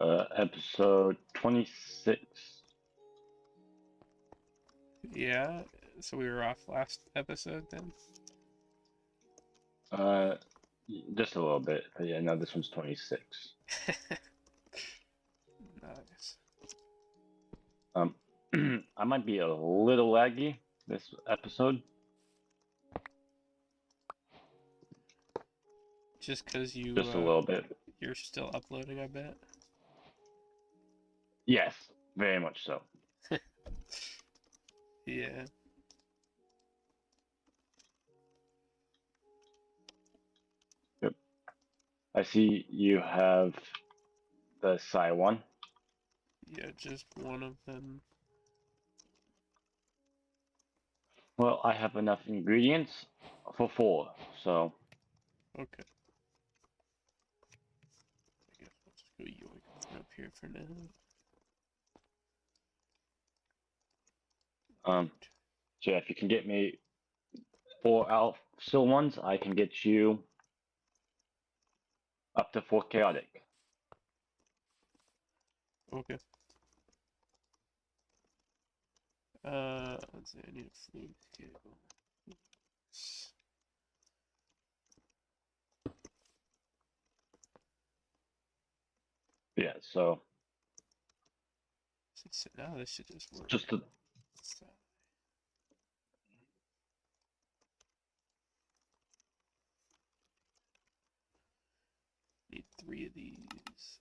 Episode 26. Yeah, so we were off last episode then. Uh, just a little bit. But yeah, no, this one's 26. Nice. Um, I might be a little laggy this episode. Just because Just a little bit. you're still uploading, I bet. Yes, very much so. Yeah. Yep. I see you have the Psy one. Yeah, just one of them. Well, I have enough ingredients for 4, so Okay. I guess I'll just go yoink up here for now. so yeah, if you can get me 4 out still ones, I can get you up to 4 chaotic. Okay. Let's see, I need a fluid cable. Yeah, so Now this should just work. just to Need 3 of these.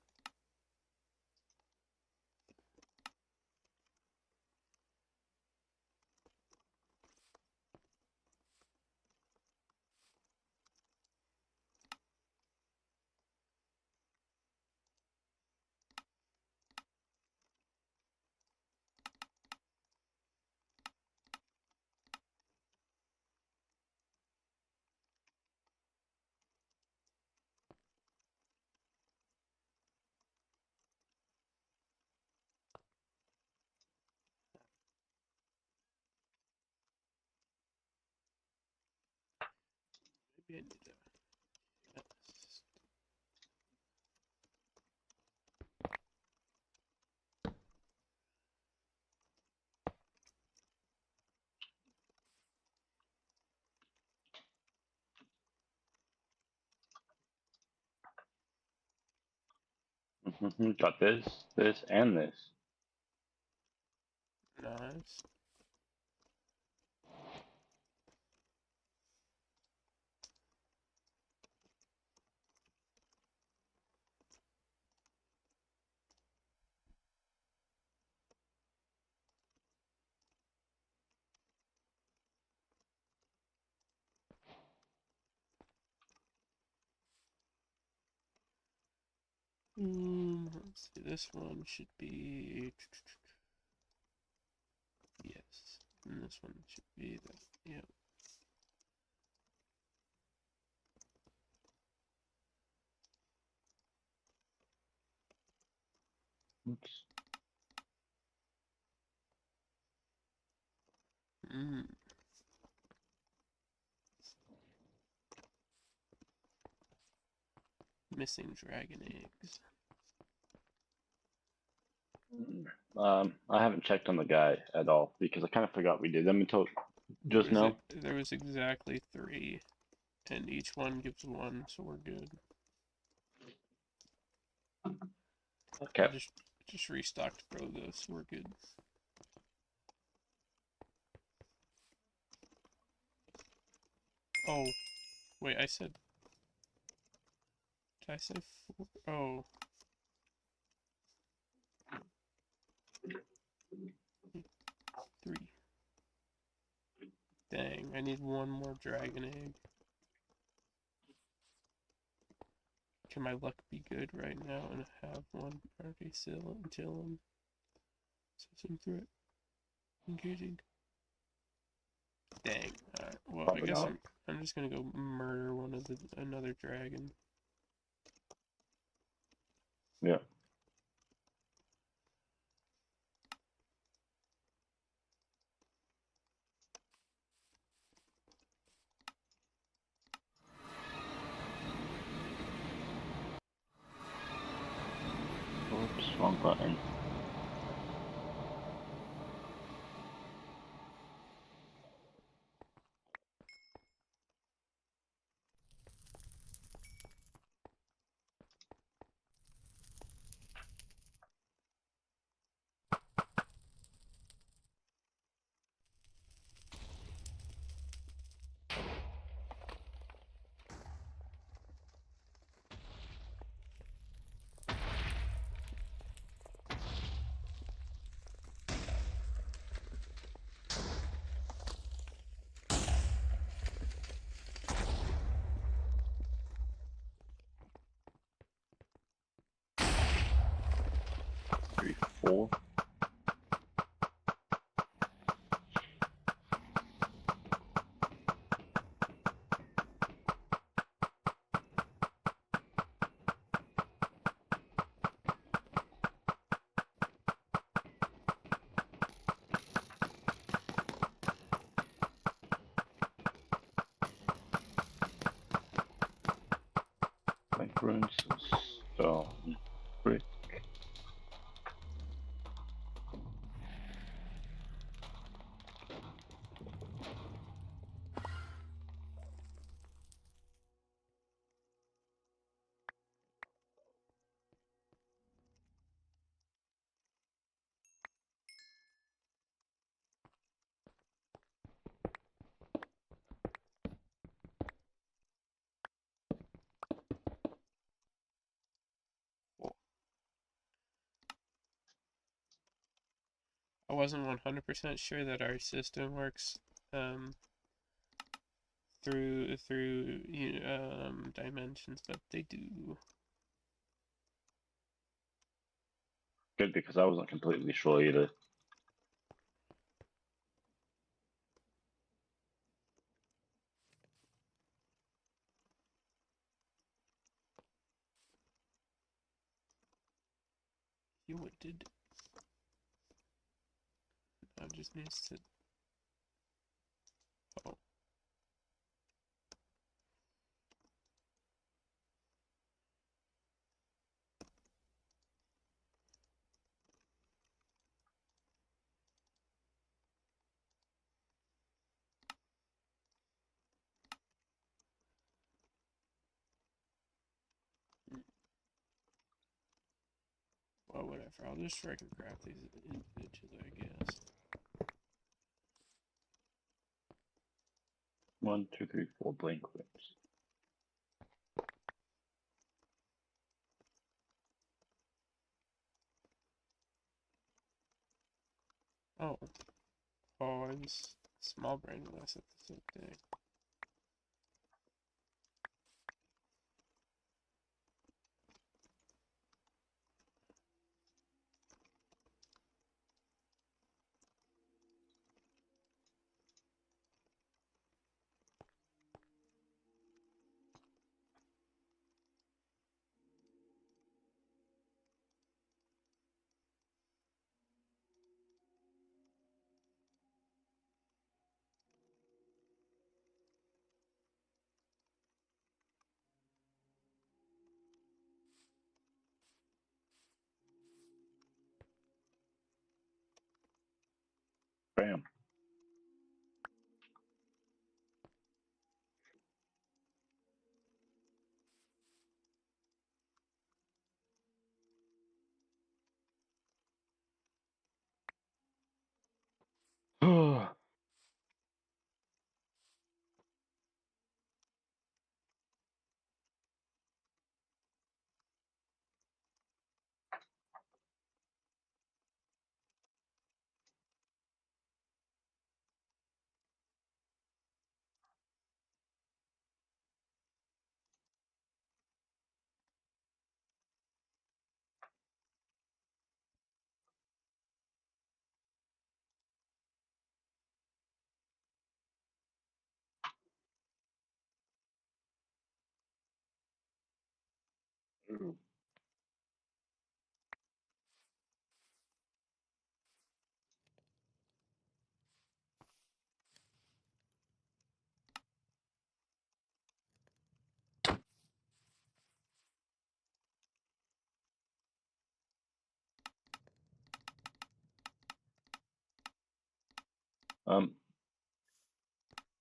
Maybe I need to. got this, and this. Nice. Let's see, this one should be... Yes. And this one should be the... Yep. Oops. Mm. Missing dragon eggs. I haven't checked on the guy at all because I kind of forgot we did them until just now. There was exactly 3, and each one gives 1, so we're good. Okay. I just restocked Pro though, so we're good. Oh, wait, I said... Did I say 4? Oh. 3. Dang, I need 1 more dragon egg. Can my luck be good right now and have 1 party still until I'm switching through it? Engaging. Dang. Alright, well, Probably I guess not. I'm just gonna go murder another dragon. Yeah. Oops, wrong button. Three, four. Blank runes, stone, brick. I wasn't 100% sure that our system works through dimensions, but they do. Good, because I wasn't completely sure either. You did. I just needs to. Oh. Well, whatever. I'll just freaking craft these individually, I guess. 1, 2, 3, 4 blank runes. Oh. Oh, I was small brain when I said the same thing. Bam. Ooh.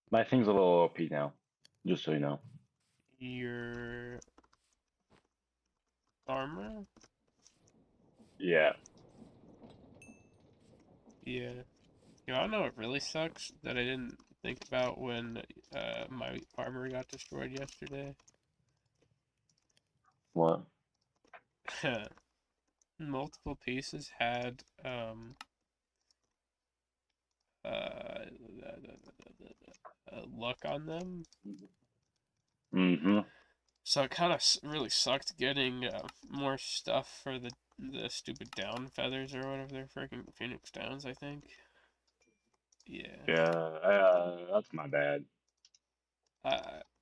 My thing's a little OP now, just so you know. Your armor? Yeah. Yeah. You know, I know it really sucks that I didn't think about when my armor got destroyed yesterday. What? Multiple pieces had luck on them. Mm-hmm. So it kind of really sucked getting more stuff for the stupid down feathers or whatever they're freaking Phoenix Downs, I think. Yeah. Yeah, that's my bad.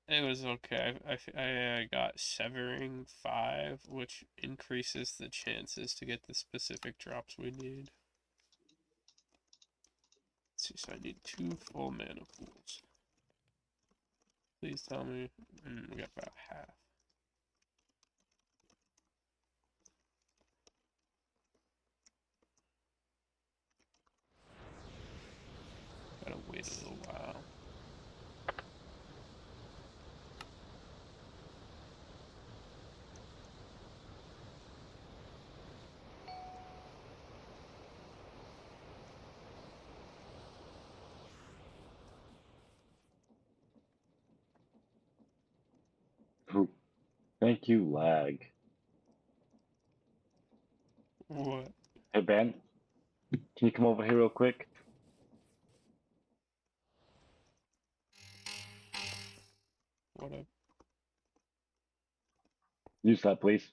It was okay. I got Severing 5, which increases the chances to get the specific drops we need. Let's see, so I need 2 full mana pools. Please tell me. We got about half. Gotta wait a little while. Ooh, thank you, lag. What? Hey, Ben, can you come over here real quick? What up? Use that, please.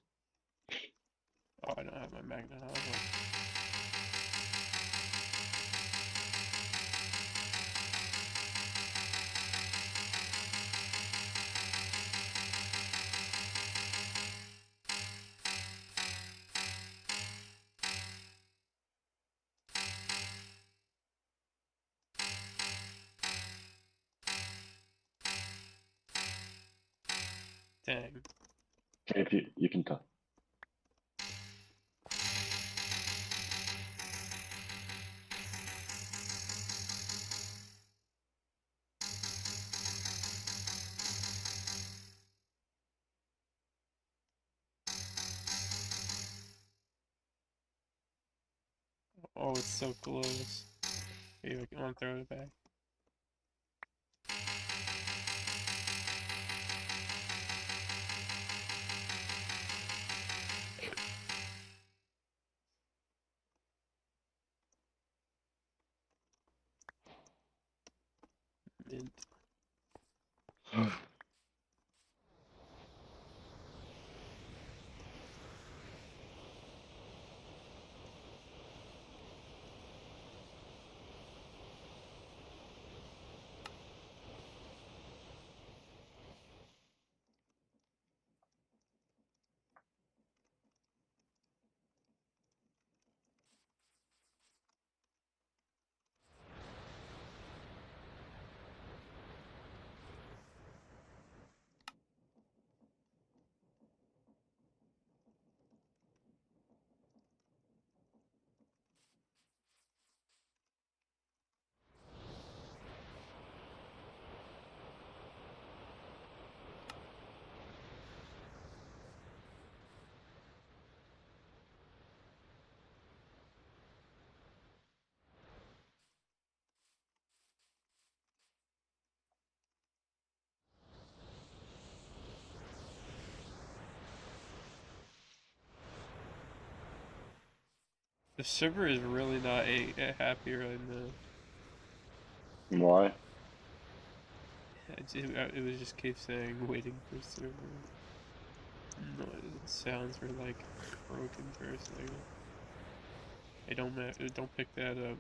Oh, I don't have my magnet on. Dang. Okay, if you can talk. Oh, it's so close. Maybe I want to throw it back. Mint. The server is really not happy right now. Why? It was just keep saying waiting for server. No, sounds were like broken for a second. Hey, don't pick that up.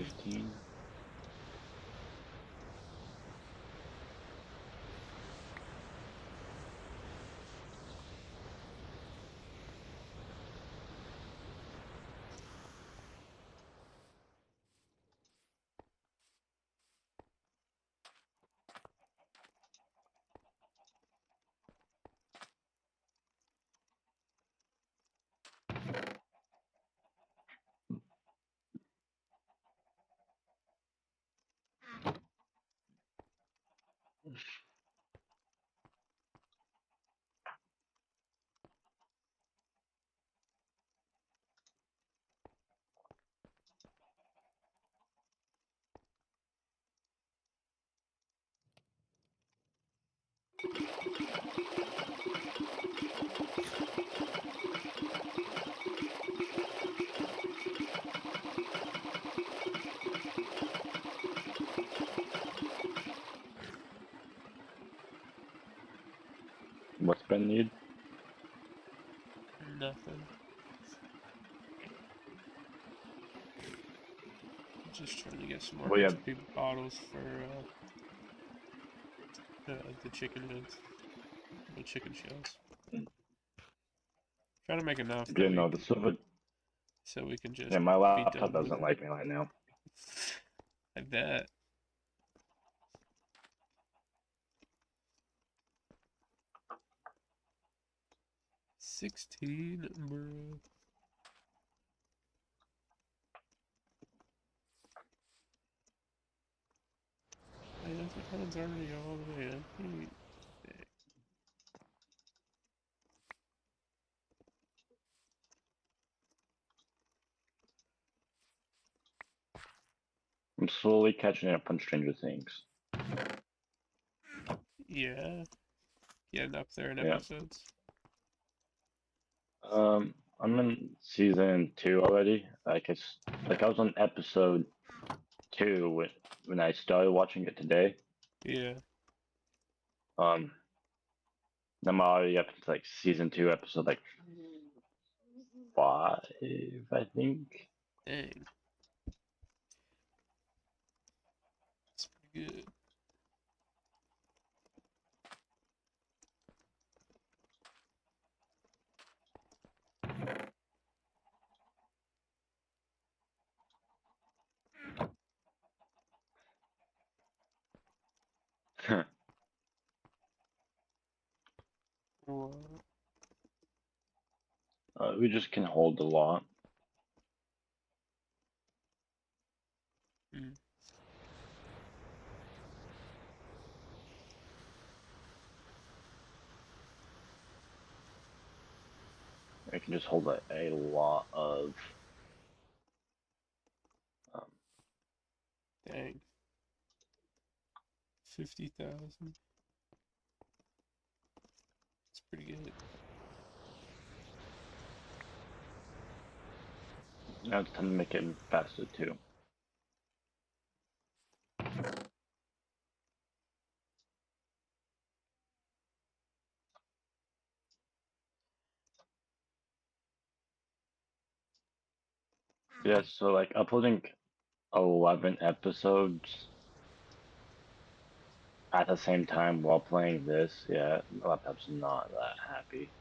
15. What's Ben need? Nothing. Just trying to get some more Well, yeah, XP bottles for the chicken heads, the chicken shells. Trying to make enough that you know the silver. so we can just Yeah, my be laptop done with doesn't it. like me right now. I bet. 16, bro. My overtime's already all the way up. I'm slowly catching up on Stranger Things. Yeah, getting up there in Yeah. episodes. I'm in season 2 already. Like I was on episode 2 when I started watching it today. Yeah. Um, I'm already up to like season 2, episode like 5, I think. Dang. That's pretty good. What? We just can hold a lot. Mm. We can just hold a lot of. Um, Dang. 50,000. That's pretty good. now it's time to make it faster too. Yeah, so like uploading 11 episodes at the same time while playing this, yeah, my laptop's not that happy.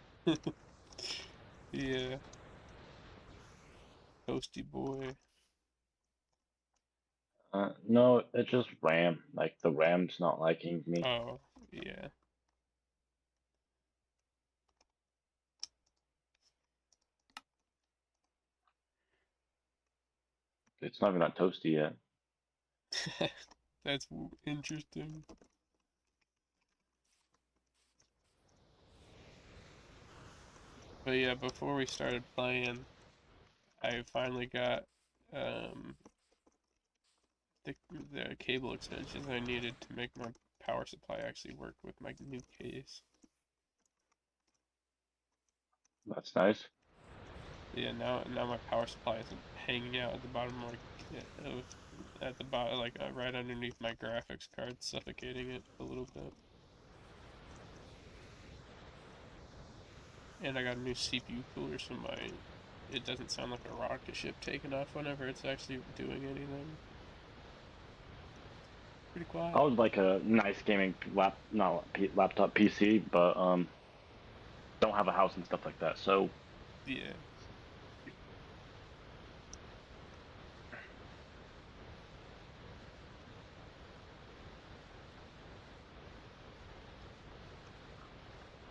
Yeah. Toasty boy. No, it's just RAM. Like the RAM's not liking me. Oh, yeah. It's not even that toasty yet. That's interesting. But yeah, before we started playing, I finally got um, the cable extensions I needed to make my power supply actually work with my new case. That's nice. Yeah, now my power supply isn't hanging out at the bottom like of at the bottom like right underneath my graphics card, suffocating it a little bit. And I got a new CPU cooler, so it doesn't sound like a rocket ship taking off whenever it's actually doing anything. Pretty quiet. I would like a nice gaming laptop PC, but don't have a house and stuff like that. So Yeah.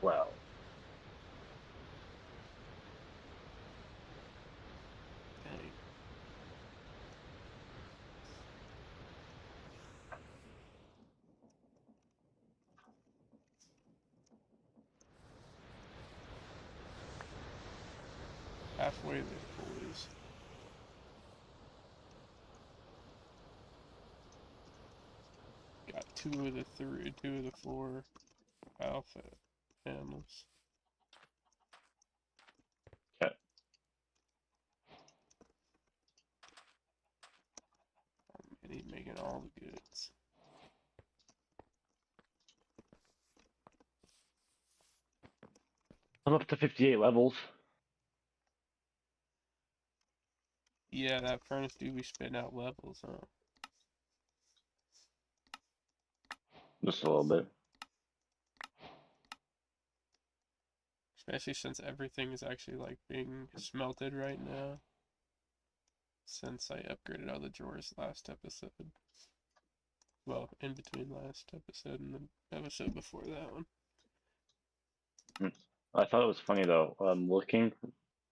well, Dang. Halfway there, boys. Got two of the four alpha animals. okay. And he's making all the goods. I'm up to 58 levels. Yeah, that furnace do be spitting out levels, huh? Just a little bit. Especially since everything is actually like being smelted right now. Since I upgraded all the drawers last episode. Well, in between last episode and the episode before that one. I thought it was funny though. Looking,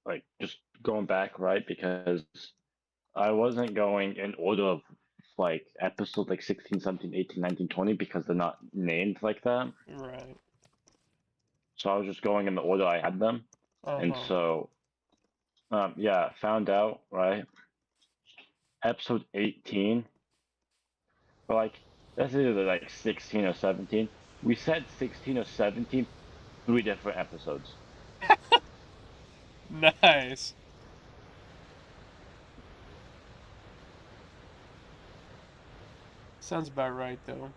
like just going back, right? Because I wasn't going in order of like episode like 16, 17, 18, 19, 20 because they're not named like that. Right. So I was just going in the order I had them. And Uh-huh. so, yeah, found out, right? Episode 18, or like, that's either like 16 or 17. We said 16 or 17, three different episodes. Nice. Sounds about right, though.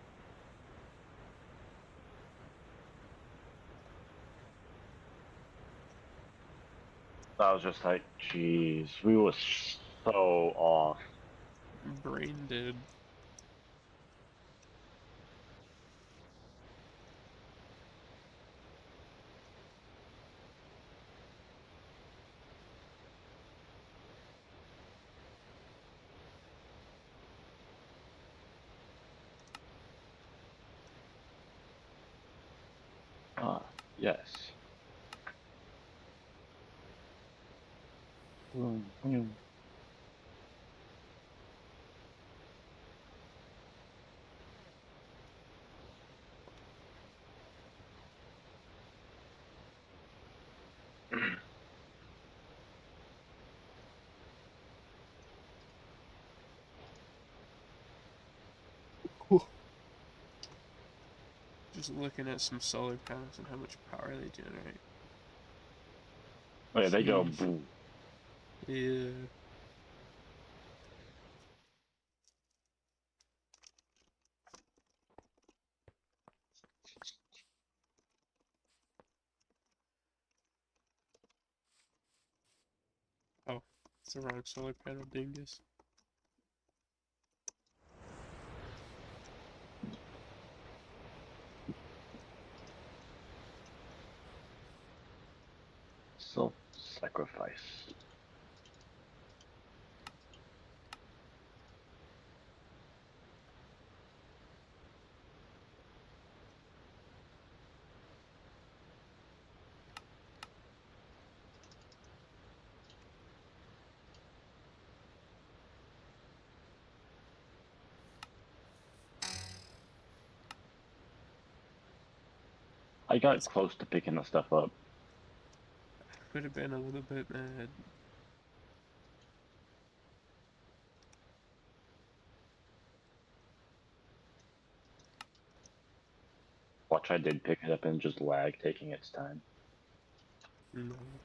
I was just like, jeez, we were so off. Brain dead. Yes. Just looking at some solar panels and how much power they generate. Oh yeah, they go Sheesh. boom. Yeah. Oh, it's the wrong solar panel, dingus. Self-sacrifice. I got It's close to picking the stuff up. could have been a little bit mad. Watch, I did pick it up and just lag taking its time. No.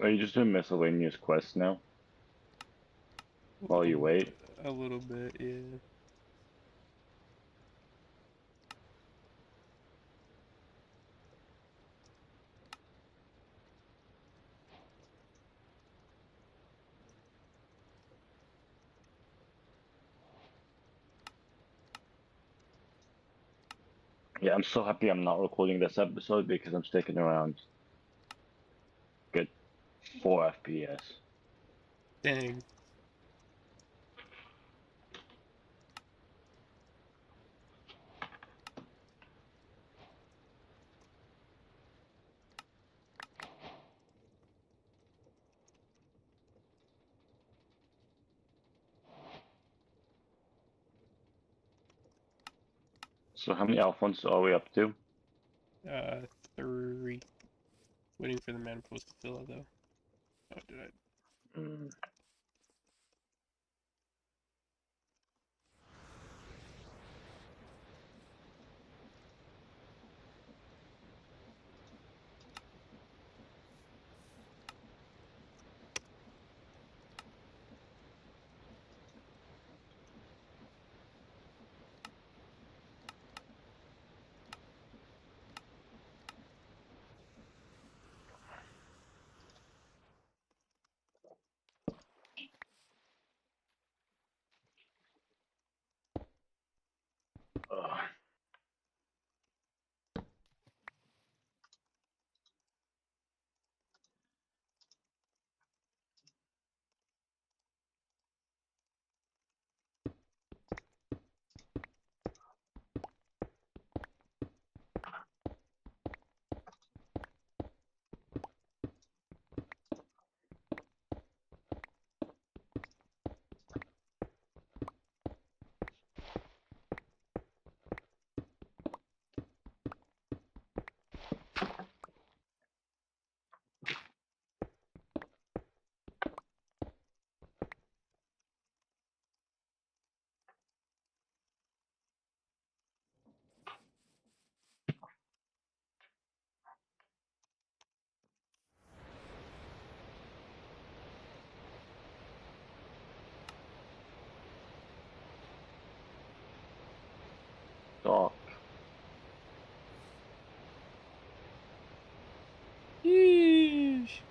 Are you just doing miscellaneous quests now A while you little, wait? a little bit, yeah. Yeah, I'm so happy I'm not recording this episode because I'm sticking around good 4 FPS. Dang. So how many Alphonse are we up to? 3. Waiting for the mana post to fill out though. Oh, did I? Mm. Ugh. Doc. Yeesh.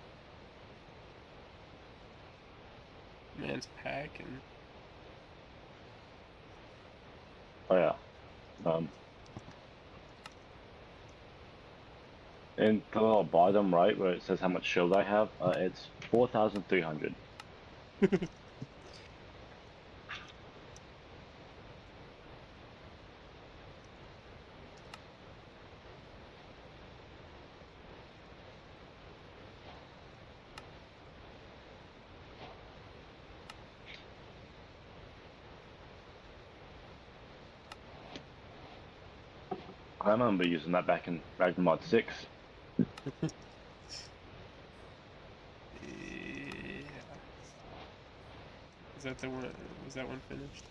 Man's packing. Oh yeah. In the bottom right where it says how much shield I have, it's 4,300. I remember using that back in Ragnamod 6. Yeah. Is that the one? Was that one finished?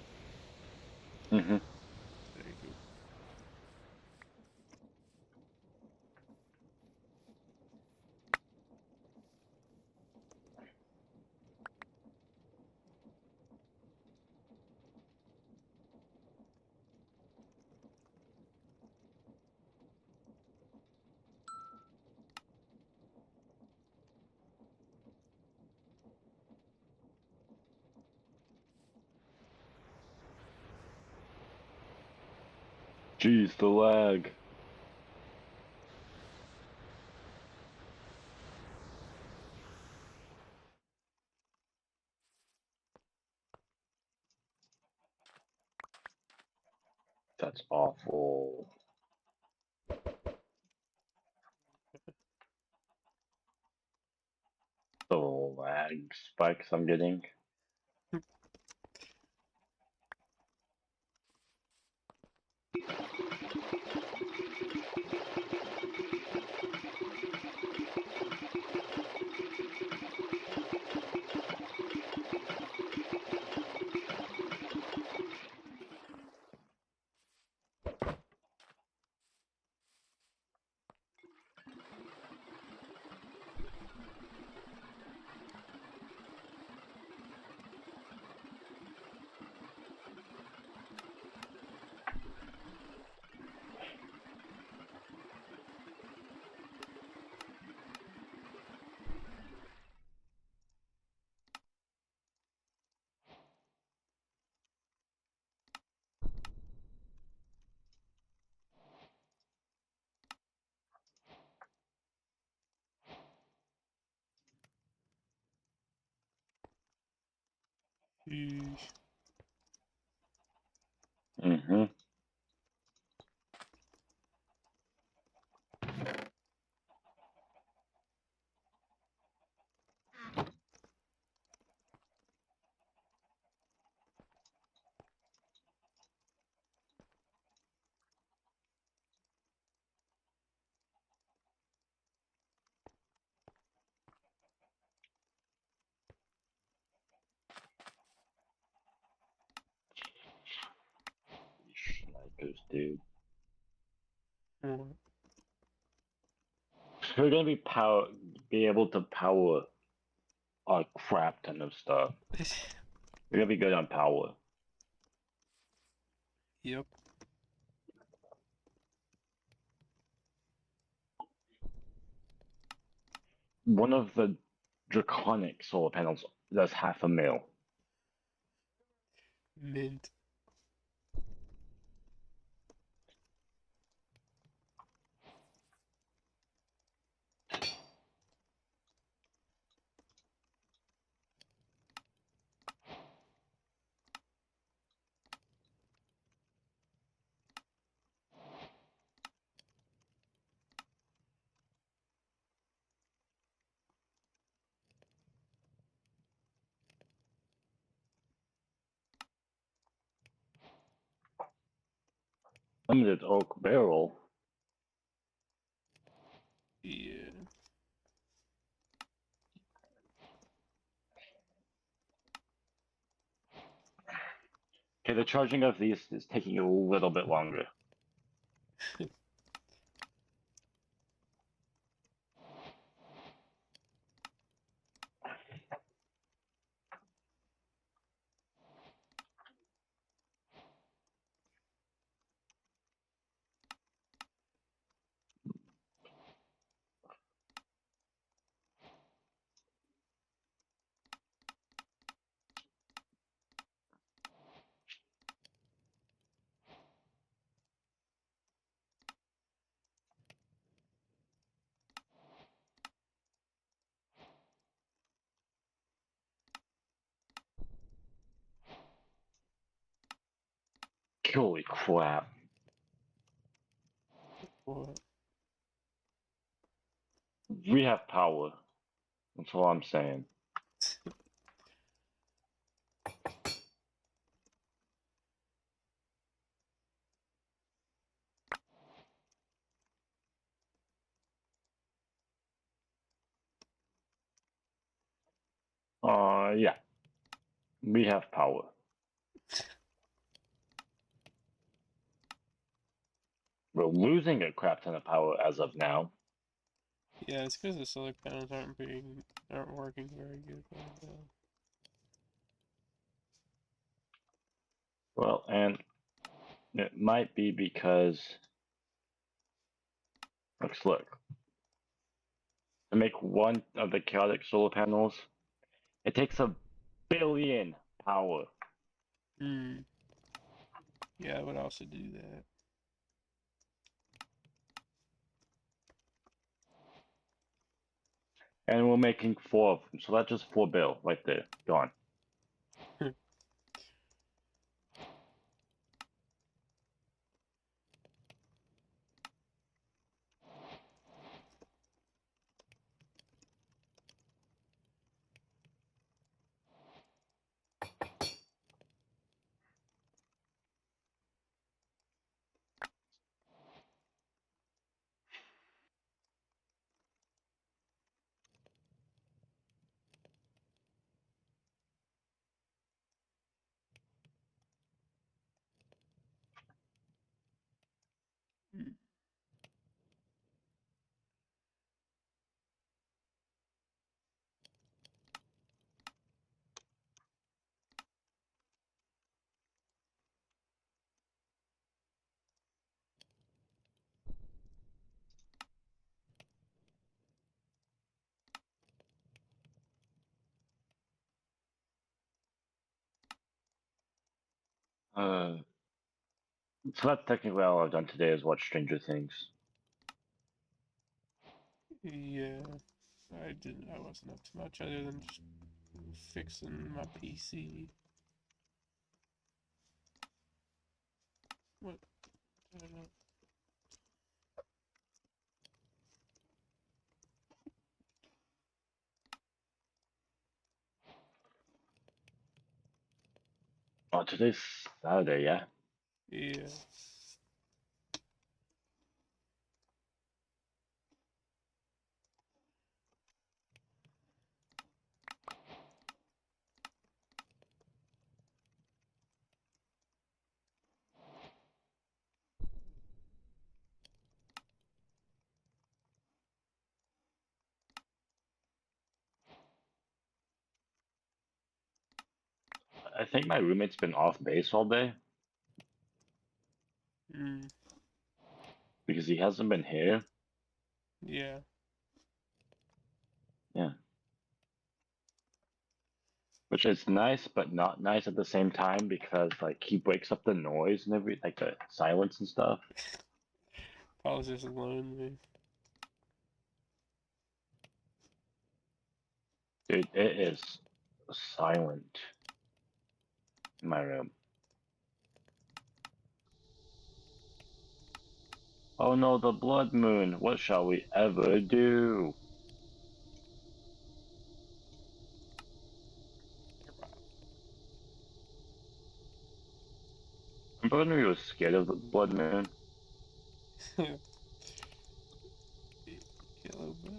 Hmm. Very cool. Jeez, the lag. That's awful. The lag spikes I'm getting. Yeesh. Mm-hmm. Snipers, dude. What? We're gonna be able to power a crap ton of stuff. We're gonna be good on power. Yep. One of the draconic solar panels does 500,000. Mint. Limited oak barrel. Yeah. Okay, the charging of these is taking a little bit longer. Holy crap. What? We have power. That's all I'm saying. Yeah. We have power. We're losing a crap ton of power as of now. Yeah, it's because the solar panels aren't working very good right now. Well, and it might be because look. To make one of the chaotic solar panels, it takes 1 billion power. Hmm. Yeah, I would also do that. And we're making 4 of them, so that's just 4 bill right there. Gone. Hmm. Uh, so that's technically all I've done today is watch Stranger Things. Yeah, I wasn't up to much other than just fixing my PC. I don't know. Oh, today's Saturday, yeah. Yeah. I think my roommate's been off base all day Mm. because he hasn't been here. Yeah. Yeah. Which is nice, but not nice at the same time because like he breaks up the noise and like the silence and stuff. Paul's just lonely. Dude, it is silent in my room. Oh no, the blood moon. What shall we ever do? Remember when we were scared of the blood moon? Yeah, a little bit.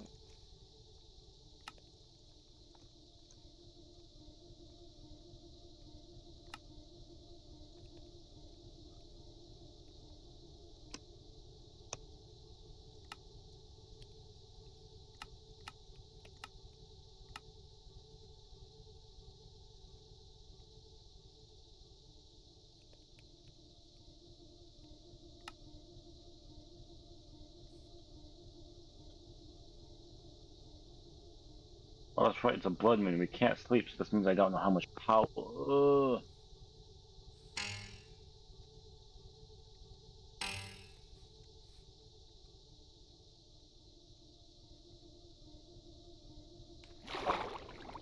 Oh, that's right, it's a blood moon. We can't sleep, so this means I don't know how much power. Ugh.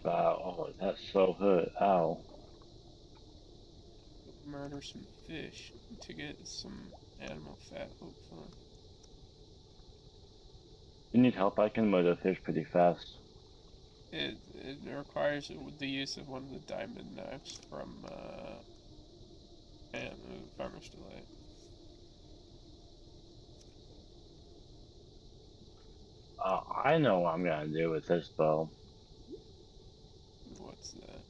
Wow, oh, that's so hurt. Ow. Murder some fish to get some animal fat, hopefully. You need help? I can murder fish pretty fast. It requires the use of one of the diamond knives from Farmer's Delight. I know what I'm gonna do with this though. What's that?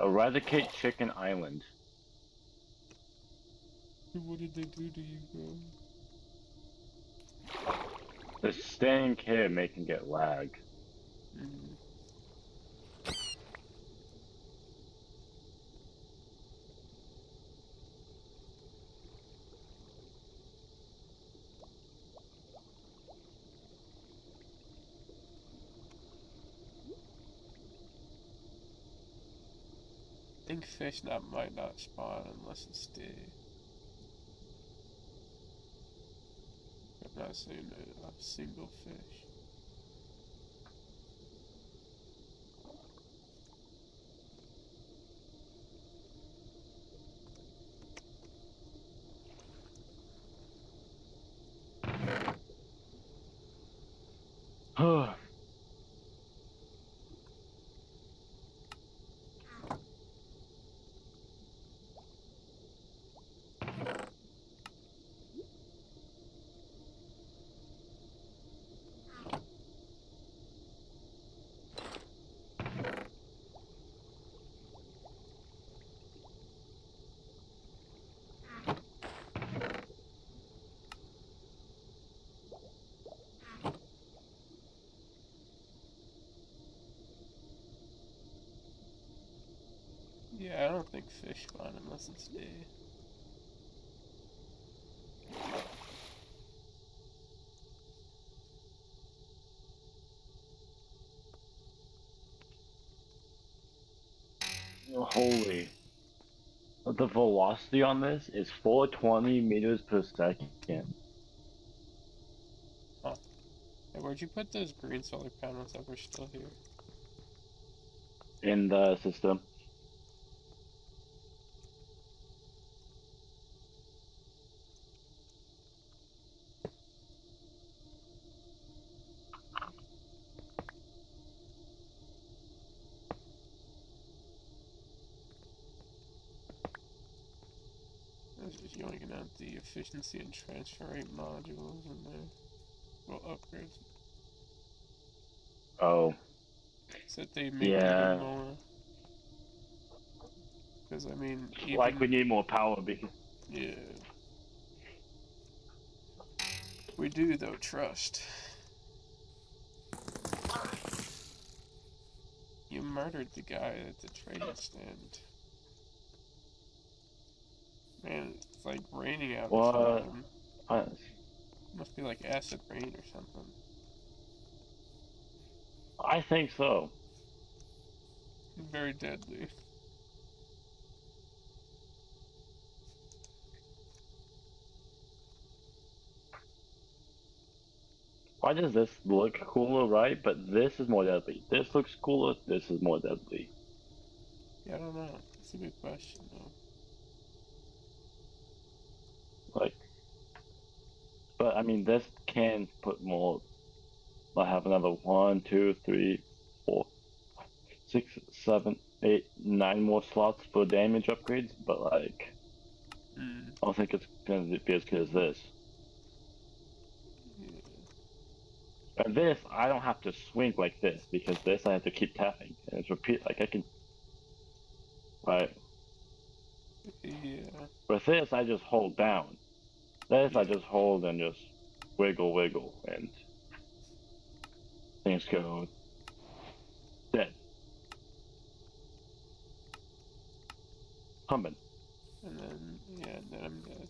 Eradicate Chicken Island. What did they do to you, bro? The staying here making it lag. Mm. I think fish might not spawn unless it's day. I've not seen a single fish. Yeah, I don't think fish spawn unless it's day. Holy. The velocity on this is 420 meters per second Huh. Hey, where'd you put those green solar panels that were still here? in the system. you only can add the efficiency and transfer rate modules in there. Well, upgrades. Oh, So that they make even yeah. more. Because, I mean, Like we even. need more power because Yeah. We do, though, trust. You murdered the guy at the trading stand. Man, it's like raining out or what? something. I, Must be like acid rain or something. I think so. Very deadly. Why does this look cooler, right? But this is more deadly. This looks cooler. This is more deadly. Yeah, I don't know. It's a good question, though. Like, but I mean, this can put more. I have another 1, 2, 3, 4, 5, 6, 7, 8, 9 more slots for damage upgrades. But like, Mm. I don't think it's gonna be as good as this. Yeah. And this, I don't have to swing like this because this I have to keep tapping and it's repeat. Like I can, right? Yeah. With this, I just hold down. This, I Yeah. just hold and just wiggle, wiggle, and things go dead. Humming. And then, yeah, then I'm dead.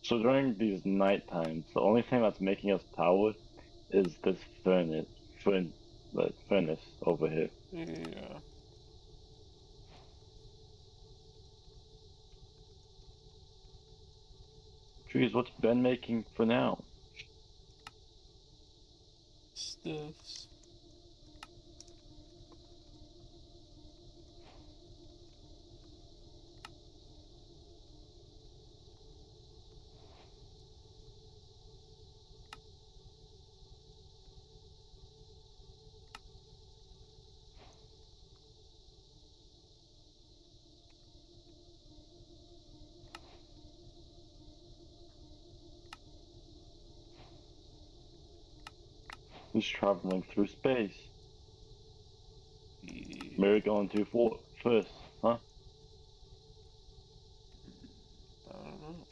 So during these night times, the only thing that's making us power is this furnace over here. Yeah. Geez, what's Ben making for now? Stuffs. He's traveling through space. Yeah. Where are we going to first, huh? I don't know.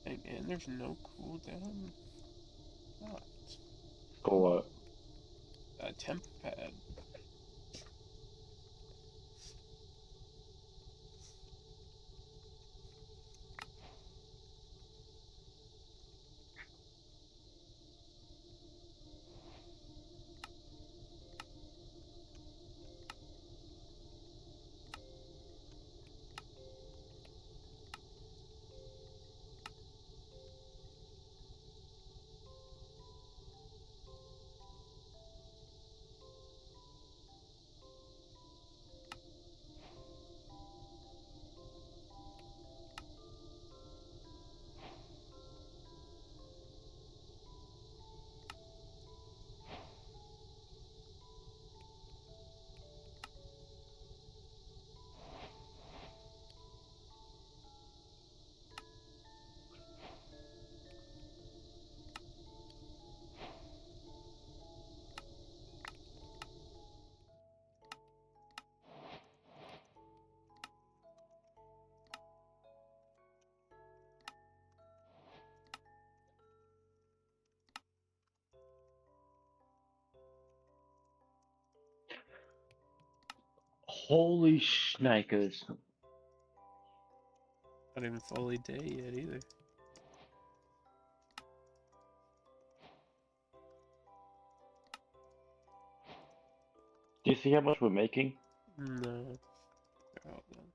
And there's no cooldown? What? For what? A temp pad. Holy schnikers. Not even fully day yet either. Do you see how much we're making? No. Hold on.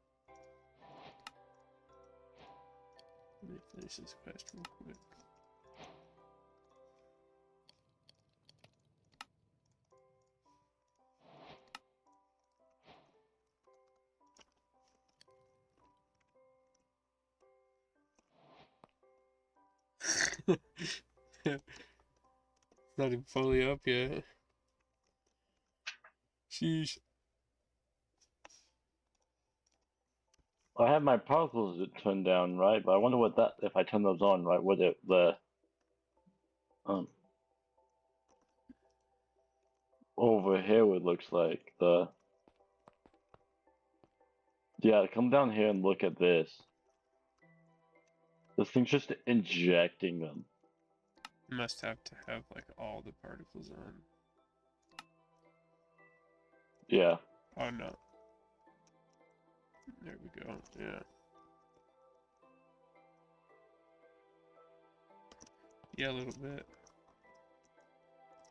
Let me finish this quest real quick. Not even fully up yet. Sheesh. I have my particles turned down, right? But I wonder what that, if I turn those on, right, what um, over here it looks like yeah, come down here and look at this. This thing's just injecting them. Must have to have like all the particles on. Yeah. Oh no. There we go. Yeah. Yeah, a little bit.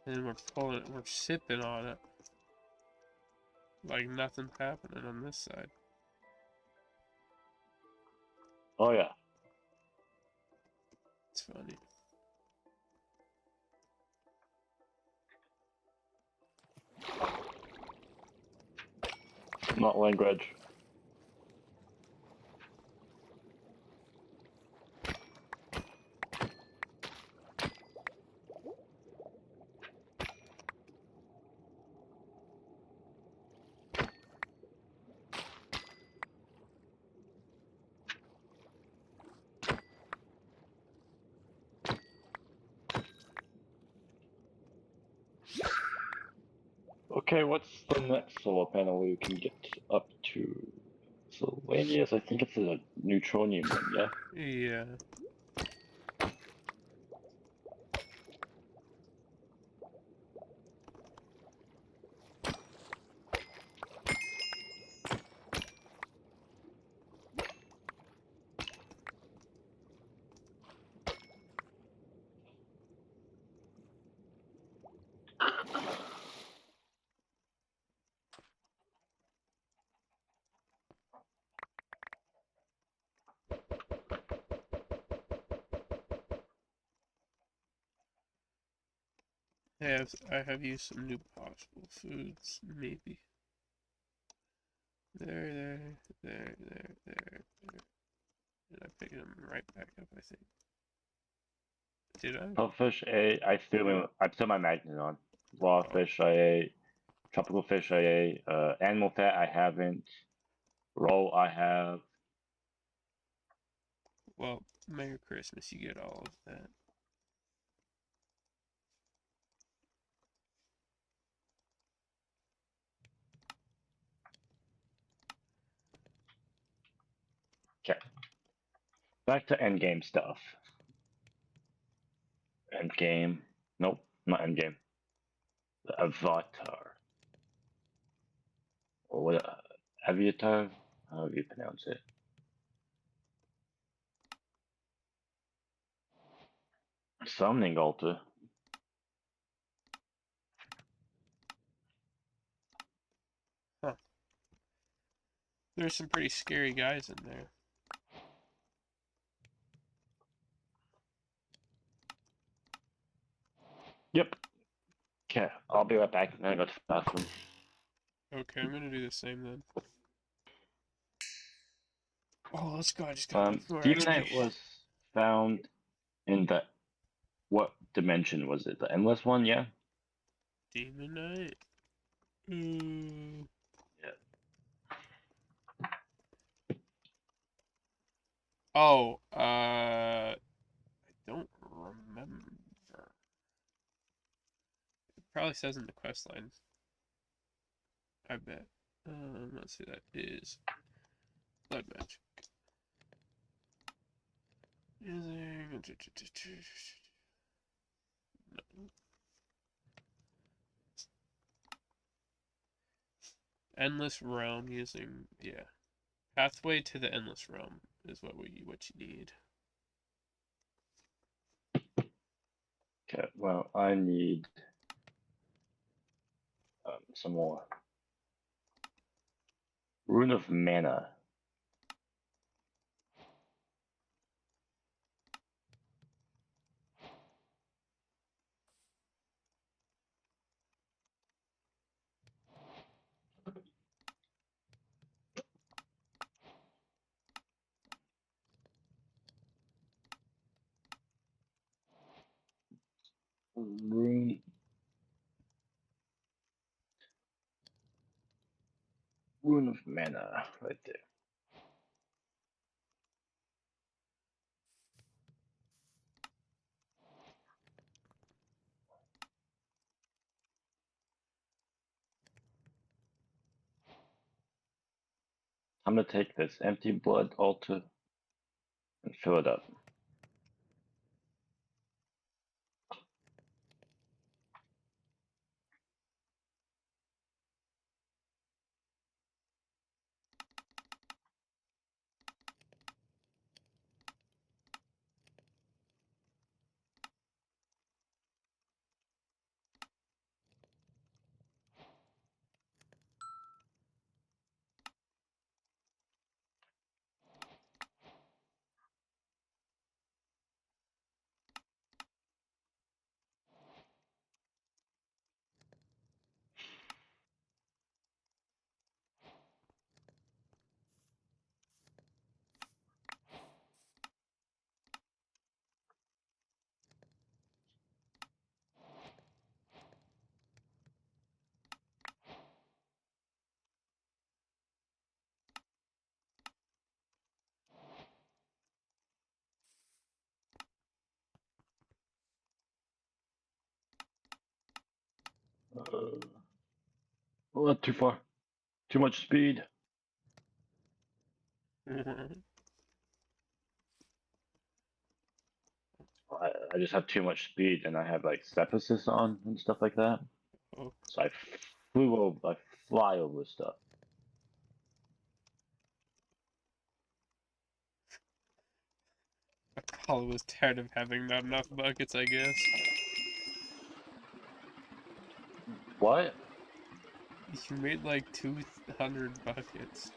And we're pulling it, we're sipping on it. Like nothing's happening on this side. Oh yeah. It's funny. Not language. Okay, what's the next solar panel we can get up to? Selenius, I think it's a neutronium one, yeah? Yeah. I have used some new possible foods, maybe. There. And I picked them right back up, I think. Did I? Pufferfish I ate. I still my magnet on. Raw Oh, fish I ate. Tropical fish I ate. Animal fat I haven't. Roll I have. well, Merry Christmas, you get all of that. Okay. Back to endgame stuff. Endgame. Nope, not endgame. The Avatar. Or what? Avatar? How do you pronounce it? Summoning altar. Huh. There's some pretty scary guys in there. Yep. Okay, I'll be right back. I'm gonna go to the bathroom. Okay, I'm gonna do the same then. Oh, let's go. I just got enough more XP. Demonite was found in the what dimension was it? The endless one, yeah? Demonite? Mm. Yeah. Oh, I don't remember. It probably says in the quest lines. I bet. Let's see, that is blood magic. Is there... No. Endless realm using, yeah. Pathway to the endless realm is what you need. Okay, well, I need some more. Rune of Mana. Rune. Rune of Mana, right there. I'm gonna take this empty blood altar and fill it up. Oh, too far. Too much speed. I just have too much speed, and I have like step assist on and stuff like that. Oh, So I fly over stuff. Akala was tired of having not enough buckets, I guess. What? You made like 200 buckets.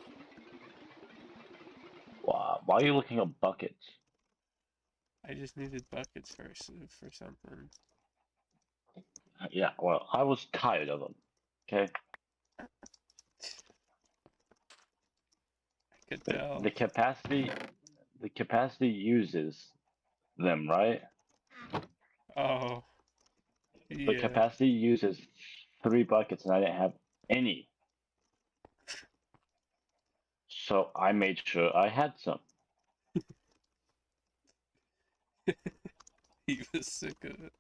Wow. Why are you looking up buckets? I just needed buckets for something. Yeah, well, I was tired of them. Okay. I could The, tell. the capacity, the capacity uses them, right? Oh, The yeah. capacity uses 3 buckets, and I didn't have any. So I made sure I had some. He was sick of it.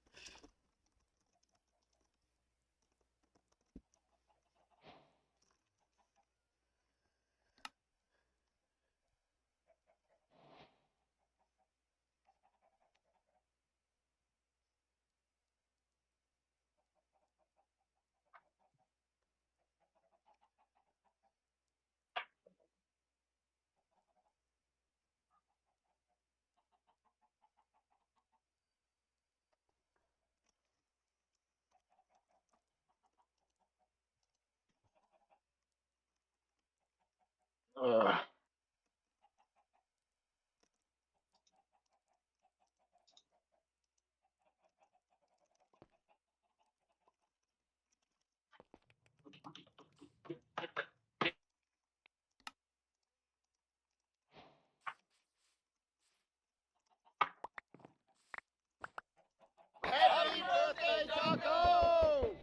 Ugh. Happy birthday, Taco!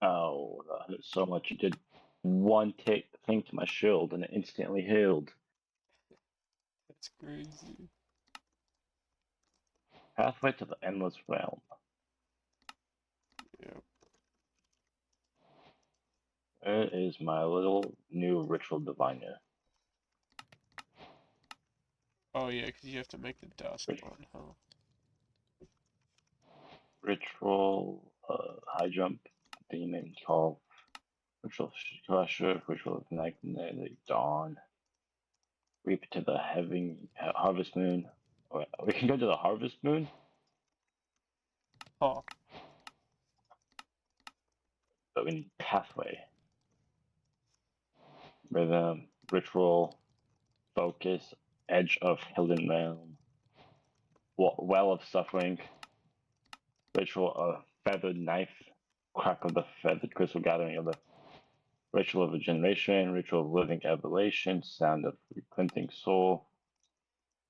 Oh, that hurt so much. You did one thing to my shield, and it instantly healed. That's crazy. Pathway to the Endless Realm. Yeah. It is my little new ritual diviner. Oh yeah, because you have to make the dusk Rit- one, huh? Ritual, high jump, demon call, ritual crusher, ritual ignite, dawn, reap to the heaven, harvest moon. We can go to the harvest moon, Huh. but we need pathway, rhythm, ritual, focus, edge of hidden realm, well of suffering, ritual of feathered knife, crack of the feathered crystal, gathering of the ritual of regeneration, ritual of living evolution, sound of reprinting soul,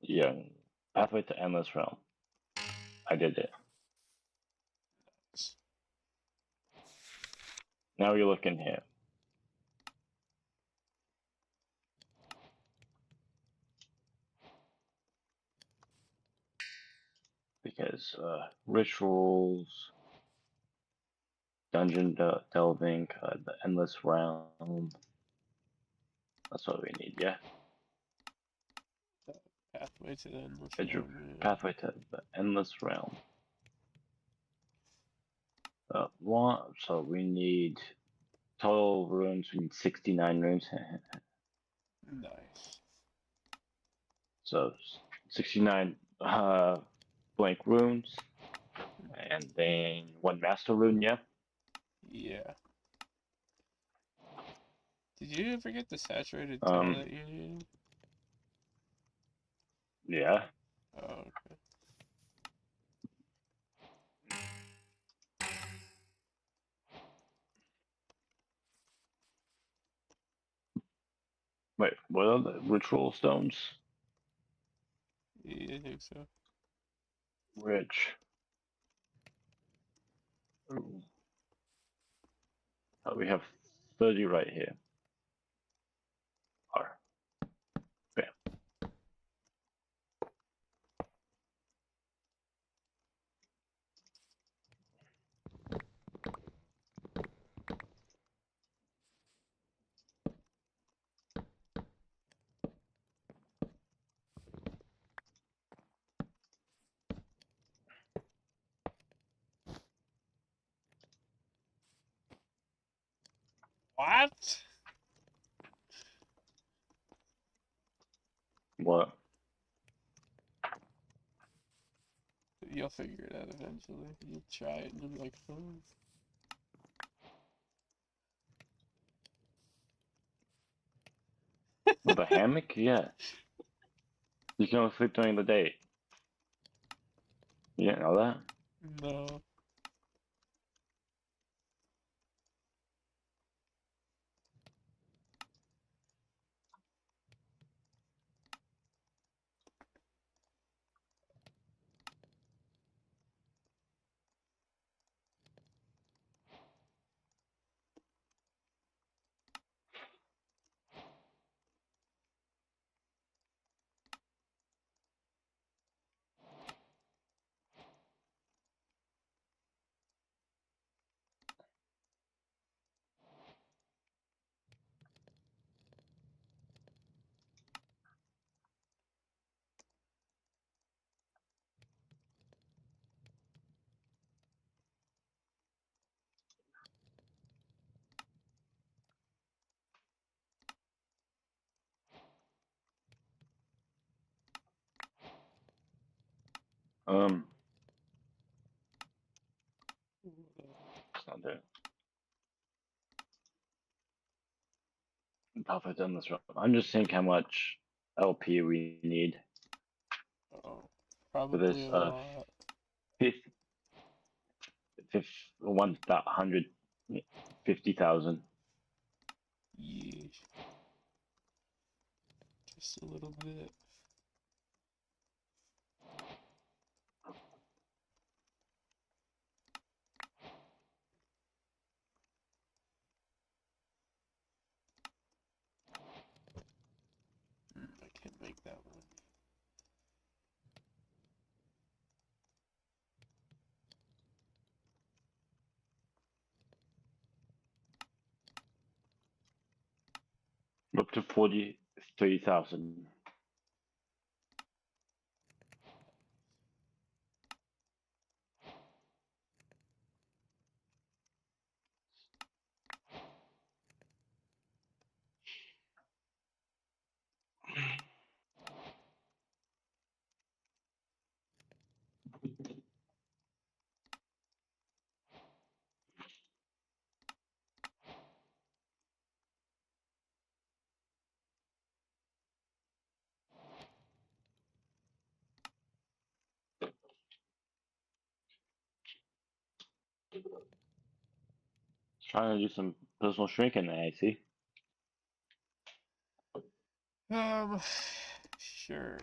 yeah, pathway to endless realm. I did it. Now you're looking here. Because rituals, dungeon delving, the endless realm. That's what we need, yeah. Pathway to the endless Edge of realm, yeah. pathway to the endless realm. So we need total rooms. We need 69 rooms. Nice. So 69 blank runes, and then one master rune. Yeah. Yeah. Did you forget the saturated tear Um. that you needed? Yeah. Oh, okay. Wait. What are the ritual stones? Yeah, I think so. Rich. Ooh. Oh, we have 30 right here. R. Bam. What? What? You'll figure it out eventually. You'll try it and you'll be like, oh. With a hammock? Yeah. You can only sleep during the day. You didn't know that? No. Um, it's not there. Profit in this room. I'm just seeing how much LP we need Oh. for this Probably a lot. fifth, fifth 150,000. Yeesh. Just a little bit. I can't make that one. Up to 43,000. Trying to do some personal shrinking there, I see. Sure.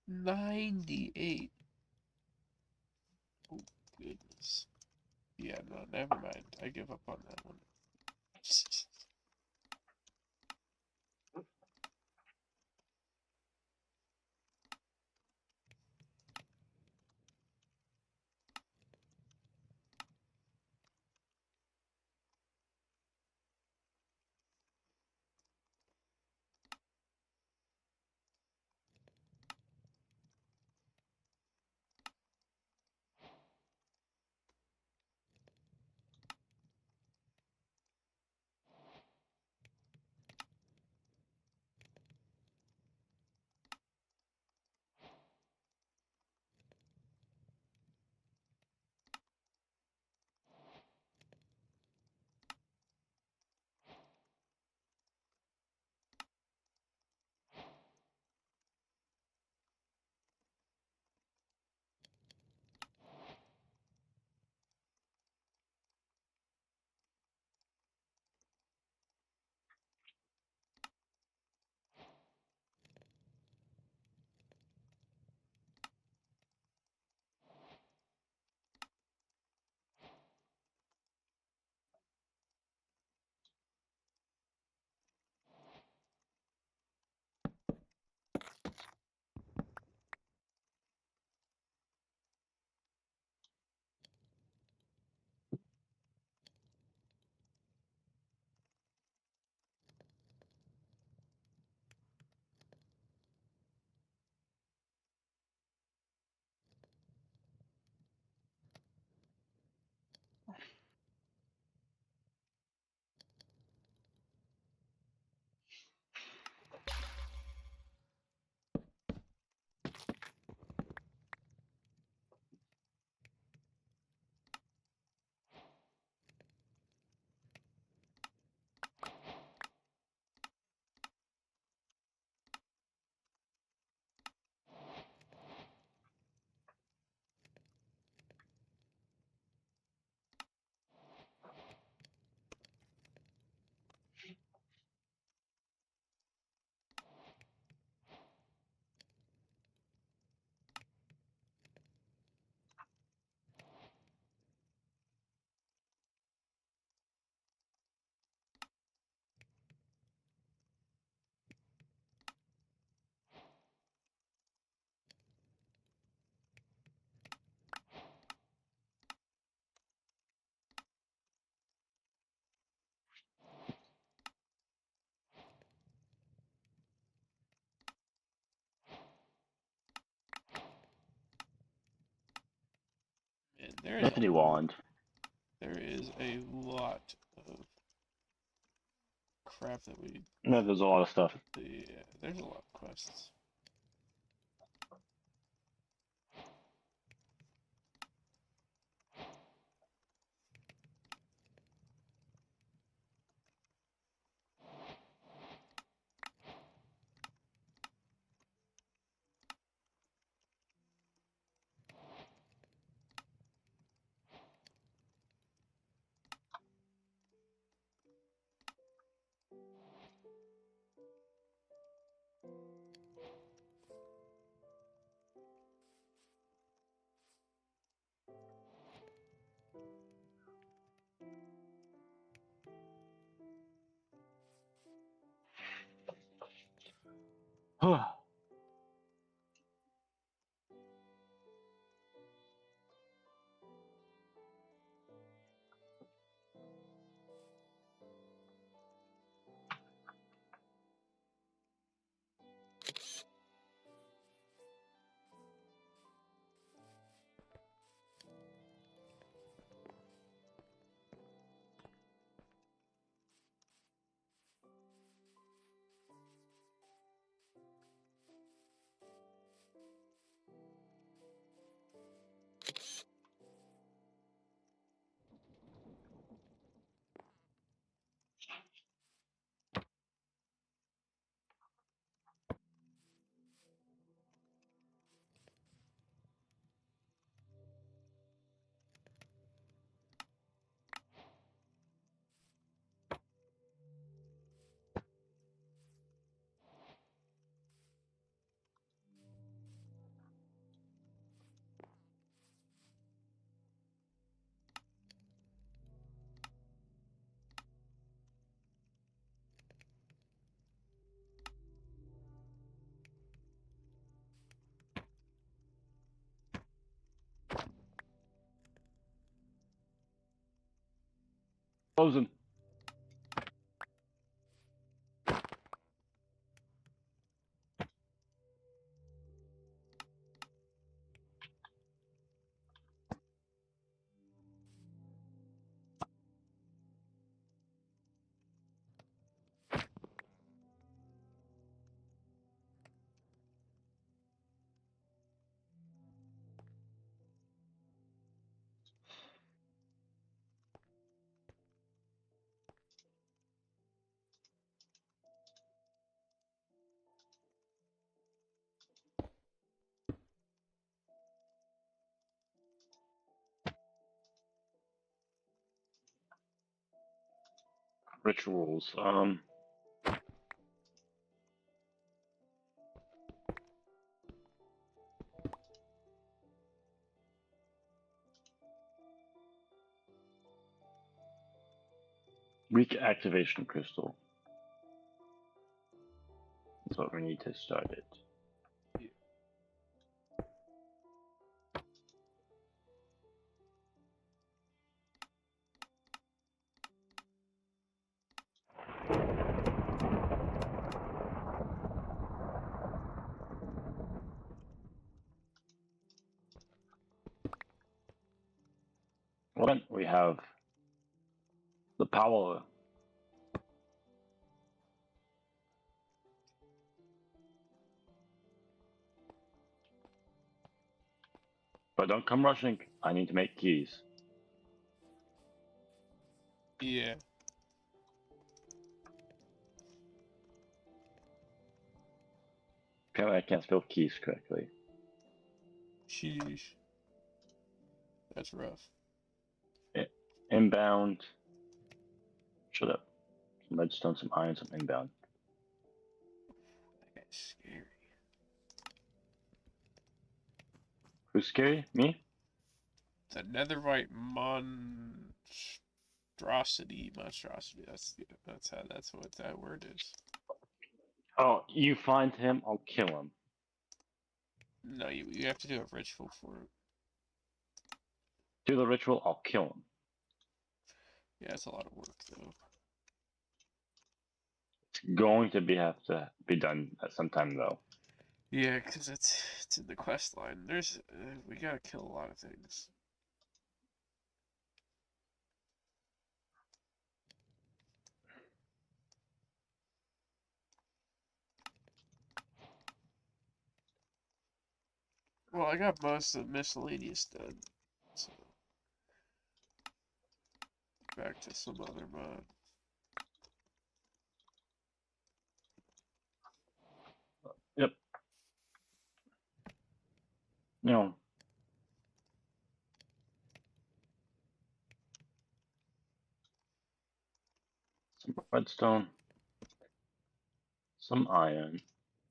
98. Oh, goodness. Yeah, no, never mind. I give up on that one. Man, Anthony Wand. there is a lot of crap that we. No, there's a lot of stuff. Yeah, there's a lot of quests. Frozen. Rituals. Weak activation crystal. That's what we need to start it. Well, we have the power. But don't come rushing. I need to make keys. Yeah. Apparently I can't spell keys correctly. Sheesh. That's rough. Inbound. Shut up. Some redstone, some iron, some inbound. That guy's scary. Who's scary? Me? The netherite monstrosity. That's what that word is. Oh, you find him, I'll kill him. No, you have to do a ritual for it. Do the ritual, I'll kill him. Yeah, it's a lot of work though. It's going to have to be done at some time though. Yeah, because it's in the quest line. There's we gotta kill a lot of things. Well, I got most of the miscellaneous done, so back to some other mod. Yep. You know. Some redstone. Some iron.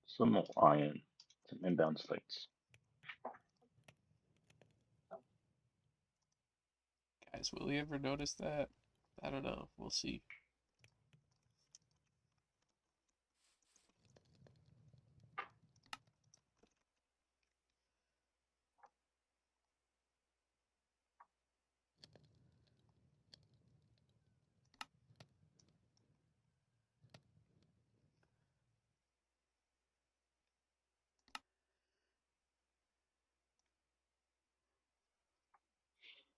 Some more iron. Some inbound slates. Guys, will you ever notice that? I don't know. We'll see.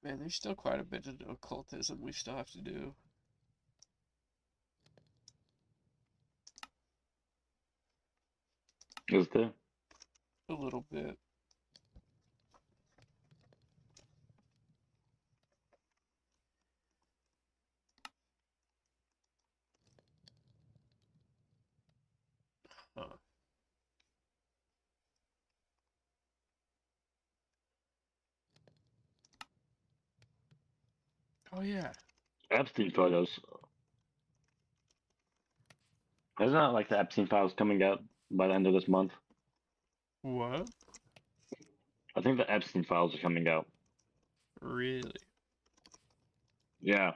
Man, there's still quite a bit of occultism we still have to do. Is there? A little bit. Huh. Oh yeah. Epstein photos. Isn't that like the Epstein files coming out by the end of this month? What? I think the Epstein files are coming out. Really? Yeah.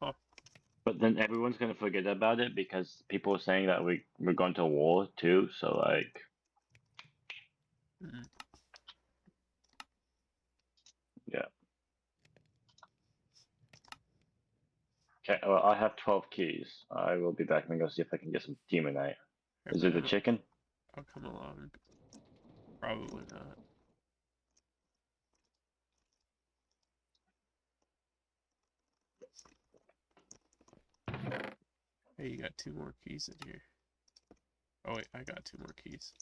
Huh. But then everyone's gonna forget about it because people are saying that we're going to war too. So like, Mm. yeah. Okay, well, I have 12 keys. I will be back and go see if I can get some demonite. Is it a chicken? I'll come along. Probably not. Hey, you got 2 more keys in here. Oh wait, I got 2 more keys.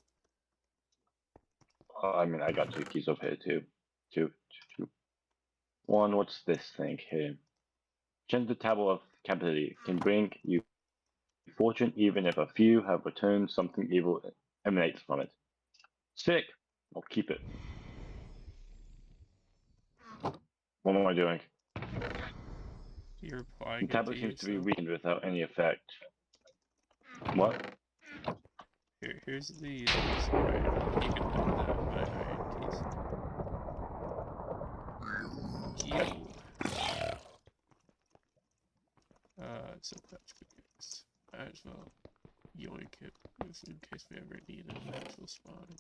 I mean, I got 2 keys over here too. Two. One, what's this thing here? Change the table of captivity can bring you fortune even if a few have returned something evil emanates from it. Sick! I'll keep it. What am I doing? You're The applying it to tablet seems to be yourself. weakened without any effect. What? Here's the right. You can put that by iron keys. It's a touch pickaxe. Might as well yoink it just in case we ever need an actual spawn.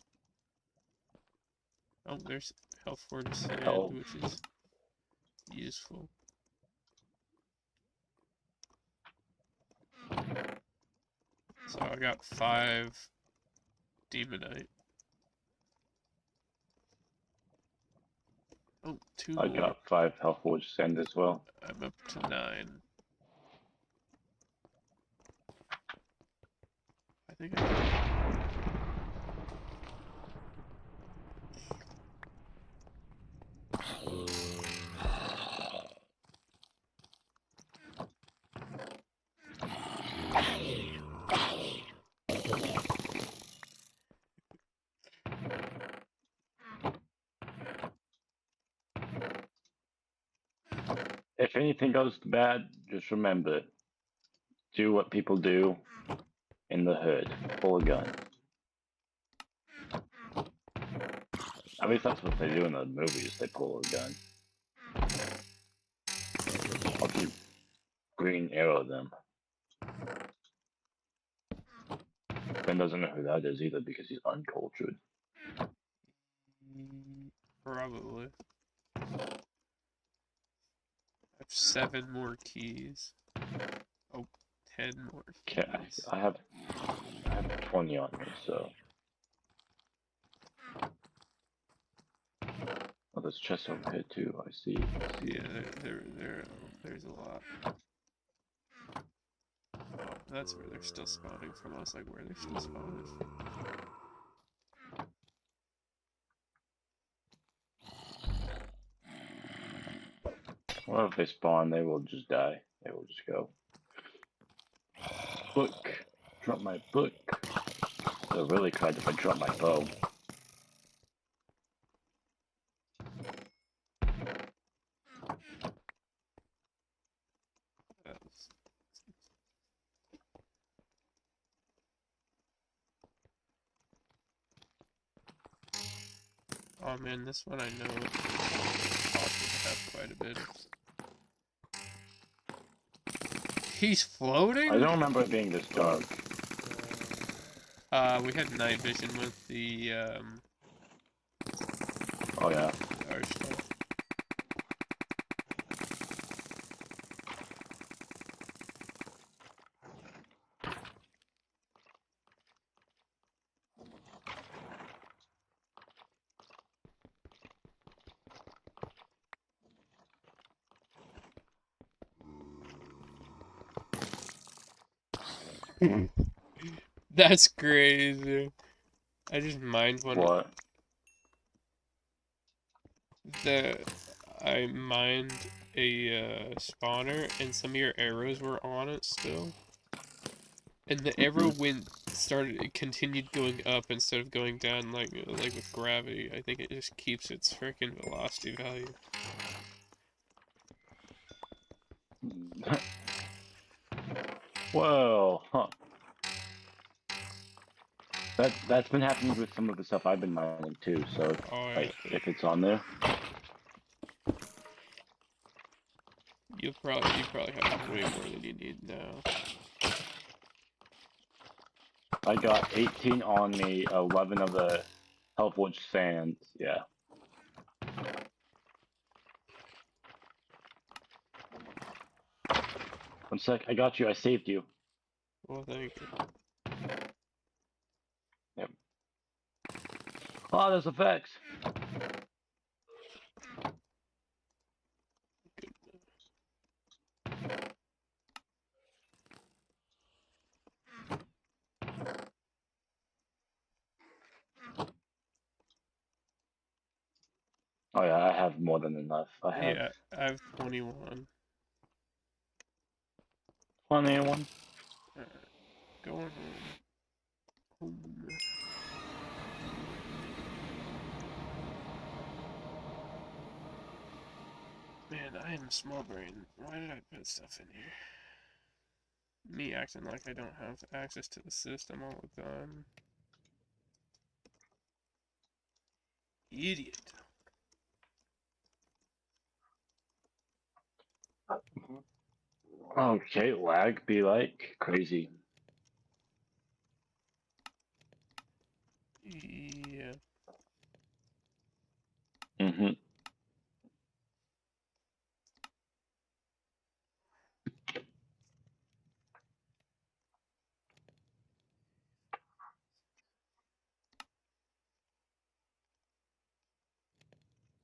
Oh, there's health for the sand, Oh. which is useful. So I got 5 demonite. Oh, 2 I more. got 5 health forge sand as well. I'm up to 9. I think I can. If anything goes bad, just remember, do what people do in the hood. Pull a gun. At least that's what they do in the movies, they pull a gun. I'll just green arrow them. Ben doesn't know who that is either because he's uncultured. Probably. I have 7 more keys. Oh, 10 more keys. Okay, I have 20 on me, so. Oh, there's chests over here too. I see. Yeah, there's a lot. Oh, that's where they're still spawning from. I was like, where they're still spawning. Well, if they spawn, they will just die. They will just go. Book. Drop my book. They'll really cry if I drop my bow. Oh man, this one I know Hawk would have quite a bit. He's floating? I don't remember it being this dark. We had night vision with the, Oh yeah. our stuff. That's crazy. I just mined one. What? I mined a spawner, and some of your arrows were on it still. And the arrow continued going up instead of going down like with gravity. I think it just keeps its freaking velocity value. Whoa, huh. That's been happening with some of the stuff I've been mining too, so Oh, like yeah. if it's on there. You probably have way more than you need now. I got 18 on me, 11 of the Hellforge sand, yeah. 1 sec, I got you. I saved you. Well, thank you. Yep. Oh, there's effects. Oh yeah, I have more than enough. I have Yeah, I have 21. 21. Alright, going home. Man, I am small brain. Why did I put stuff in here? Me acting like I don't have access to the system all the time. Idiot. Okay, lag be like crazy. Yeah. Mm-hmm.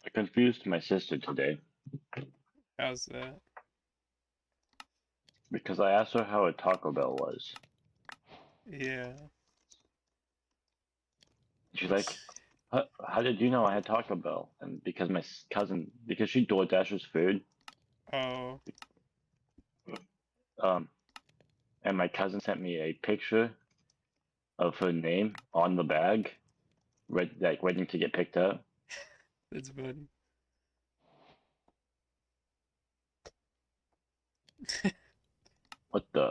I confused my sister today How's that? because I asked her how a Taco Bell was. Yeah. She's like, how did you know I had Taco Bell? And because my cousin, because she DoorDashes food, Oh. um, and my cousin sent me a picture of her name on the bag, like waiting to get picked up. That's funny. What the?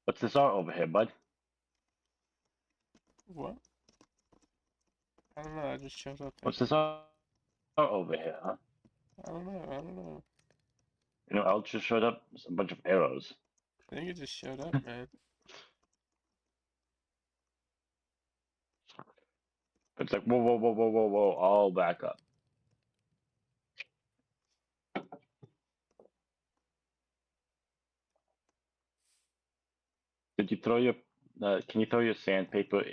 What's this art over here, bud? What? I don't know, I just showed up. What's this art over here, huh? I don't know, I don't know. You know, else just showed up. It's a bunch of arrows. I think it just showed up, man. It's like, whoa, whoa, whoa, whoa, whoa, whoa, all back up. Did you throw your, can you throw your sandpaper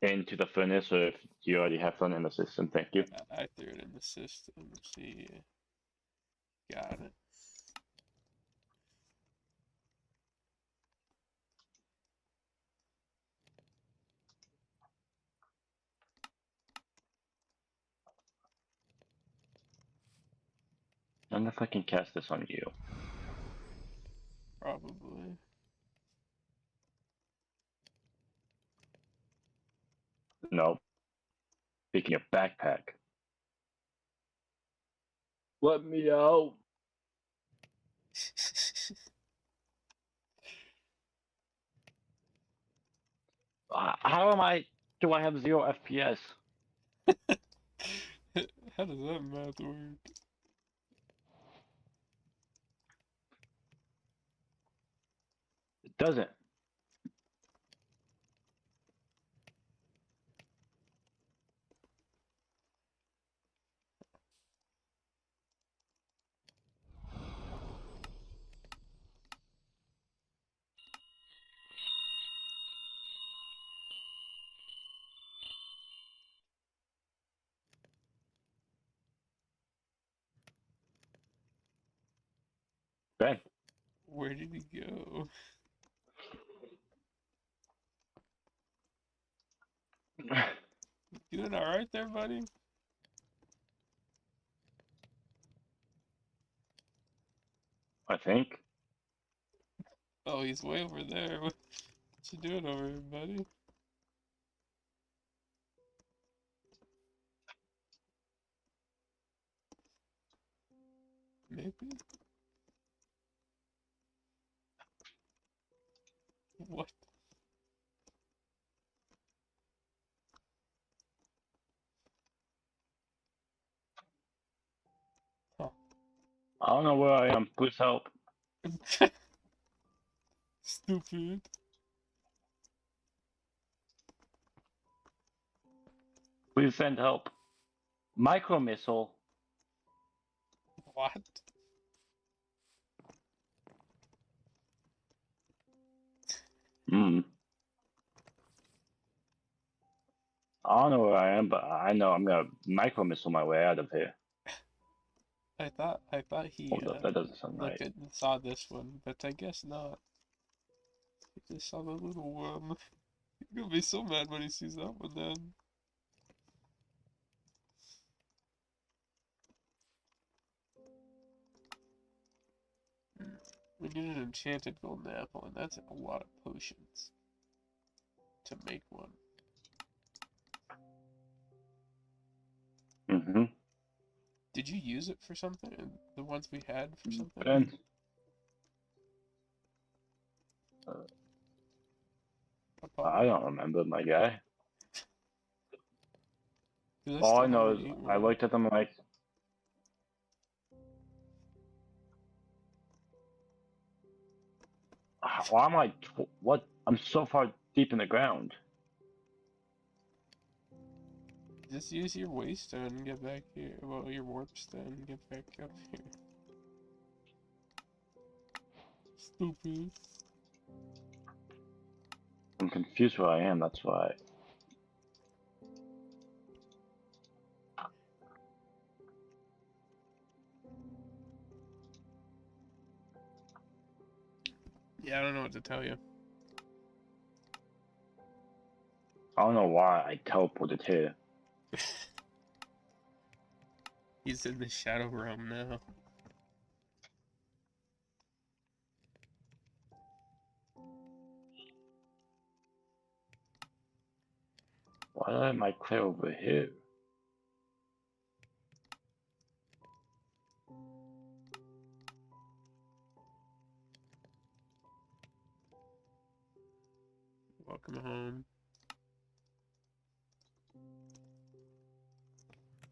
into the furnace, or if you already have one in the system? Thank you. I threw it in the system. See, got it. I wonder if I can cast this on you. Probably. No. Picking your backpack. Let me out. How am I? Do I have 0 FPS? How does that math work? It doesn't. Ben. Where did he go? You doing alright there, buddy? I think. Oh, he's way over there. What you doing over here, buddy? Maybe? What? Huh. I don't know where I am. Please help. Stupid. Please send help. Micro missile. What? Hmm. I don't know where I am, but I know I'm gonna micro missile my way out of here. I thought he Hold up, that doesn't sound looked right. at and saw this one, but I guess not. He just saw the little one. He's gonna be so mad when he sees that one then. We need an enchanted golden apple, and that's a lot of potions to make one. Mm-hmm. Did you use it for something? The ones we had for something? Ben, I Apollo? don't remember, my guy. 'Cause I All I still know haven't is eaten I one. looked at them like, why am I? What? I'm so far deep in the ground. Just use your waystone and get back here. Well, your warp stone and get back up here. Stupid. I'm confused where I am. That's why. Yeah, I don't know what to tell you. I don't know why I teleported here. He's in the shadow realm now. Why am I clear over here? Welcome home.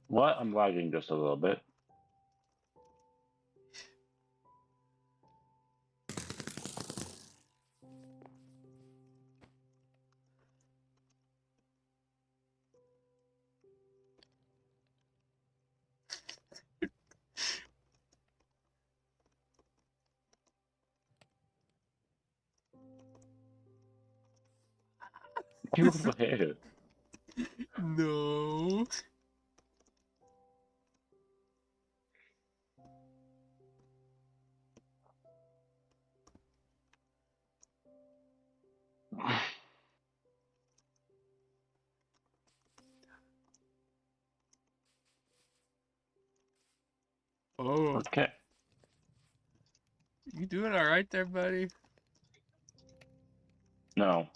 What? I'm lagging just a little bit. Get over here. No. Oh, Okay. you doing all right there, buddy? No.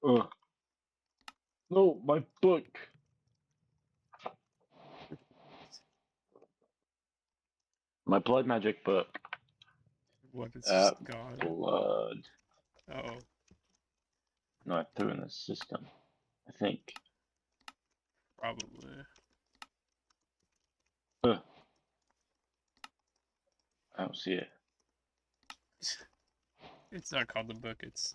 Ugh. No, my book. My blood magic book. What? It's just gone. Blood. Oh, No, I threw it in the system. I think. probably. Ugh. I don't see it. It's not called the book. It's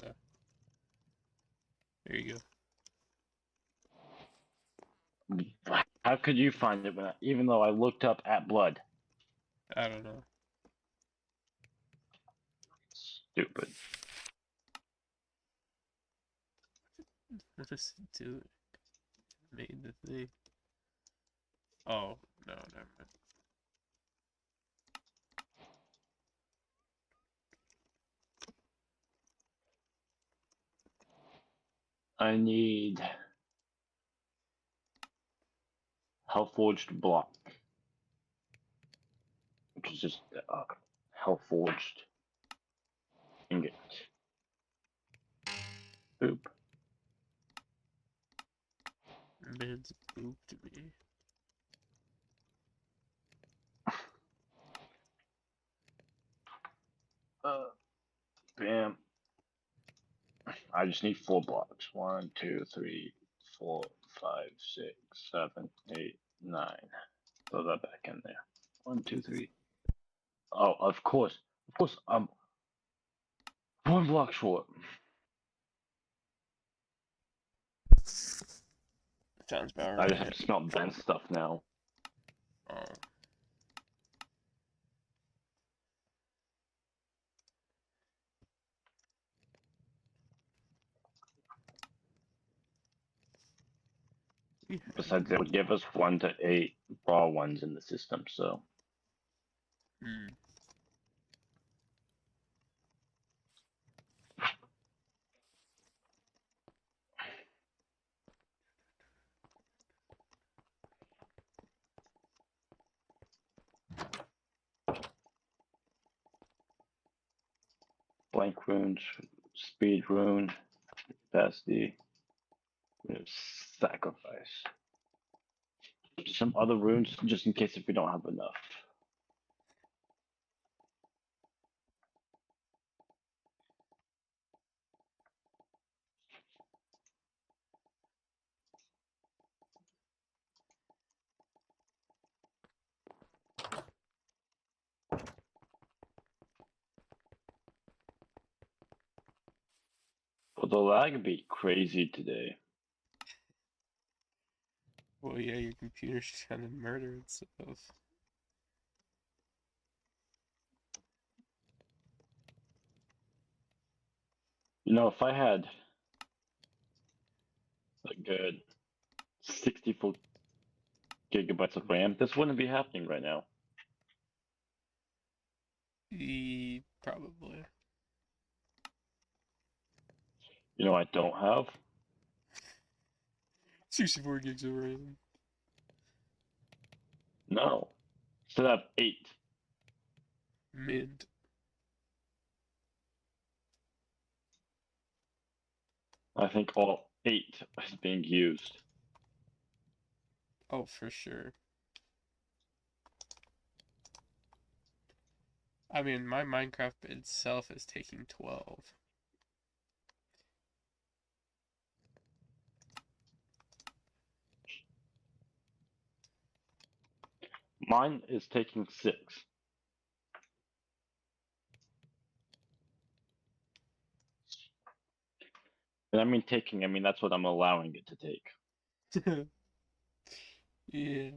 There you go. How could you find it when even though I looked up at blood? I don't know. Stupid. What does it do? Made the thing. Oh, no, never mind. I need Hellforged block, which is just Hell forged ingot. Boop. Man's poop to me. Bam. I just need 4 blocks. 1, 2, 3, 4, 5, 6, 7, 8, 9. Throw that back in there. 1, 2, 3. Oh, of course. Of course, I'm 1 block short. Sounds about I just have right. to smell vent stuff now. Oh. Besides, it would give us 1 to 8 raw ones in the system, so. Hmm. Blank runes, speed rune, capacity, sacrifice. Some other runes, just in case if we don't have enough. Well, the lag be crazy today. Well, yeah, your computer's trying to murder itself. You know, if I had a good 64 gigabytes of RAM, this wouldn't be happening right now. Probably. You know, I don't have 64 gigs of RAM. no. Still have 8. Mint. I think all 8 is being used. Oh, for sure. I mean, my Minecraft itself is taking 12. Mine is taking 6. And I mean taking, I mean that's what I'm allowing it to take. Yeah.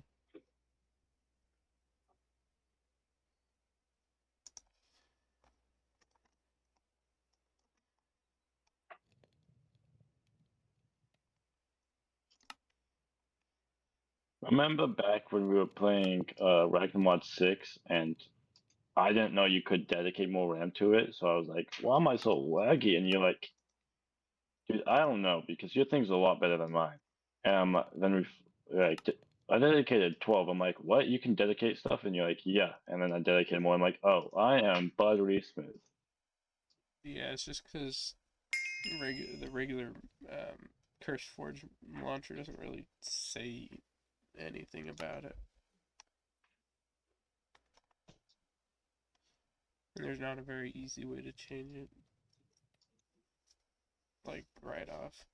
Remember back when we were playing Ragnamod 6 and I didn't know you could dedicate more RAM to it, so I was like, why am I so laggy? And you're like, dude, I don't know, because your thing's a lot better than mine. Then I dedicated 12. I'm like, what? You can dedicate stuff? And you're like, yeah. And then I dedicated more. I'm like, oh, I am buttery smooth. Yeah, it's just because the regular Curse Forge launcher doesn't really say anything about it. And there's not a very easy way to change it. Like, right off.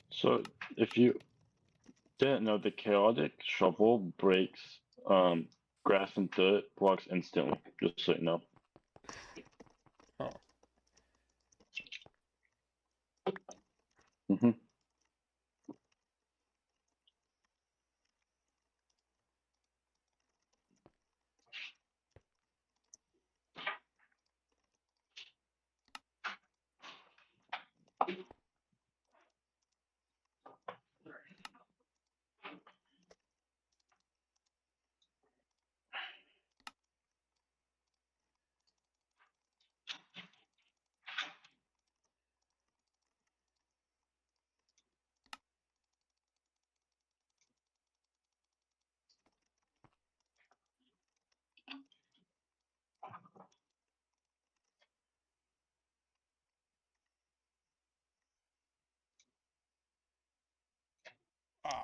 So if you didn't know, the chaotic shovel breaks grass and dirt blocks instantly, just so you know. Oh. Hmm. Ow.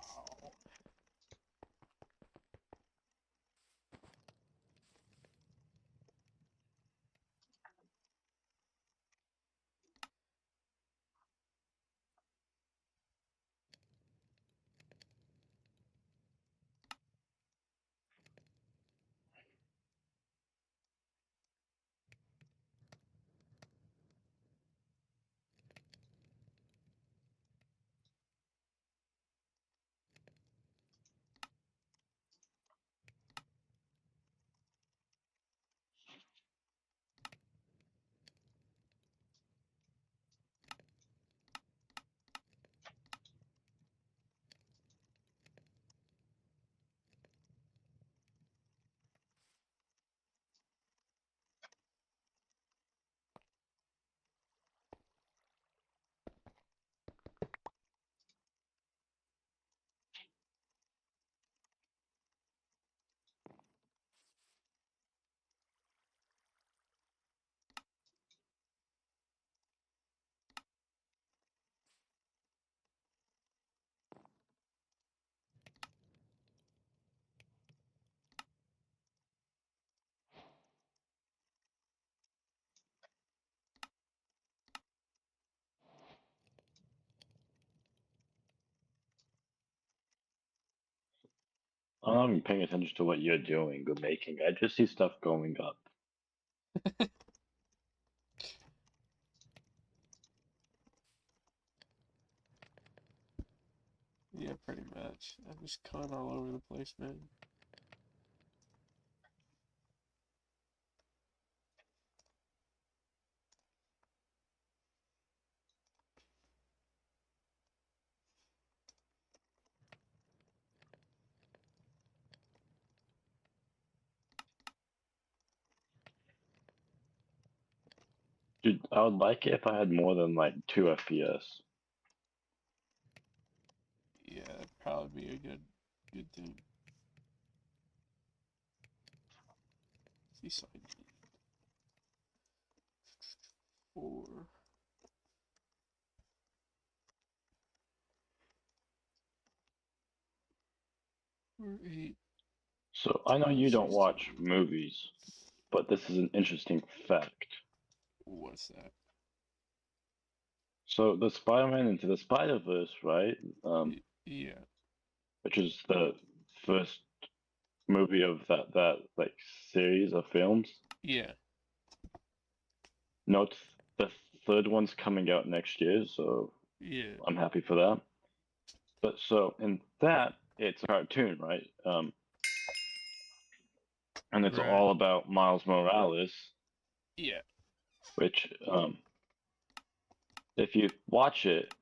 I'm not even paying attention to what you're doing or making. I just see stuff going up. Yeah, pretty much. I'm just kind all over the place, man. Dude, I would like it if I had more than like 2 FPS. Yeah, that'd probably be a good thing. See sign 4 or 8. So I know you don't watch movies, but this is an interesting fact. What's that? So the Spider-Man Into the Spider-Verse, right? Yeah. Which is the first movie of that like series of films. Yeah. Note the third one's coming out next year, so Yeah. I'm happy for that. But so in that, it's a cartoon, right? And it's Right. all about Miles Morales, Yeah. which if you watch it,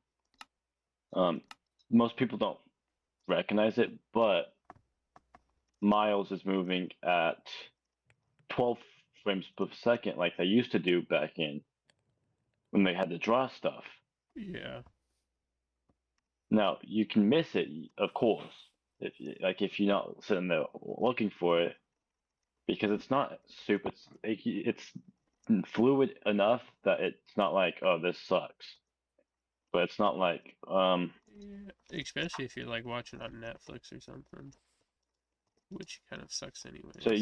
most people don't recognize it, but Miles is moving at 12 frames per second, like they used to do back in when they had to draw stuff. Yeah. Now you can miss it, of course, if you're not sitting there looking for it, because it's not super. It's fluid enough that it's not like, oh, this sucks, but it's not like Yeah. Especially if you're like watching on Netflix or something, which kind of sucks so anyways.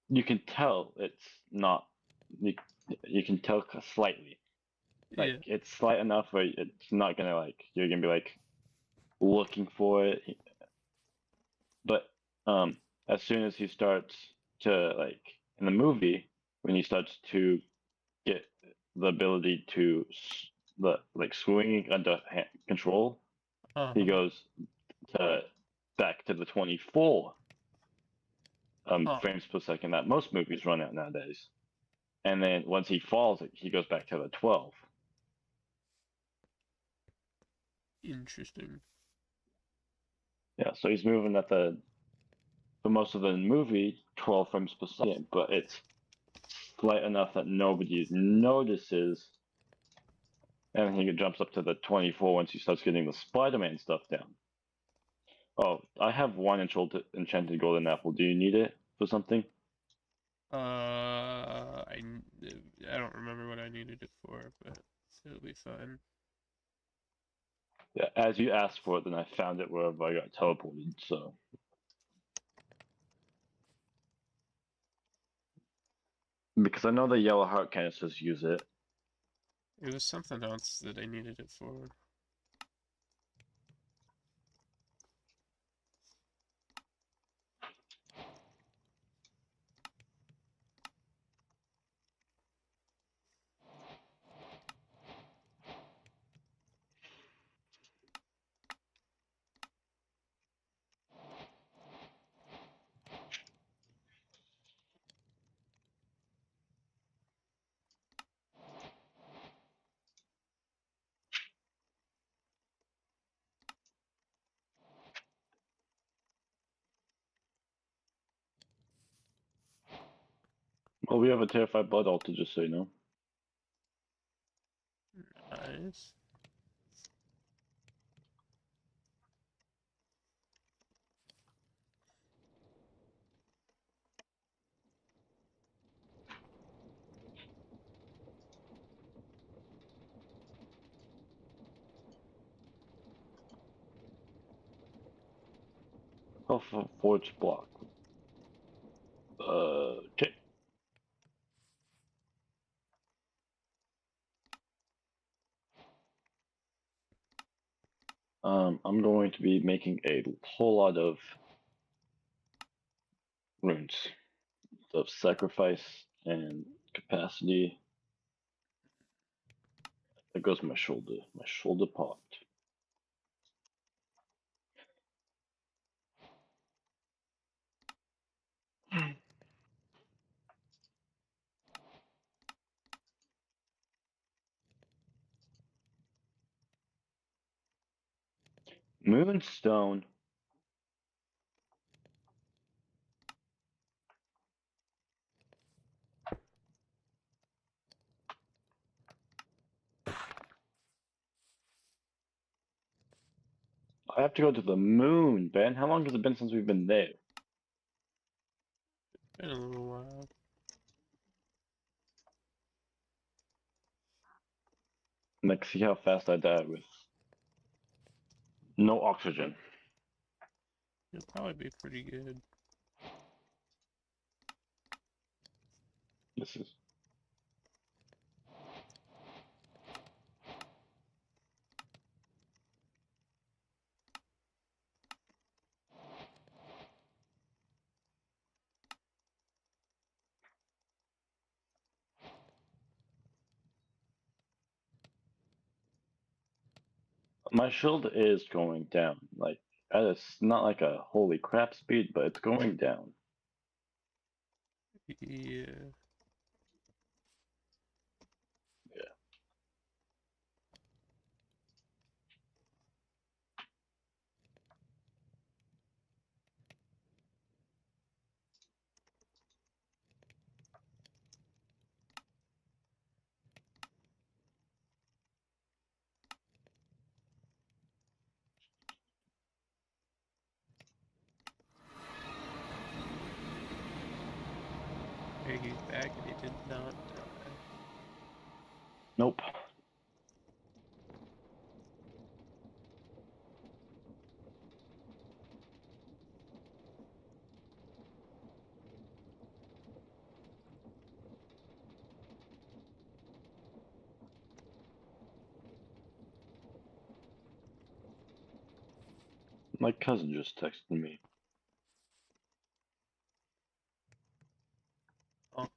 you can tell it's not you, you can tell slightly, like Yeah. it's slight enough where it's not gonna like you're gonna be like looking for it, but as soon as he starts to like in the movie when he starts to get the ability to the like swinging under control, he Uh-huh. goes to back to the 24 Huh. frames per second that most movies run at nowadays. And then once he falls, he goes back to the 12. Interesting. Yeah, so he's moving at the for most of the movie 12 frames per second, but it's slight enough that nobody notices. And he jumps up to the 24 once he starts getting the Spider-Man stuff down. Oh, I have one enchanted golden apple. Do you need it for something? I don't remember what I needed it for, but it'll be fine. Yeah, as you asked for it, then I found it wherever I got teleported. So because I know the yellow heart canisters use it. It was something else that I needed it for. Well, we have a terrified blood altar, just so you know. Nice. Oh, forge block. Okay. I'm going to be making a whole lot of runes of sacrifice and capacity. There goes my shoulder. My shoulder popped. Moonstone. I have to go to the moon, Ben. How long has it been since we've been there? Been a little while. Like, see how fast I died with no oxygen. You'll probably be pretty good. This is. My shield is going down. Like, it's not like a holy crap speed, but it's going down. Yeah. Yeah. Hey, he's back and he did not die. Nope. My cousin just texted me. Oh,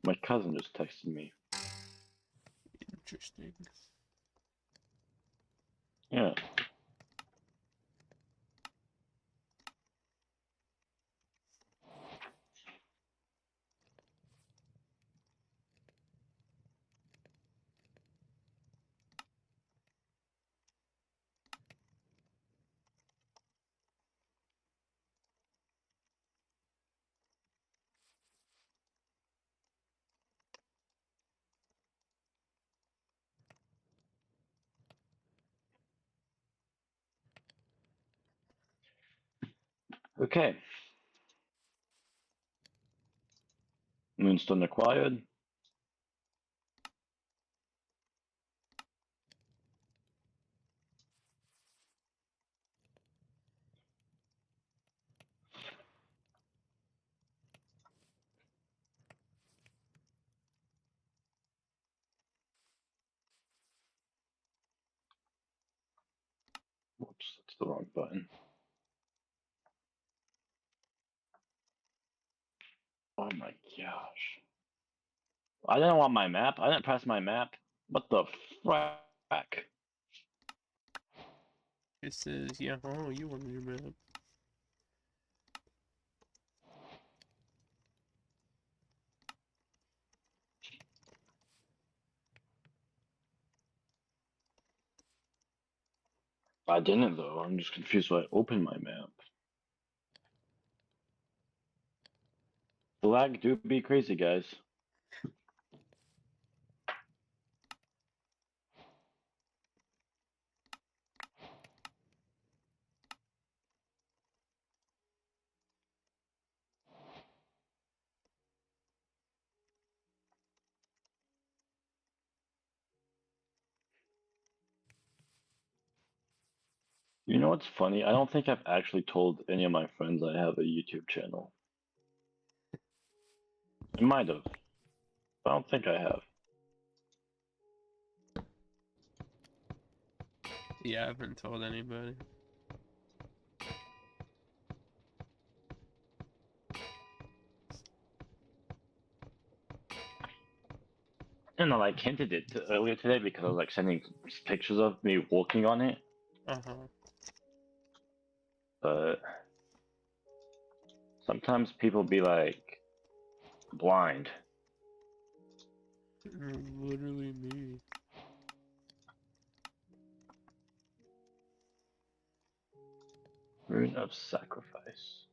My cousin just texted me. interesting. Yeah. Okay. Moonstone acquired. Oops, that's the wrong button. Oh my gosh. I didn't want my map. I didn't press my map. What the frack? It says, yeah, oh, you want your map. I didn't though. I'm just confused why I opened my map. The lag do be crazy, guys. You know what's funny? I don't think I've actually told any of my friends I have a YouTube channel. I might have. I don't think I have. Yeah, I haven't told anybody. And I like hinted it earlier today because I was like sending pictures of me walking on it, Uh-huh. but sometimes people be like blind. Literally me. Rune of sacrifice.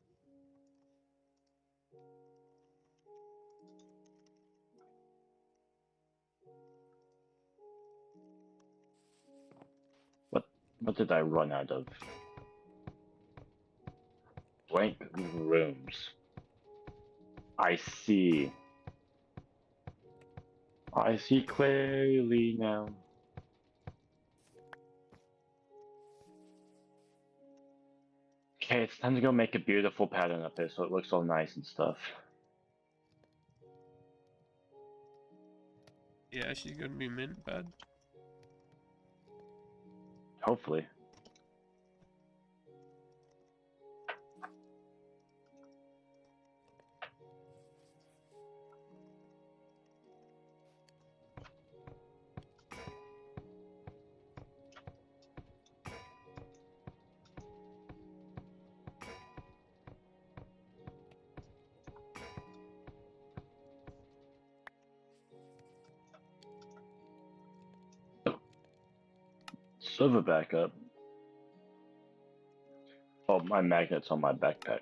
What did I run out of? Blank rooms. I see. I see clearly now. Okay, it's time to go make a beautiful pattern up here so it looks all nice and stuff. Yeah, she's gonna be mint bad. Hopefully. Server backup. Oh, my magnet's on my backpack.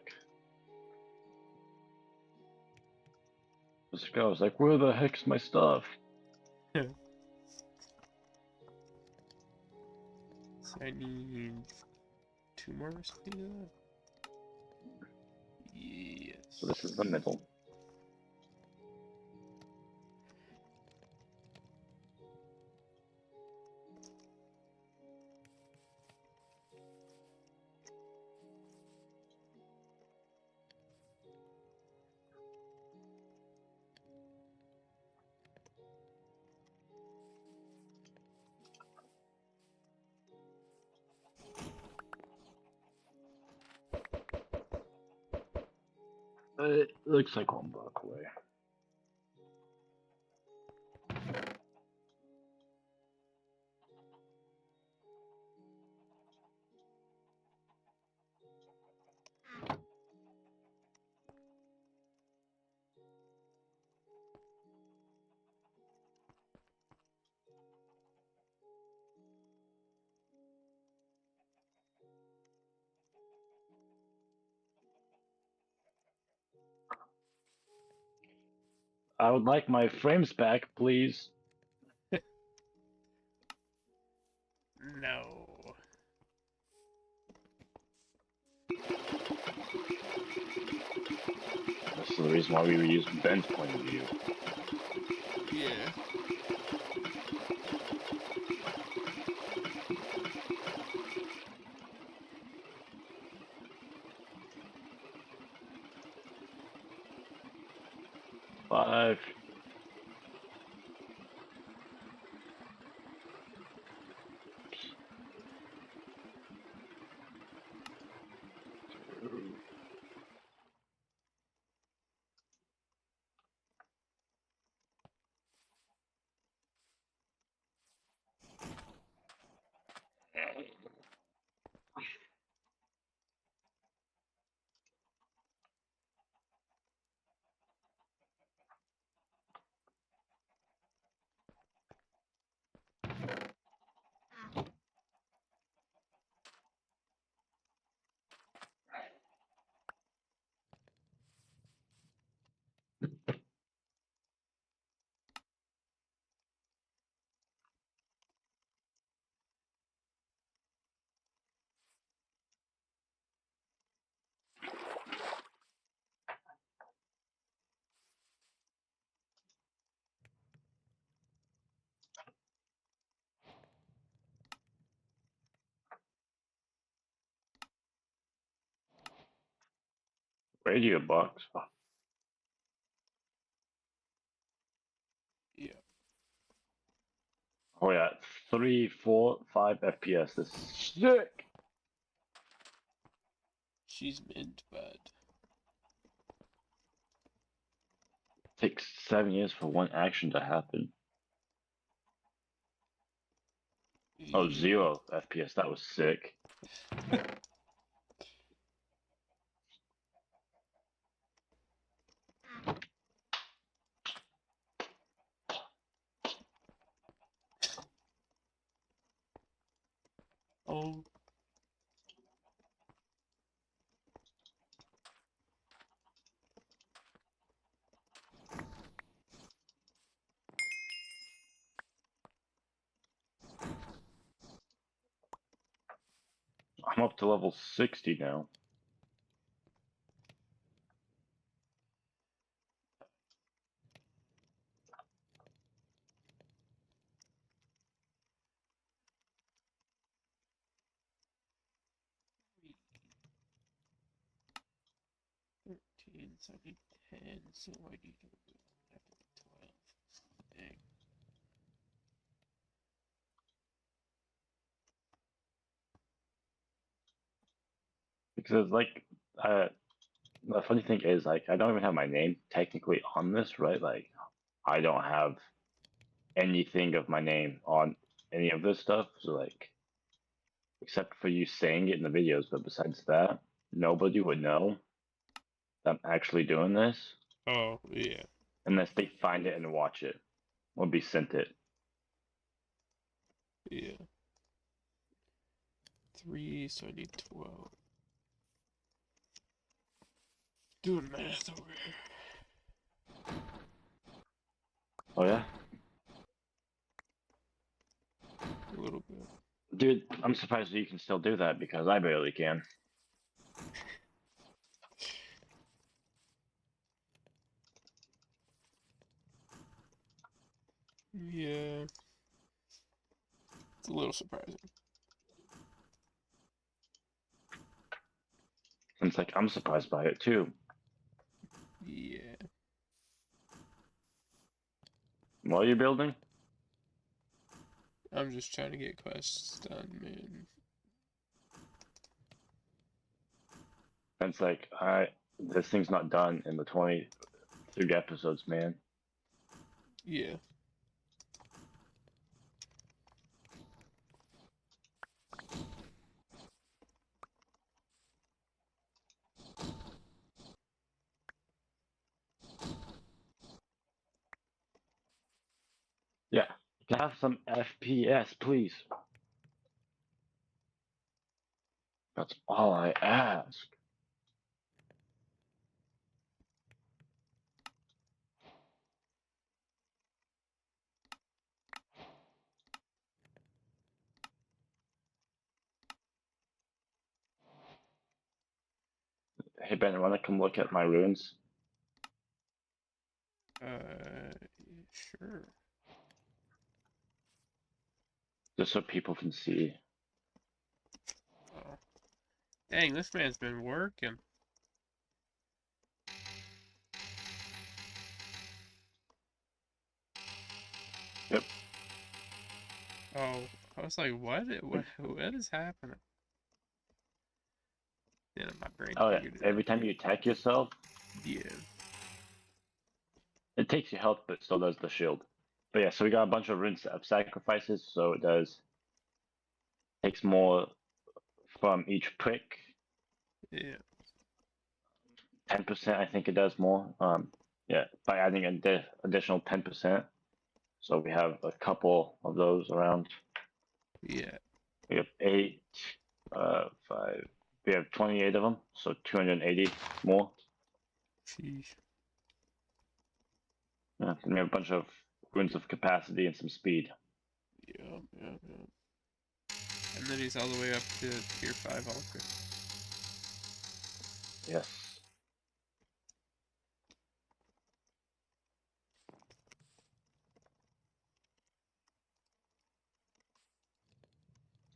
This guy was like, where the heck's my stuff? So I need 2 more recipes of that. Yes. So this is the middle. It looks like 1 block away. I would like my frames back, please. No. This is the reason why we were using Ben's point of view. Yeah. Five. Radio box. Yeah. Oh yeah, 3, 4, 5 FPS. This is sick. She's mint, but Takes 7 years for one action to happen. Oh, yeah. 0 FPS. That was sick. Oh, I'm up to level 60 now. so I need 10, so I need to have to get 12. Dang. Because like, the funny thing is like I don't even have my name technically on this, right? Like I don't have anything of my name on any of this stuff. So like, except for you saying it in the videos, but besides that, nobody would know that I'm actually doing this Oh, yeah. unless they find it and watch it or be sent it. Yeah. 3, so I need 12. Doing math over here. Oh yeah, A little bit. dude, I'm surprised that you can still do that because I barely can. Yeah. It's a little surprising. And it's like I'm surprised by it too. Yeah. What are you building? I'm just trying to get quests done, man. And it's like this thing's not done in the 23 episodes, man. Yeah. Yeah, can I have some FPS, please? That's all I ask. Hey Ben, wanna come look at my runes? Sure. Just so people can see. Oh. Dang, this man's been working. Yep. Oh, I was like, what is happening? Then my brain Oh yeah. figured it out. Every time you attack yourself, Yeah. it takes your health, but still does the shield. But yeah, so we got a bunch of runes of sacrifices, so it does takes more from each prick. Yeah. 10%, I think it does more. Yeah, by adding an additional 10%. So we have a couple of those around. Yeah. We have 8, 5. We have 28 of them, so 280 more. Sheesh. Yeah, and we have a bunch of runes of capacity and some speed. Yeah. And then he's all the way up to tier 5 Ultra. Yes.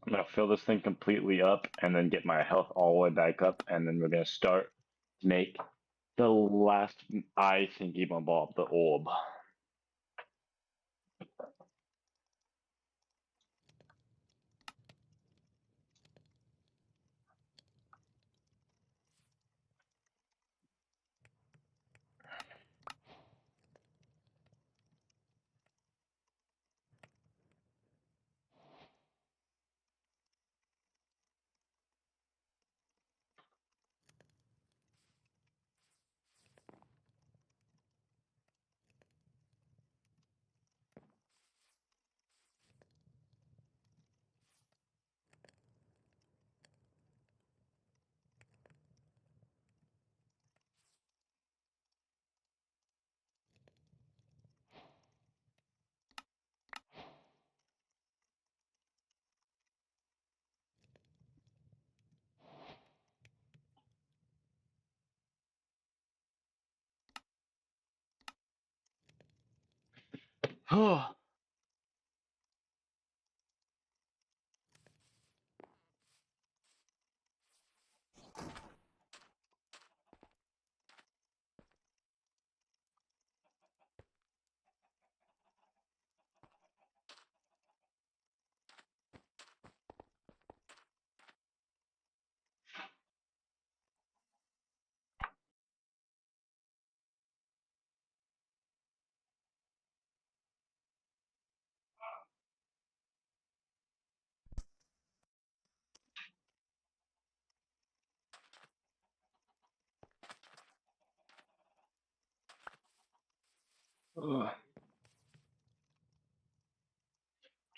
I'm gonna fill this thing completely up and then get my health all the way back up, and then we're gonna start to make the last, I think, even ball, the orb.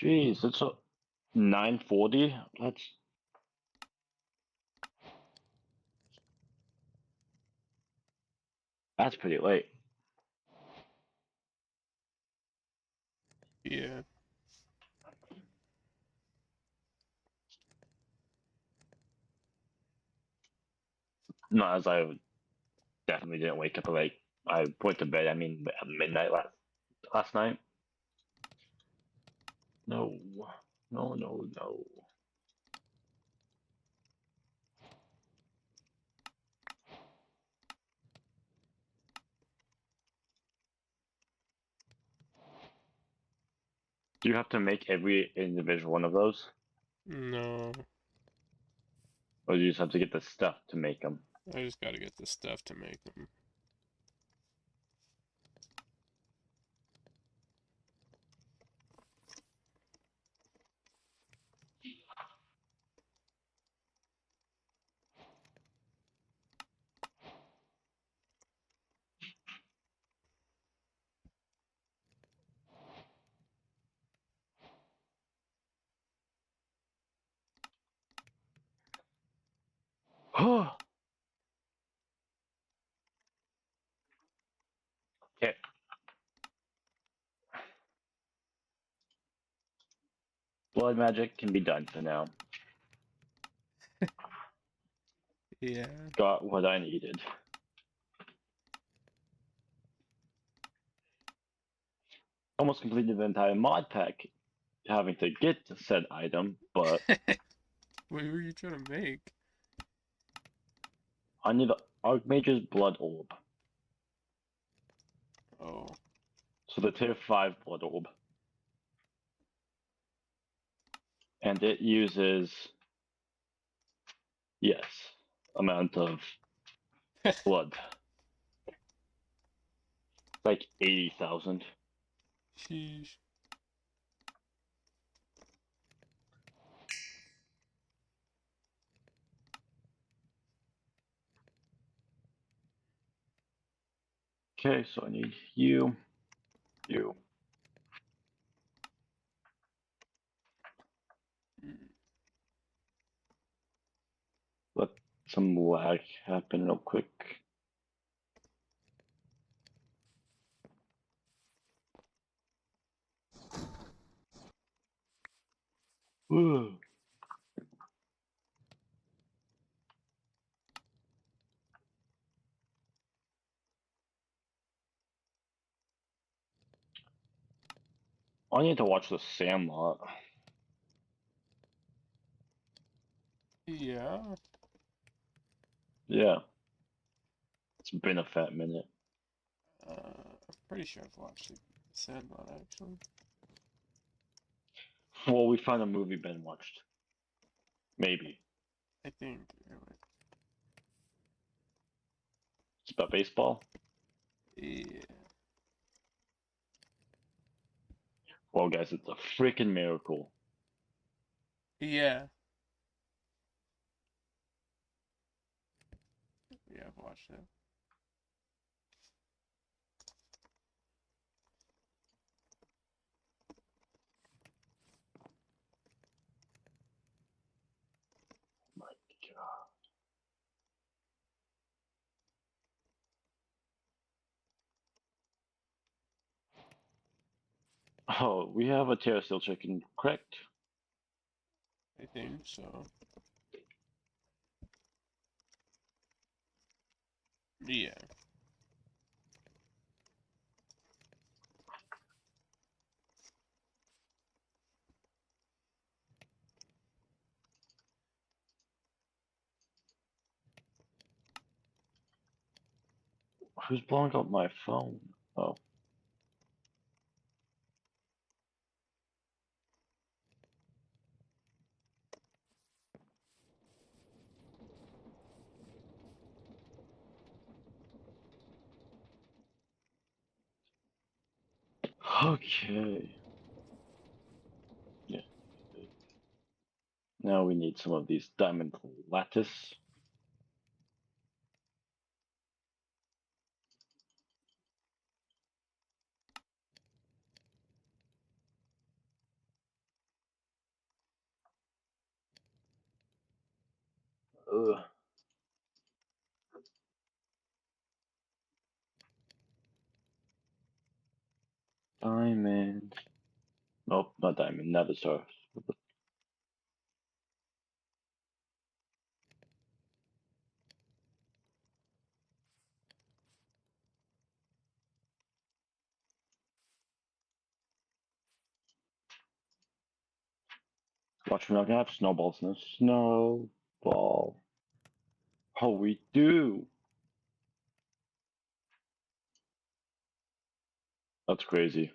Jeez, it's a 9:40. That's pretty late. Yeah. No, as I definitely didn't wake up like I went to bed. I mean, at midnight last night. No, no. Do you have to make every individual one of those, No. or do you just have to get the stuff to make them? I just gotta get the stuff to make them. Okay. Blood magic can be done for now. Yeah. Got what I needed. Almost completed the entire mod pack, having to get said item, but What were you trying to make? I need the Archmage's Blood Orb. Oh. So the tier 5 Blood Orb. And it uses, yes, amount of blood. Like 80,000. Sheesh. Okay, so I need you. Let some lag happen real quick. Whoa. I need to watch The Sandlot. Yeah. Yeah. It's been a fat minute. I'm pretty sure I've watched The Sandlot actually. Well, we found a movie Ben watched. Maybe. I think. Anyway. It's about baseball. Yeah. Well, guys, it's a freaking miracle. Yeah. Yeah, I've watched it. My God. Oh, we have a terrestrial chicken, correct? I think so. Yeah. Who's blowing up my phone? Oh. Okay. Yeah. Now we need some of these diamond lattice. Ugh. Diamond. Nope, not diamond, nether star. Watch, we're not gonna have snowballs in this. Snowball. Oh, we do. That's crazy.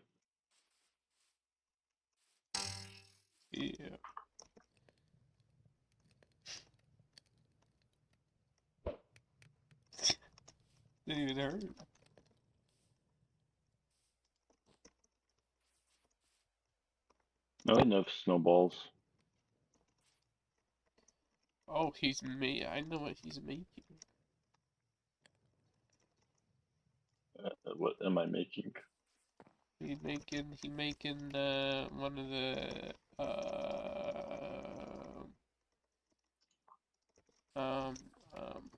Yeah. Didn't even hurt. Not enough snowballs. Oh, he's me. I know what he's making. What am I making? He making one of the um um um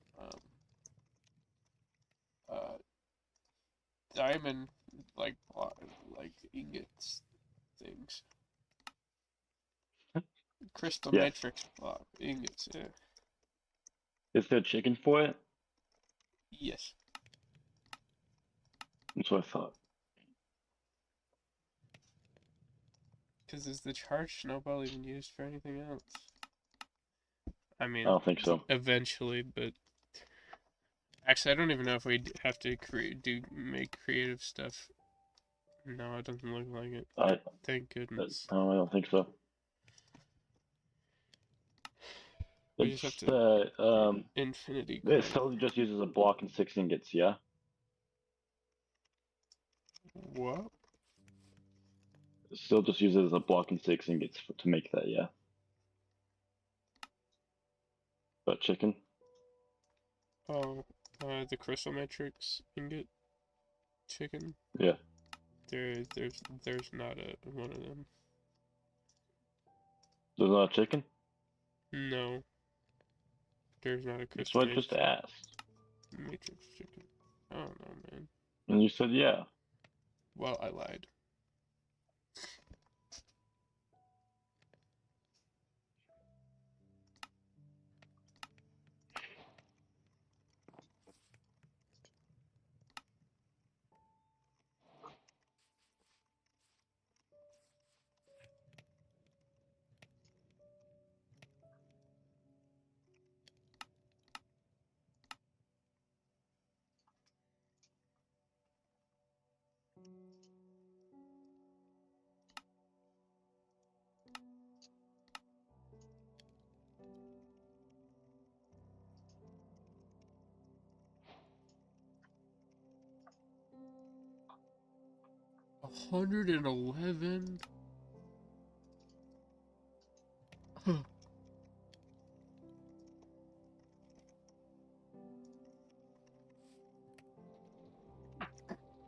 uh diamond like ingots things. Crystal Yes. matrix block ingots, yeah. Is there chicken for it? Yes. That's what I thought. Because is the charged snowball even used for anything else? I I mean, don't think so. eventually, but actually, I don't even know if we have to make creative stuff. No, it doesn't look like it. I Thank goodness. no, I don't think so. We just have It's to the infinity it crank. still just uses a block and 6 ingots, yeah? What? It still just uses a block and 6 ingots to make that, yeah. But chicken? Oh, the crystal matrix ingot. chicken. Yeah. There's not a one of them. There's not a chicken? No, there's not a That's what I custom-made just asked. Matrix chicken. I don't know, man. And you said yeah. Well, I lied. 111.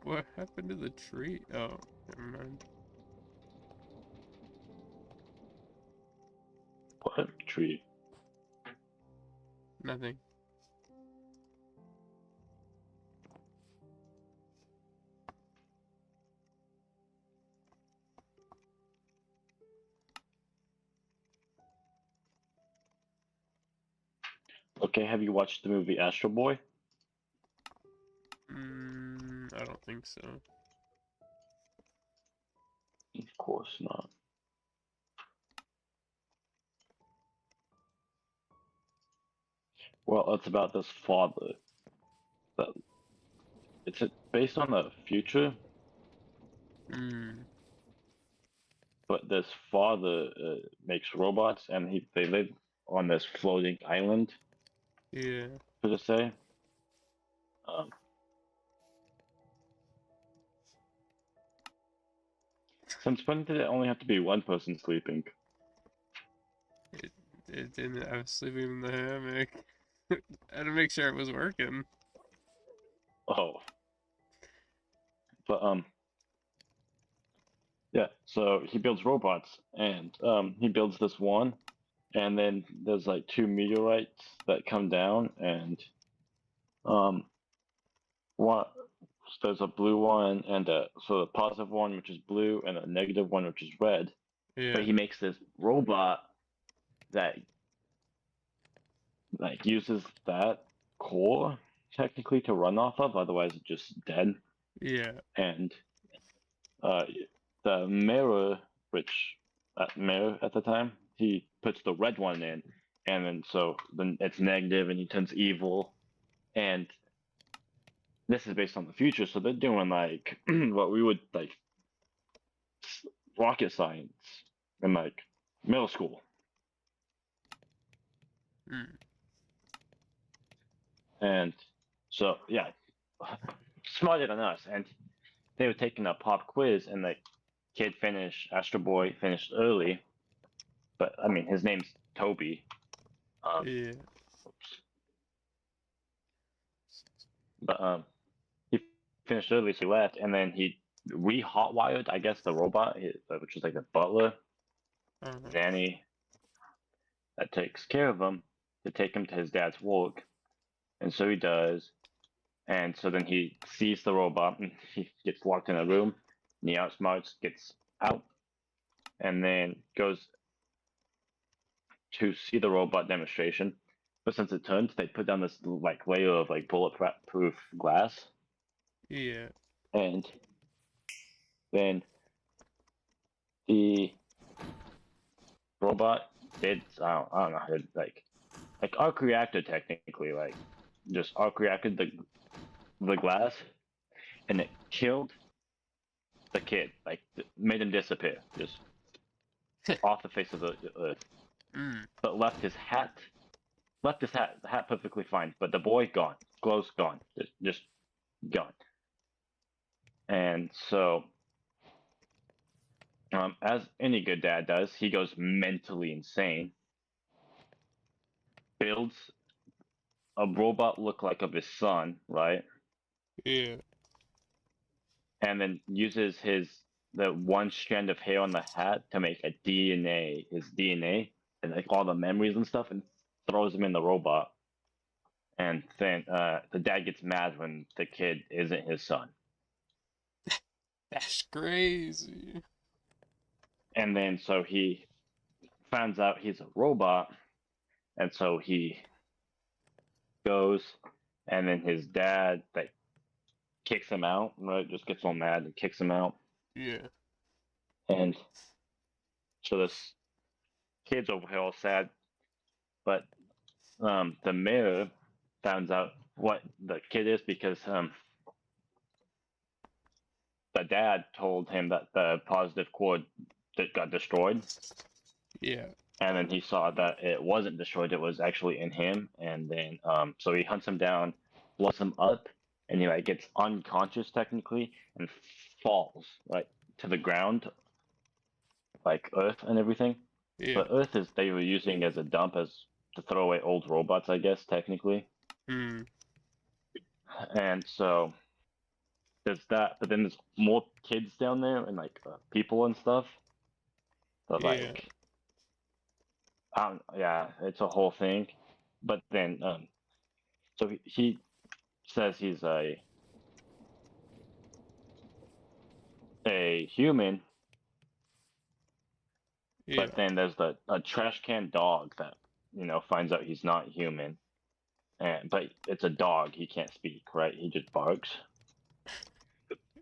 What happened to the tree? Oh, never mind. What tree? Nothing. Okay, have you watched the movie Astro Boy? I don't think so. Of course not. Well, it's about this father. That it's based on the future, Hmm. but this father makes robots, and they live on this floating island, Yeah. so to say. Um, since when did it only have to be one person sleeping? It didn't. I was sleeping in the hammock. I had to make sure it was working. Oh, but yeah. So he builds robots, and he builds this one, and then there's like two meteorites that come down, and um, one there's a blue one and a positive one which is blue and a negative one which is red. But Yeah. he makes this robot that like uses that core technically to run off of, otherwise it's just dead. Yeah. And uh, the mirror, which mirror at the time, he puts the red one in, and then it's negative, and he turns evil. And this is based on the future, so they're doing like what we would like rocket science in like middle school. Hmm. And so yeah, smarter than us. And they were taking a pop quiz, and the kid finished. Astro Boy finished early, but I mean his name's Toby. Yeah. Oops. But he finished early, so he left, and then he re-hotwired, I guess, the robot, which is like the butler Uh-huh. nanny that takes care of him, to take him to his dad's work. And so he does. And so then he sees the robot, and he gets locked in a room, and he outsmarts, gets out, and then goes to see the robot demonstration. But since it turned, they put down this like layer of like bulletproof glass, Yeah. and then the robot did I don't know, like arc reactor technically, like just arc reacted the glass, and it killed the kid, like made him disappear, just off the face of the earth, Hmm. but left his hat, the hat perfectly fine, but the boy gone, clothes gone, just gone. And so, as any good dad does, he goes mentally insane, builds a robot look like of his son, right? Yeah. and then uses the one strand of hair on the hat to make his DNA, and like all the memories and stuff, and throws him in the robot. And then the dad gets mad when the kid isn't his son. That's crazy. And then so he finds out he's a robot, and so he goes, and then his dad like kicks him out, right? Just gets all mad and kicks him out. Yeah. And so this kid's over here all sad, but the mayor finds out what the kid is because the dad told him that the positive cord that got destroyed, Yeah. and then he saw that it wasn't destroyed; it was actually in him. And then so he hunts him down, blows him up, and he like gets unconscious technically and falls like to the ground, like Earth and everything. Yeah. But Earth is they were using as a dump as to throw away old robots, I guess technically. Hmm. And so there's that, but then there's more kids down there and like people and stuff. But Yeah. like, yeah, it's a whole thing. But then, so he says he's a human, Yeah. but then there's a trash can dog that finds out he's not human, and but it's a dog. He can't speak, right? He just barks,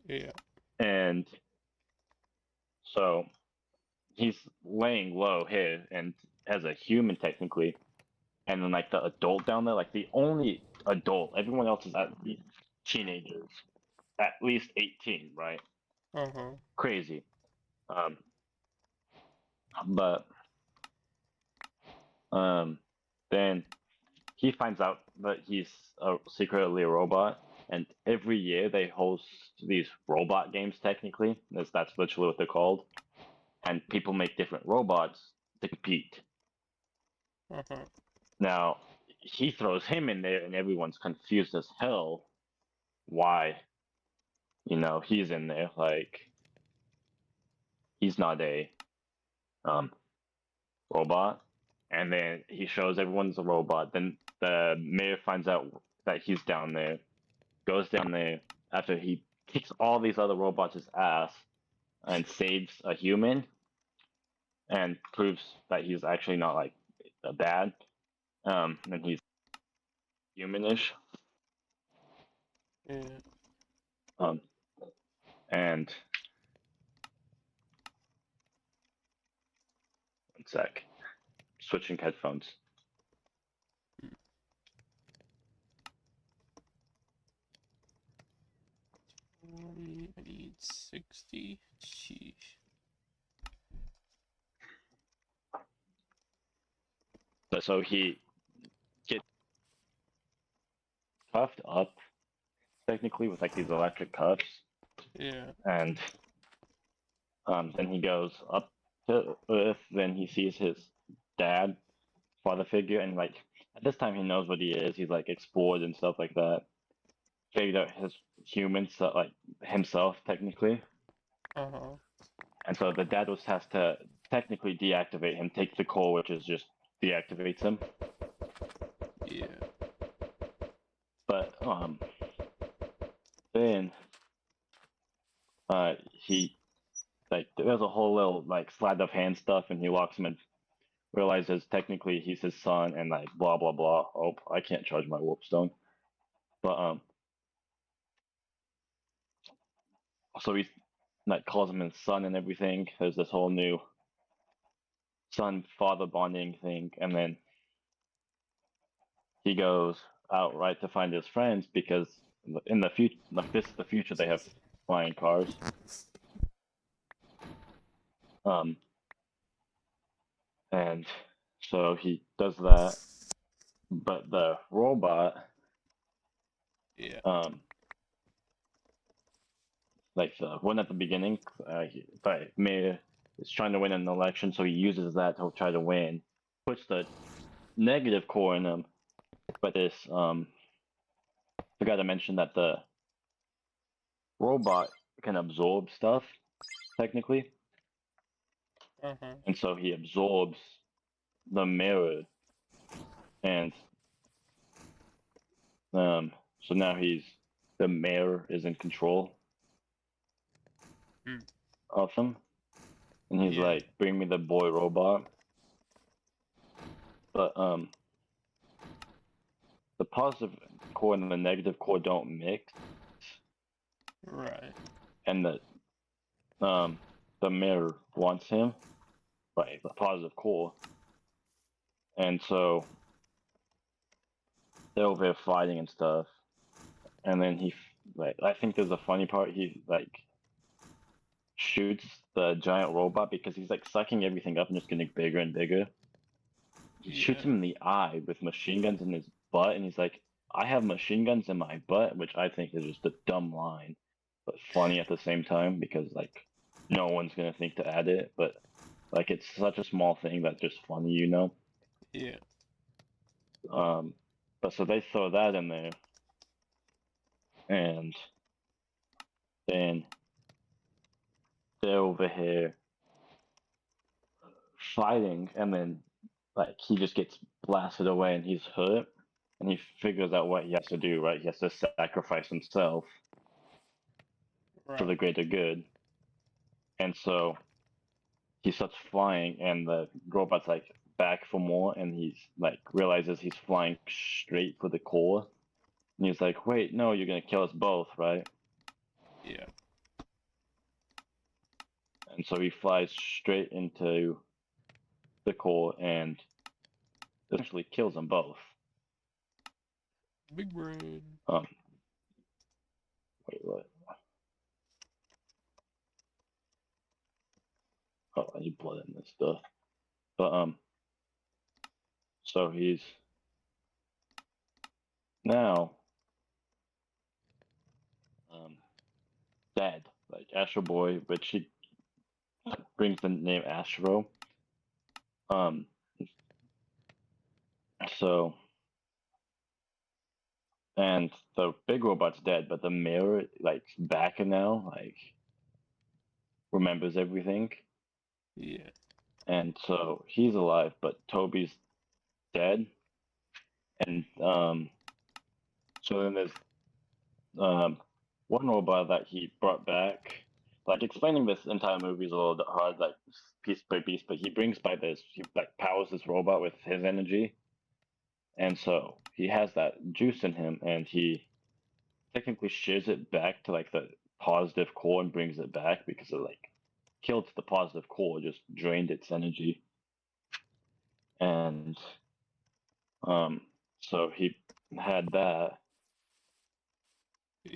Yeah. and so he's laying low here and as a human technically, and then like the adult down there, like the only adult, everyone else is at least teenagers, at least 18, right? Uh-huh. Crazy. Um, but um, then he finds out that he's secretly a robot, and every year they host these robot games. Technically, that's literally what they're called, and people make different robots to compete. Uh-huh. Now he throws him in there, and everyone's confused as hell why he's in there. Like he's not a um, robot. And then he shows everyone's a robot. Then the mayor finds out that he's down there, goes down there after he kicks all these other robots' ass and saves a human and proves that he's actually not like bad. And he's humanish. Yeah. Um, and one sec, switching headphones. I need 60. Sheesh. So he gets cuffed up technically with like these electric cuffs, Yeah. and then he goes up to Earth. Then he sees his dad, father figure, and like at this time he knows what he is. He's like explored and stuff like that. Figured out his human, so, like himself technically, Uh-huh. and so the dad has to technically deactivate him, take the core, which is just deactivates him. Yeah. But then he like there's a whole little like sleight of hand stuff, and he locks him and realizes technically he's his son, and like blah blah blah. Oh, I can't charge my warp stone, but so he like calls him his son and everything. There's this whole new son father bonding thing, and then he goes out right to find his friends because in the future, the future, they have flying cars. Um, and so he does that, but the robot, Yeah. like the one at the beginning, but Mayor is trying to win an election, so he uses that to try to win. Puts the negative core in him, but this forgot to mention that the robot can absorb stuff technically, Uh-huh. and so he absorbs the mirror, and so now the mayor is in control Hmm. of him, and he's Yeah. like, "Bring me the boy robot." But the positive core and the negative core don't mix, Right. and the mayor wants him, right? The positive core, and so they're over there fighting and stuff, and then like I think there's a funny part. He like shoots the giant robot because he's like sucking everything up and just getting bigger and bigger. He shoots Yeah. him in the eye with machine guns in his butt, and he's like, "I have machine guns in my butt," which I think is just a dumb line, but funny at the same time because like no one's gonna think to add it, but like it's such a small thing that's just funny, you know. Yeah. Um, but so they throw that in there, and then they're over here fighting, and then like he just gets blasted away and he's hurt, and he figures out what he has to do. Right, he has to sacrifice himself for the Right. greater good, and so he starts flying, and the robot's like back for more, and he's like realizes he's flying straight for the core, and he's like, "Wait, no, you're gonna kill us both, right?" Yeah. And so he flies straight into the core and essentially kills them both. Big brain. Um, wait, what? Oh, I need blood in this stuff. But so he's now um dead, like Astro Boy, which he brings the name Astro. Um, so and the big robot's dead, but the mirror like back now, like remembers everything, Yeah. and so he's alive, but Toby's dead, and so then there's um one robot that he brought back. Like explaining this entire movie is a little bit hard, like piece by piece, but he brings by this, he like powers this robot with his energy, and so he has that juice in him, and he technically shares it back to like the positive core and brings it back because it like killed the positive core, just drained its energy, and um, so he had that,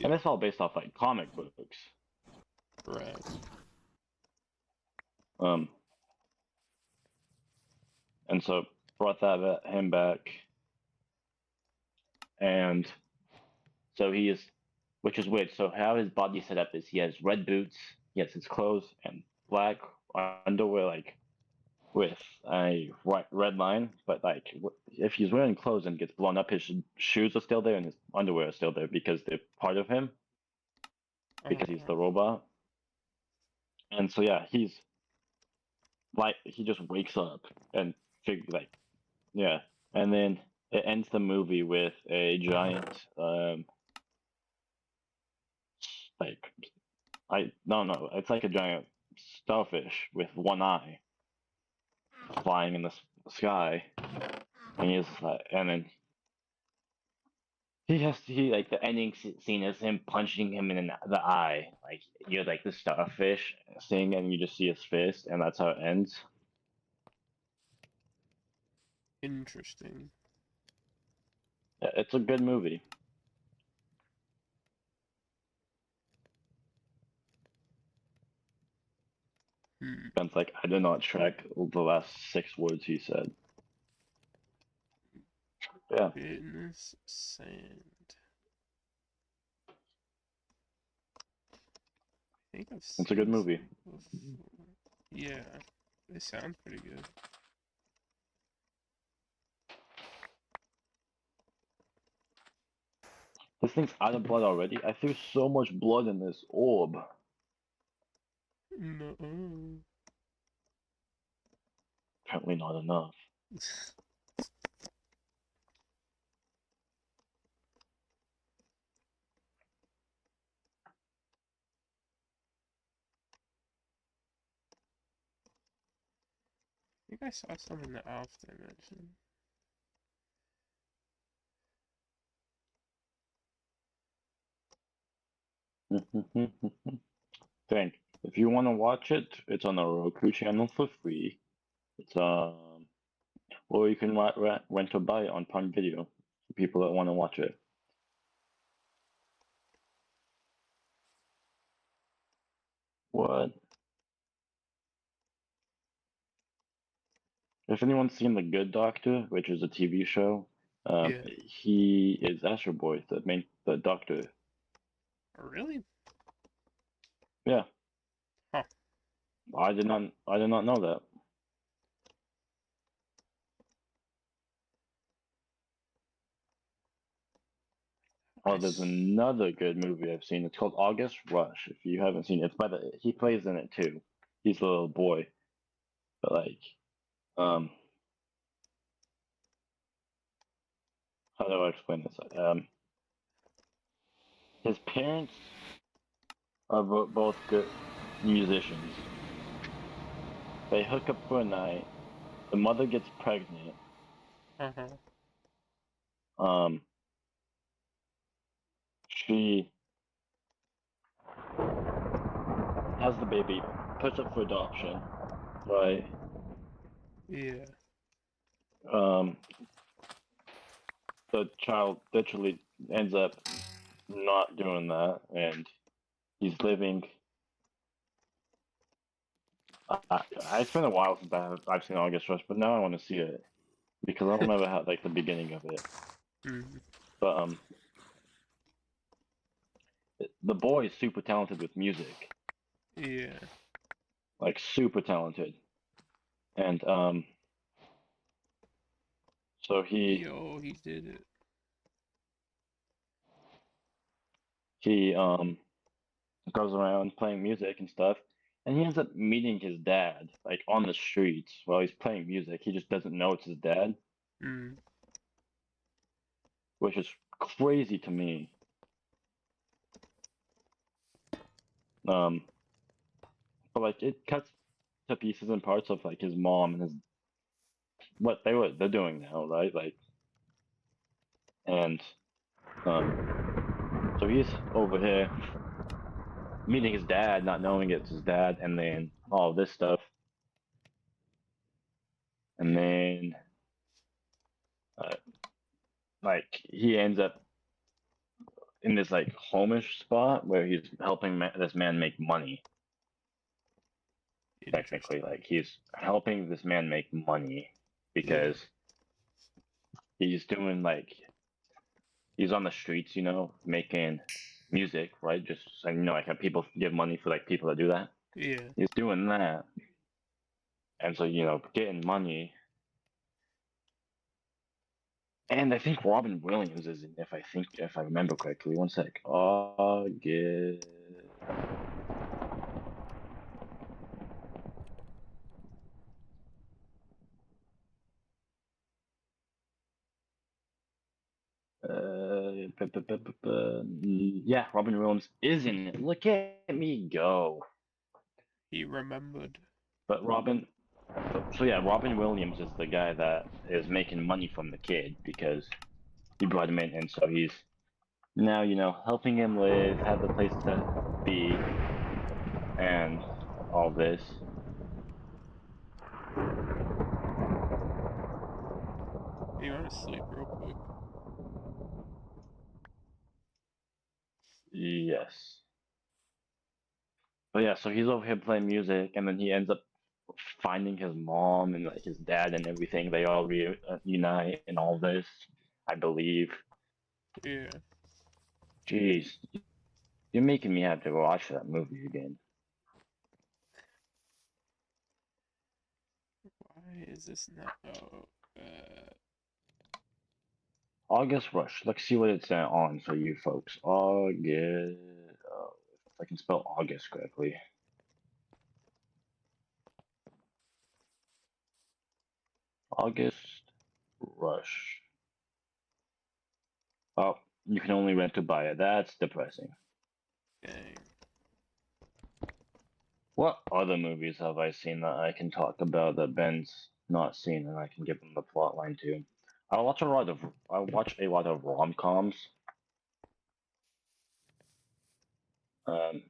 and Yeah. it's all based off like comic books. Right. Um, and so brought him back, and so he is, which is weird. So how his body set up is he has red boots, he has his clothes, and black underwear, like with a red line. But like if he's wearing clothes and gets blown up, his shoes are still there and his underwear is still there because they're part of him because he's Uh-huh. the robot. And so yeah, he's like he just wakes up and figure like yeah, and then it ends the movie with a giant like I don't know. It's like a giant starfish with one eye flying in the sky, and he's like, and then he like the ending scene is him punching him in the eye. Like you're like the starfish thing, and you just see his fist, and that's how it ends. Interesting. Yeah, it's a good movie. Hmm. Ben's like, I did not track the last 6 words he said. Yeah, Fitness sand. I think I've it's a good seen movie. some before. Yeah. They sound pretty good. This thing's out of blood already. I threw so much blood in this orb. No. Apparently not enough. I think I saw some in the Alf dimension. Think if you want to watch it, it's on the Roku channel for free. It's or you can rent or buy it on Prime Video for people that want to watch it. What? If anyone's seen The Good Doctor, which is a TV show, Yeah. he is Astro Boy, the doctor. Oh, really? Yeah. Huh. I did not know that. Oh, there's another good movie I've seen. It's called August Rush. If you haven't seen it, it's by he plays in it too. He's the little boy. But like, um, how do I explain this? His parents are both good musicians. They hook up for a night. The mother gets pregnant. Uh-huh. Um, she has the baby, puts up for adoption, right? Yeah. Um, the child literally ends up not doing that, and he's living. It's been a while since I've seen August Rush, but now I want to see it because I don't remember how like the beginning of it. Mm. But the boy is super talented with music, Yeah. like super talented, and so Yo, he did it. he goes around playing music and stuff, and he ends up meeting his dad like on the streets while he's playing music. He just doesn't know it's his dad, Mm. which is crazy to me. Um, but like it cuts to pieces and parts of like his mom and his what they're doing now, right? Like, and so he's over here meeting his dad, not knowing it's his dad, and then all this stuff, and Yeah. then uh, like he ends up in this like homish spot where he's helping this man make money. Technically, Interesting. like he's helping this man make money Yeah. because he's doing like he's on the streets, making music, right? Just so like have people give money for like people that do that. Yeah. He's doing that, and so getting money. And I think Robin Williams is in, if I remember correctly. One sec. August. Yeah, Robin Williams is in it. Look at me go. He remembered. But so yeah, Robin Williams is the guy that is making money from the kid because he brought him in, and so he's now helping him live, have a place to be, and all this. You want to sleep real quick? Yes. But yeah, so he's over here playing music, and then he ends up finding his mom and like his dad and everything. They all reunite and all this, I believe. Yeah. Jeez, you're making me have to watch that movie again. Why is this not? Oh. August Rush. Let's see what it's on for you folks. August. If I can spell August correctly. August Rush. Oh, you can only rent to buy it. That's depressing. Dang. What other movies have I seen that I can talk about that Ben's not seen and I can give him the plot line to? I watch a lot of rom-coms. Um,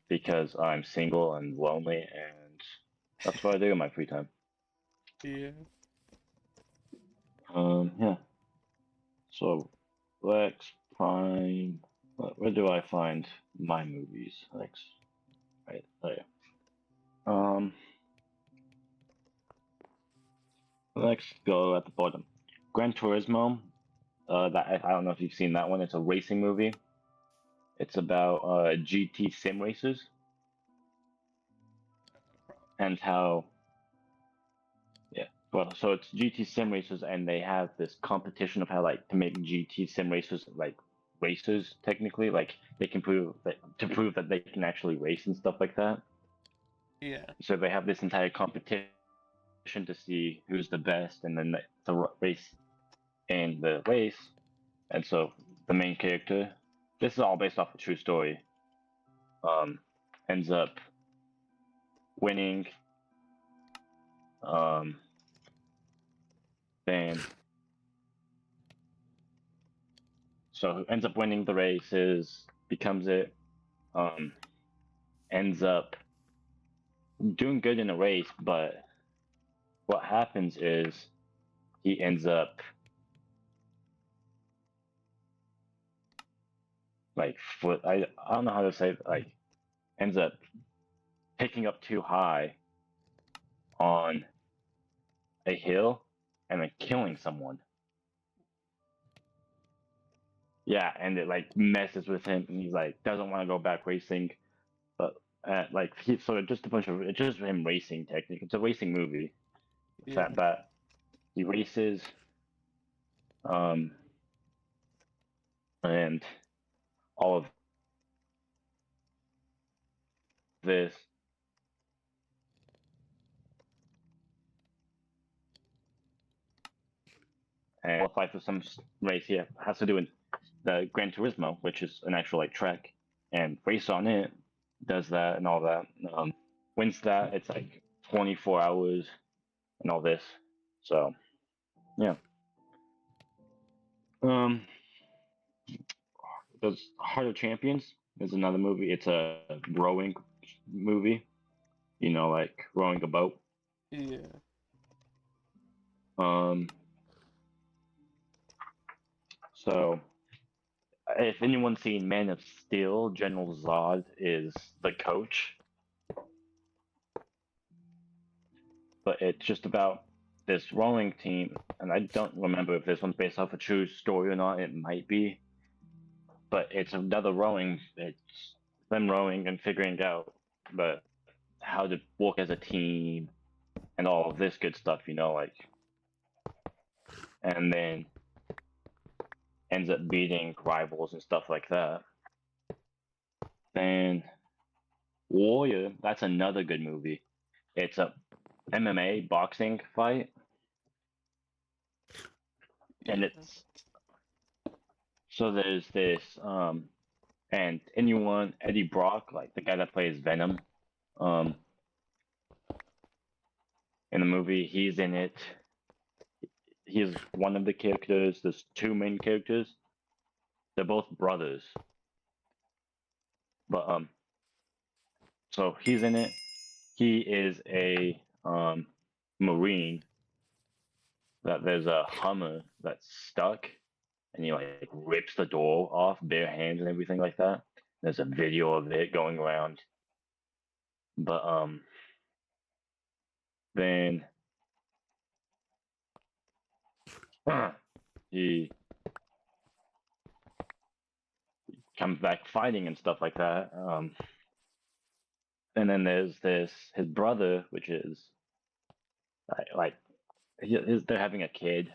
because I'm single and lonely, and that's what I do in my free time. Yeah. Yeah. So, Lex Prime. Where do I find my movies? Lex, right there. Um, let's go at the bottom. Gran Turismo. I don't know if you've seen that one. It's a racing movie. It's about GT sim races and how yeah. Well, so it's GT sim racers, and they have this competition of how like to make GT sim racers like racers technically, like they can prove that to prove that they can actually race and stuff like that. Yeah. So they have this entire competition to see who's the best, and then the race in the race. And so the main character, this is all based off a true story, um, ends up winning. Um, then so ends up winning the races, becomes it, um, ends up doing good in a race, but what happens is he ends up like I don't know how to say it, like ends up picking up too high on a hill and then killing someone. Yeah, and it like messes with him, and he's like doesn't want to go back racing, but like he so just a bunch of it's just him racing technique. It's a racing movie. It's Yeah. that he races, um, and all of this and qualify for some race here has to do with the Gran Turismo, which is an actual like track, and race on it does that and all that. Wins that, it's like 24 hours and all this. So yeah. Um, there's Heart of Champions is another movie. It's a rowing movie. You know, like rowing a boat. Yeah. Um, so if anyone's seen Man of Steel, General Zod is the coach, but it's just about this rowing team, and I don't remember if this one's based off a true story or not. It might be, but it's another rowing. It's them rowing and figuring out, but how to work as a team and all of this good stuff, like, and then ends up beating rivals and stuff like that. Then Warrior, that's another good movie. It's a MMA boxing fight, and Yeah. it's so there's this and anyone Eddie Brock, like the guy that plays Venom, um, in the movie, he's in it. He's one of the characters. There's two main characters. They're both brothers, but so he's in it. He is a marine. That there's a Hummer that's stuck, and he like rips the door off, bare hands and everything like that. There's a video of it going around. But then he comes back fighting and stuff like that. And then there's this his brother, which is like they're having a kid.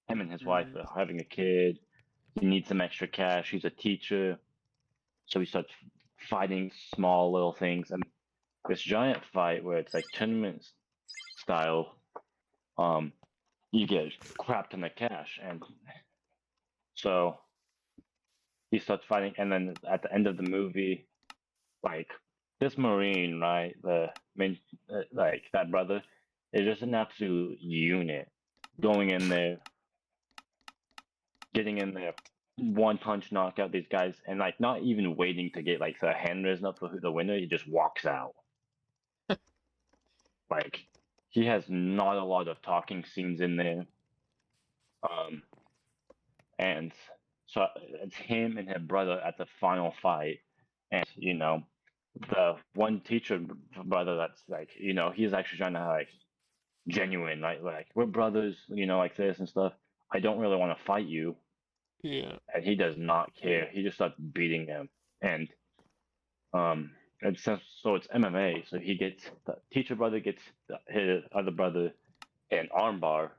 Him and his wife Mm. are having a kid. He needs some extra cash. He's a teacher, so he starts fighting small little things, and this giant fight where it's like tournament style. you get crap ton of cash, and so he starts fighting, and then at the end of the movie, like this Marine, right, the main, like that brother, is just an absolute unit, going in there, getting in there, one punch knock out these guys, and like not even waiting to get like the hand risen up for the winner, he just walks out. Like he has not a lot of talking scenes in there. Um, and so it's him and his brother at the final fight, and the one teacher brother that's like he's actually trying to like genuine like we're brothers, like this and stuff. I don't really want to fight you, Yeah. and he does not care. He just starts beating him, and it's MMA. So the teacher brother gets his other brother an armbar,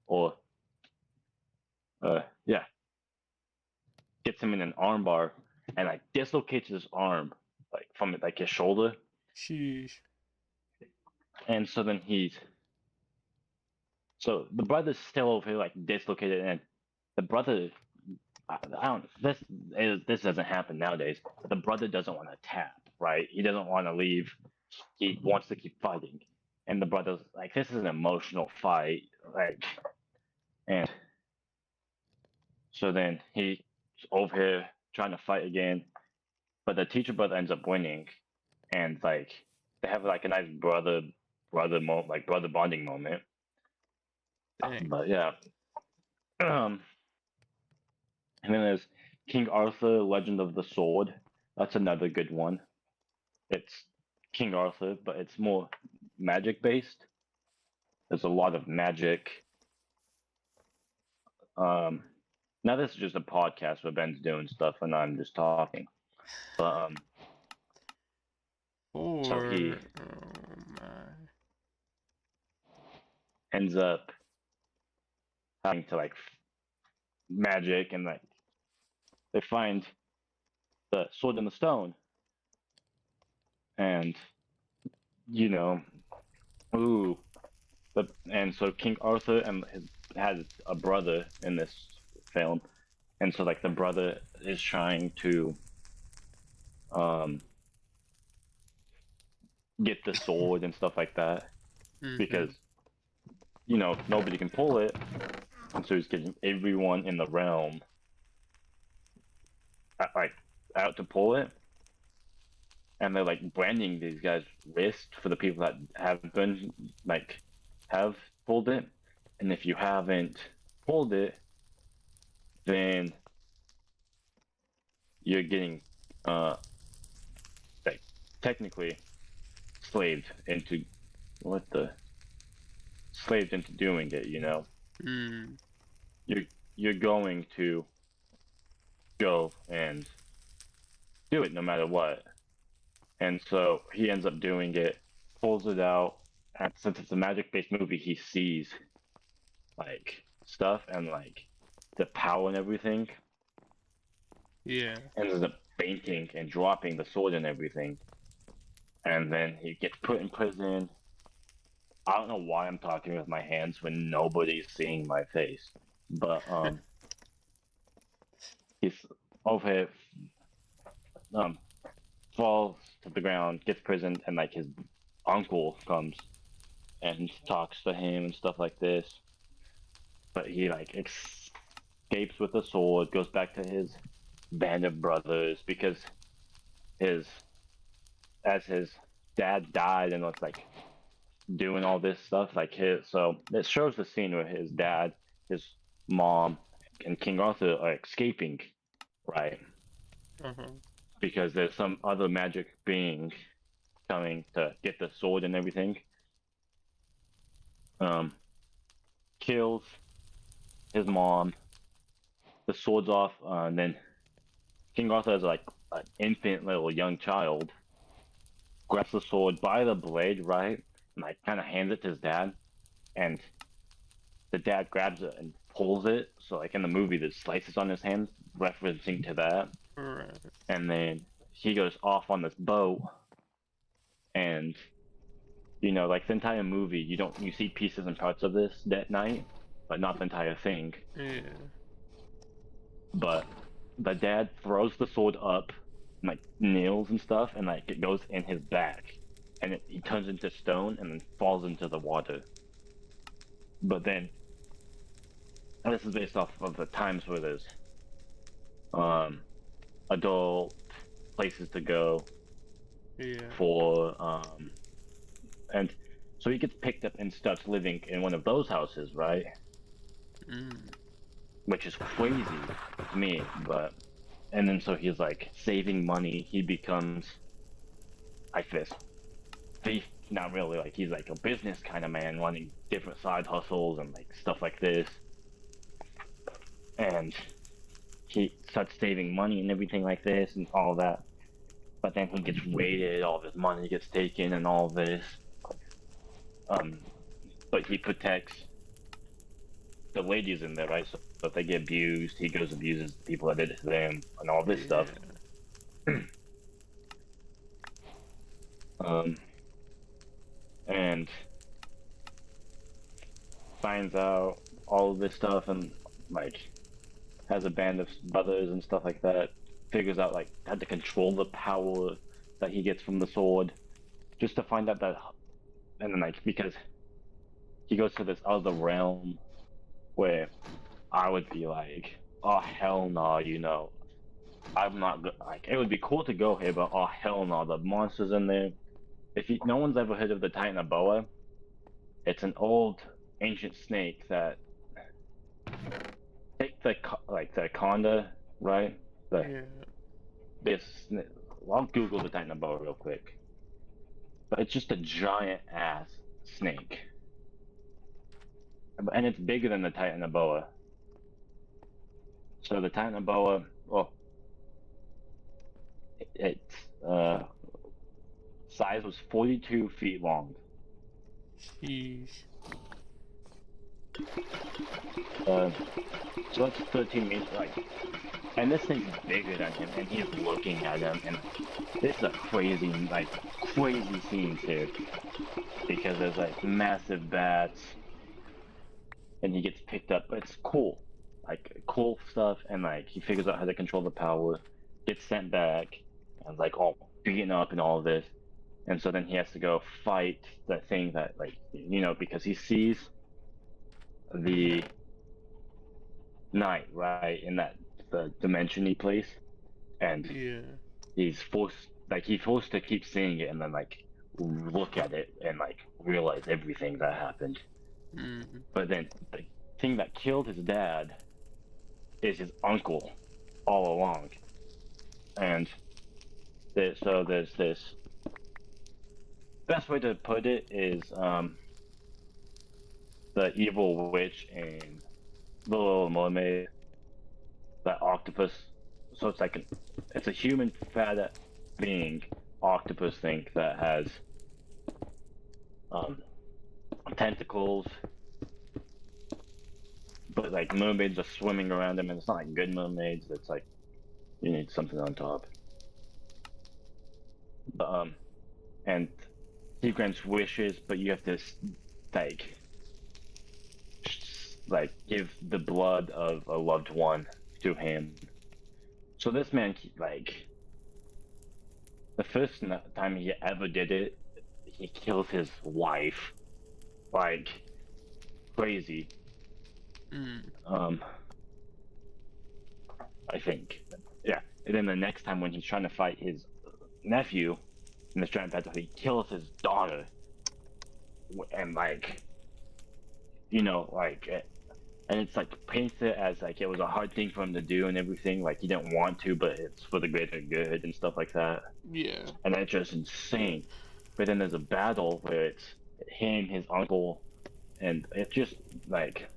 or yeah, gets him in an armbar, and like dislocates his arm, like from like his shoulder, Sheesh. and so the brother's still over here like dislocated, and the brother, I don't this doesn't happen nowadays. But the brother doesn't want to tap, right? He doesn't want to leave. He wants to keep fighting, and the brother's like, this is an emotional fight, like, and so then he's over here trying to fight again, but the teacher brother ends up winning, and like they have like a nice brother bonding moment. Dang. But yeah, and then there's King Arthur, Legend of the Sword. That's another good one. It's King Arthur, but it's more magic based. There's a lot of magic. Um, Now this is just a podcast where Ben's doing stuff and I'm just talking. But so he Oh my. ends up having to like magic, and like they find the sword in the stone, and you know, ooh, and so King Arthur has a brother in this film, and so like the brother is trying to um get the sword and stuff like that, Mm-hmm. because nobody can pull it, and so he's getting everyone in the realm like out to pull it, and they're like branding these guys' wrist for the people that have pulled it, and if you haven't pulled it, then you're getting like technically slaved into what the slaved into doing it. Mm. You're you're going to go and do it no matter what. And so he ends up doing it, pulls it out, and since it's a magic-based movie, he sees like stuff and like the power and everything, Yeah. and ends up fainting and dropping the sword and everything. And then he gets put in prison. I don't know why I'm talking with my hands when nobody's seeing my face, but he's over here, um, falls to the ground, gets prisoned, and like his uncle comes and talks to him and stuff like this. But he like escapes with the sword, goes back to his band of brothers because his as his dad died and was like doing all this stuff, like his so it shows the scene where his dad, his mom, and King Arthur are escaping, right? Uh-huh. Because there's some other magic being coming to get the sword and everything. Um, Kills his mom. The sword's off, and then King Arthur is like an infant little young child, grabs the sword by the blade, right, and like kind of hands it to his dad, and the dad grabs it and pulls it. So like in the movie, there's slices on his hands, referencing to that. Right. And then he goes off on this boat, and You know, like the entire movie, you see pieces and parts of this that night, but not the entire thing. Yeah. But the dad throws the sword up, like nails and stuff, and like it goes in his back, and he turns into stone and then falls into the water. But then, and this is based off of the times where there's um adult places to go Yeah. for and so he gets picked up and starts living in one of those houses, right? Mm. Which is crazy to me, but and then so he's like saving money. He becomes like this thief, not really, like he's like a business kind of man running different side hustles and like stuff like this. And he starts saving money and everything like this and all that. But then he gets raided, all of his money gets taken and all this. Um, but he protects the ladies in there, right? So if they get abused, he goes abuses the people that did it to them and all this Yeah. stuff. Um, and finds out all of this stuff and like has a band of brothers and stuff like that. Figures out like how to control the power that he gets from the sword, just to find out that, and then like because he goes to this other realm where I would be like, oh hell no, you know, I'm not like it would be cool to go here, but oh hell no, the monsters in there. If you, no one's ever heard of the Titan boa, it's an old ancient snake that take the like the conda, right? The Yeah. this I'll Google the Titan boa real quick, but it's just a giant ass snake, and it's bigger than the Titan boa. So the Titan boa, well, its size was 42 feet long. Sheesh. Uh, so that's 13 meters, like, and this thing's bigger than him, and he's looking at him, and this is a crazy, like, crazy scene too, because there's like massive bats, and he gets picked up. It's cool, like cool stuff, and like he figures out how to control the power, gets sent back, and like all beaten up and all of this, and so then he has to go fight the thing that like you know because he sees the night right in that the dimension-y place, and Yeah. he's forced to keep seeing it and then like look at it and like realize everything that happened. Mm. But then the thing that killed his dad is his uncle all along. And so there's this best way to put it is the evil witch in The Little Mermaid, that octopus. So it's like it's a human fat being octopus thing that has um, tentacles, but like mermaids are swimming around him, and it's not like good mermaids. It's like you need something on top. But, and he grants wishes, but you have to like give the blood of a loved one to him. So this man, like the first time he ever did it, he kills his wife, like crazy. Mm. I think, yeah. And then the next time when he's trying to fight his nephew in this giant battle, he kills his daughter, and like you know, like and it's like paints it as like it was a hard thing for him to do and everything. Like he didn't want to, but it's for the greater good and stuff like that. Yeah. And that's just insane. But then there's a battle where it's him, his uncle, and it's just like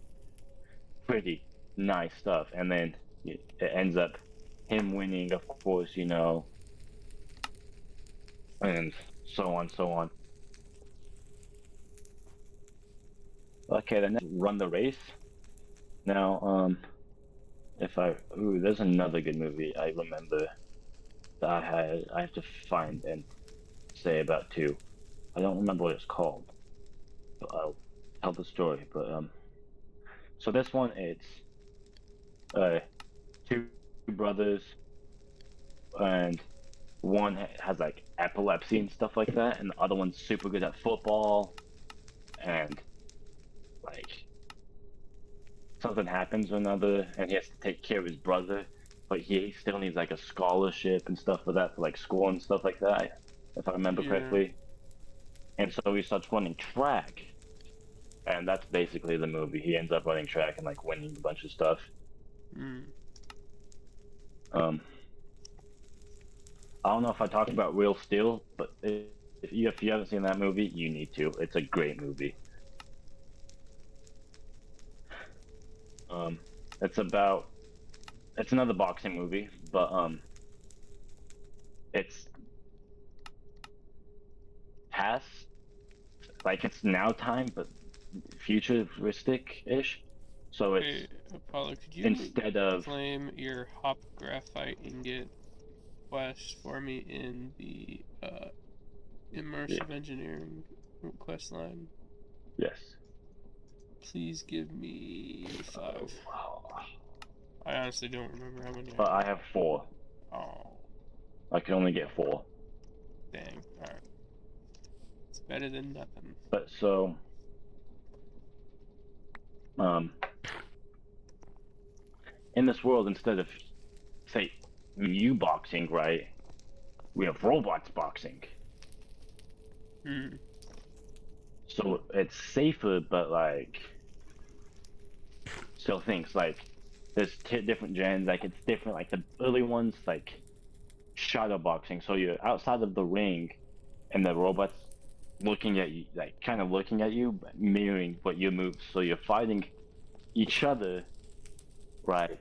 pretty nice stuff. And then it ends up him winning, of course, you know, and so on, so on. Okay, then run the race. Now, if I ooh, there's another good movie I remember that I have to find and say about too. I don't remember what it's called, but I'll tell the story. But so this one it's uh two brothers, and one has like epilepsy and stuff like that, and the other one's super good at football, and like something happens or another, and he has to take care of his brother, but he still needs like a scholarship and stuff for that, for like school and stuff like that, if I remember Yeah. correctly. And so he starts running track, and that's basically the movie. He ends up running track and like winning a bunch of stuff. Mm. Um, I don't know if I talked about Real Steel, but if you haven't seen that movie, you need to. It's a great movie. Um, it's about it's another boxing movie, but it's past, like it's now time, but futuristic-ish. So it's Hey, Apollo, could you instead of claim your hop graphite ingot quest for me in the immersive engineering quest line? yes. Please give me 5. Oh, I honestly don't remember how many but I I got. have 4. Oh, I can only get 4. dang. Alright. It's better than nothing. But so um, in this world, instead of say you boxing, right? We have robots boxing. Hmm. So it's safer, but like still things like there's different gens. Like it's different. Like the early ones, like shadow boxing. So you're outside of the ring, and the robots looking at you, like kind of looking at you, but mirroring what you move. So you're fighting each other, right?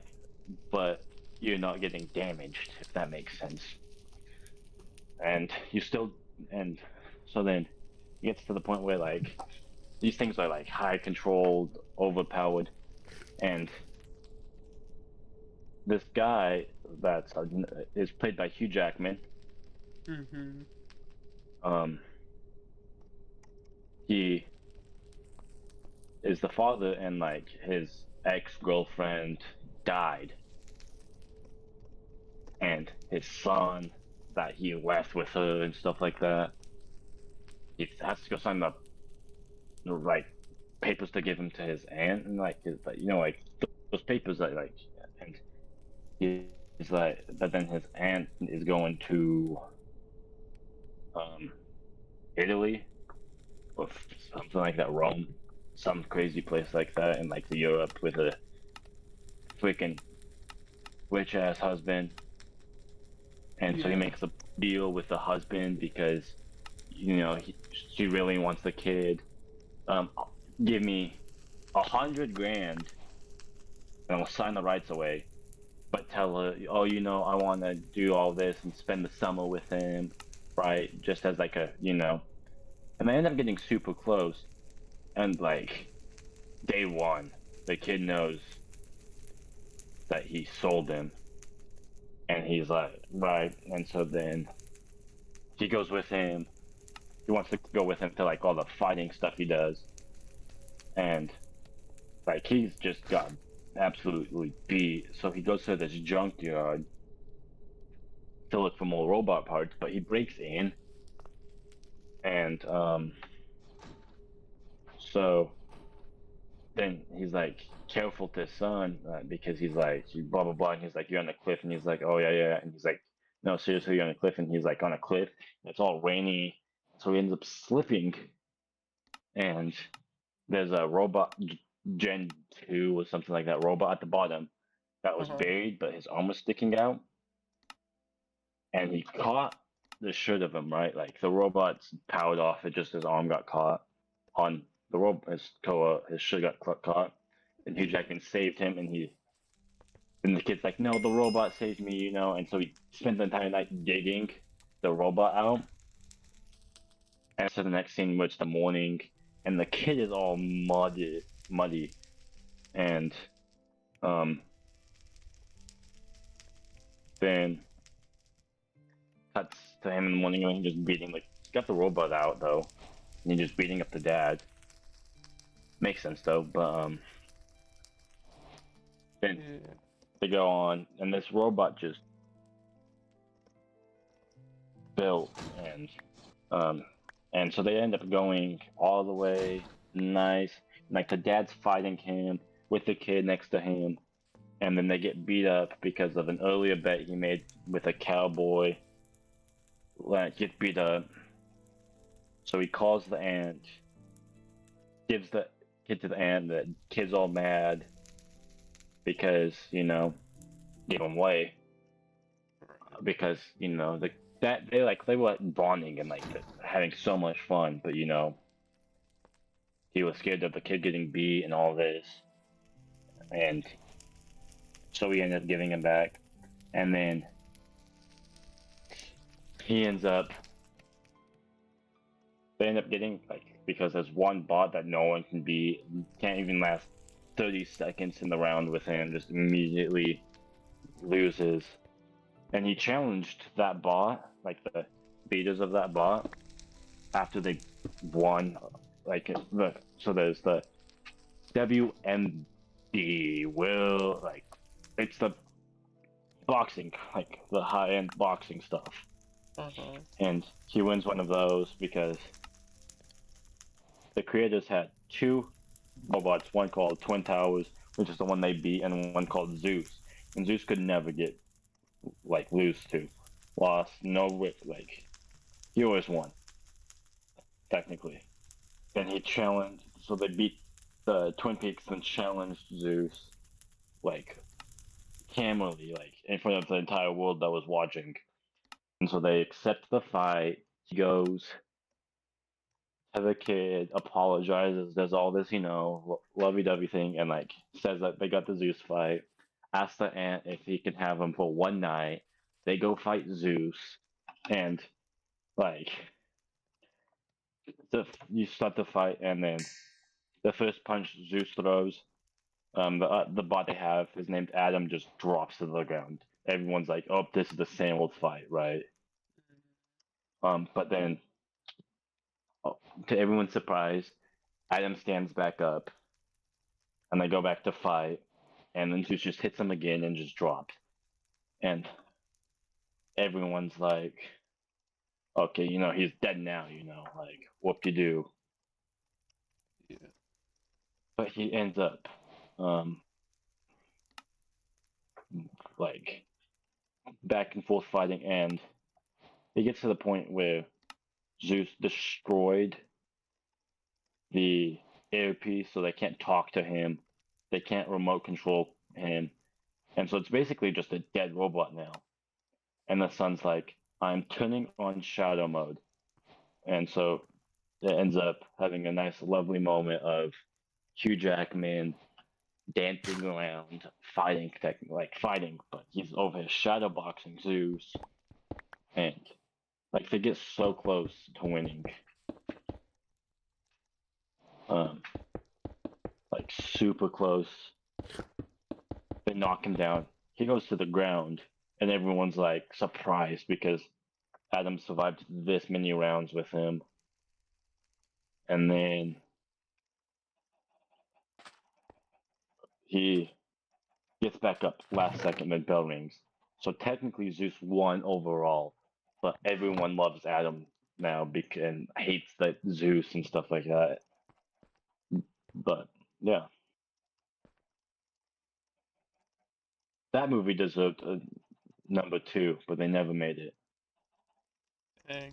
But you're not getting damaged, if that makes sense. And you still, and so then it gets to the point where like these things are like high controlled, overpowered, and this guy that is played by Hugh Jackman. Mm-hmm. Um, he is the father, and like his ex-girlfriend died, and his son that he left with her and stuff like that. He has to go sign the like papers to give him to his aunt, and like you know like those papers that like, and he's like, but then his aunt is going to um Italy or something like that, Rome, some crazy place like that in like the Europe with a freaking rich ass husband, and so he Yeah. makes a deal with the husband because you know she really wants the kid. Um, give me 100 grand and I'll sign the rights away. But tell her, oh, you know, I want to do all this and spend the summer with him, right? Just as like a, you know. And they end up getting super close. And like day one, the kid knows that he sold him, and he's like, right. And so then he goes with him. He wants to go with him to like all the fighting stuff he does, and like he's just got absolutely beat. So he goes to this junkyard to look for more robot parts, but he breaks in, and so then he's like careful to his son, because he's like blah blah blah, and he's like you're on the cliff, and he's like oh yeah yeah, and he's like no seriously you're on a cliff, and he's like on a cliff, and it's all rainy, so he ends up slipping, and there's a robot Gen 2 or something like that robot at the bottom that was Uh-huh. buried, but his arm was sticking out, and he caught the shirt of him, right? Like the robot's powered off, it just his arm got caught on the rope, his shirt got caught, and Hugh Jackman saved him, and the kid's like, no, the robot saved me, you know, and so he spent the entire night digging the robot out, and so the next scene was the morning, and the kid is all muddy, and um, then cuts to him in the morning when he's just beating the got the robot out though, and he's just beating up the dad. Makes sense though, but then Yeah. they go on, and this robot just built, um, and so they end up going all the way nice. Like the dad's fighting him with the kid next to him, and then they get beat up because of an earlier bet he made with a cowboy. Like gets beat up, so he calls the aunt, gives the kid to the aunt. The kid's all mad because gave him away because they were like bonding and like having so much fun, but he was scared of the kid getting beat and all this, and so he ended up giving him back, and then he ends up they end up getting like because there's one bot that no one can't even last 30 seconds in the round with him, just immediately loses, and he challenged that bot, like the beaters of that bot, after they won. So there's the WMB will like it's the boxing, like the high end boxing stuff, Uh-huh. and he wins one of those because the creators had two robots, one called Twin Towers, which is the one they beat, and one called Zeus, and Zeus could never get like lose to, lost, no like he always won technically. Then he challenged, so they beat the Twin Peaks and challenged Zeus like camely, like in front of the entire world that was watching. And so they accept the fight. He goes to the kid, apologizes, does all this, lovey-dovey thing, and like says that they got the Zeus fight. Asks the aunt if he can have him for one night. They go fight Zeus, and like you start the fight, and then the first punch Zeus throws, the bot they have is named Adam, just drops to the ground. Everyone's like, "Oh, this is the same old fight, right?" But then, oh, to everyone's surprise, Adam stands back up, and they go back to fight, and then Zeus just hits him again and just drops. And everyone's like, "Okay, he's dead now, like whoop de do." Yeah. But he ends up, um, like back and forth fighting, and it gets to the point where Zeus destroyed the earpiece, so they can't talk to him, they can't remote control him, and so it's basically just a dead robot now. And the son's like, "I'm turning on shadow mode," and so it ends up having a nice, lovely moment of Hugh Jackman dancing around, fighting, but he's over here shadow boxing Zeus, and like they get so close to winning. Um, like super close. They knock him down. He goes to the ground, and everyone's like surprised because Adam survived this many rounds with him. And then he gets back up last second when bell rings. So technically Zeus won overall, but everyone loves Adam now and hates that Zeus and stuff like that. But yeah, that movie deserved a number two, but they never made it. Dang.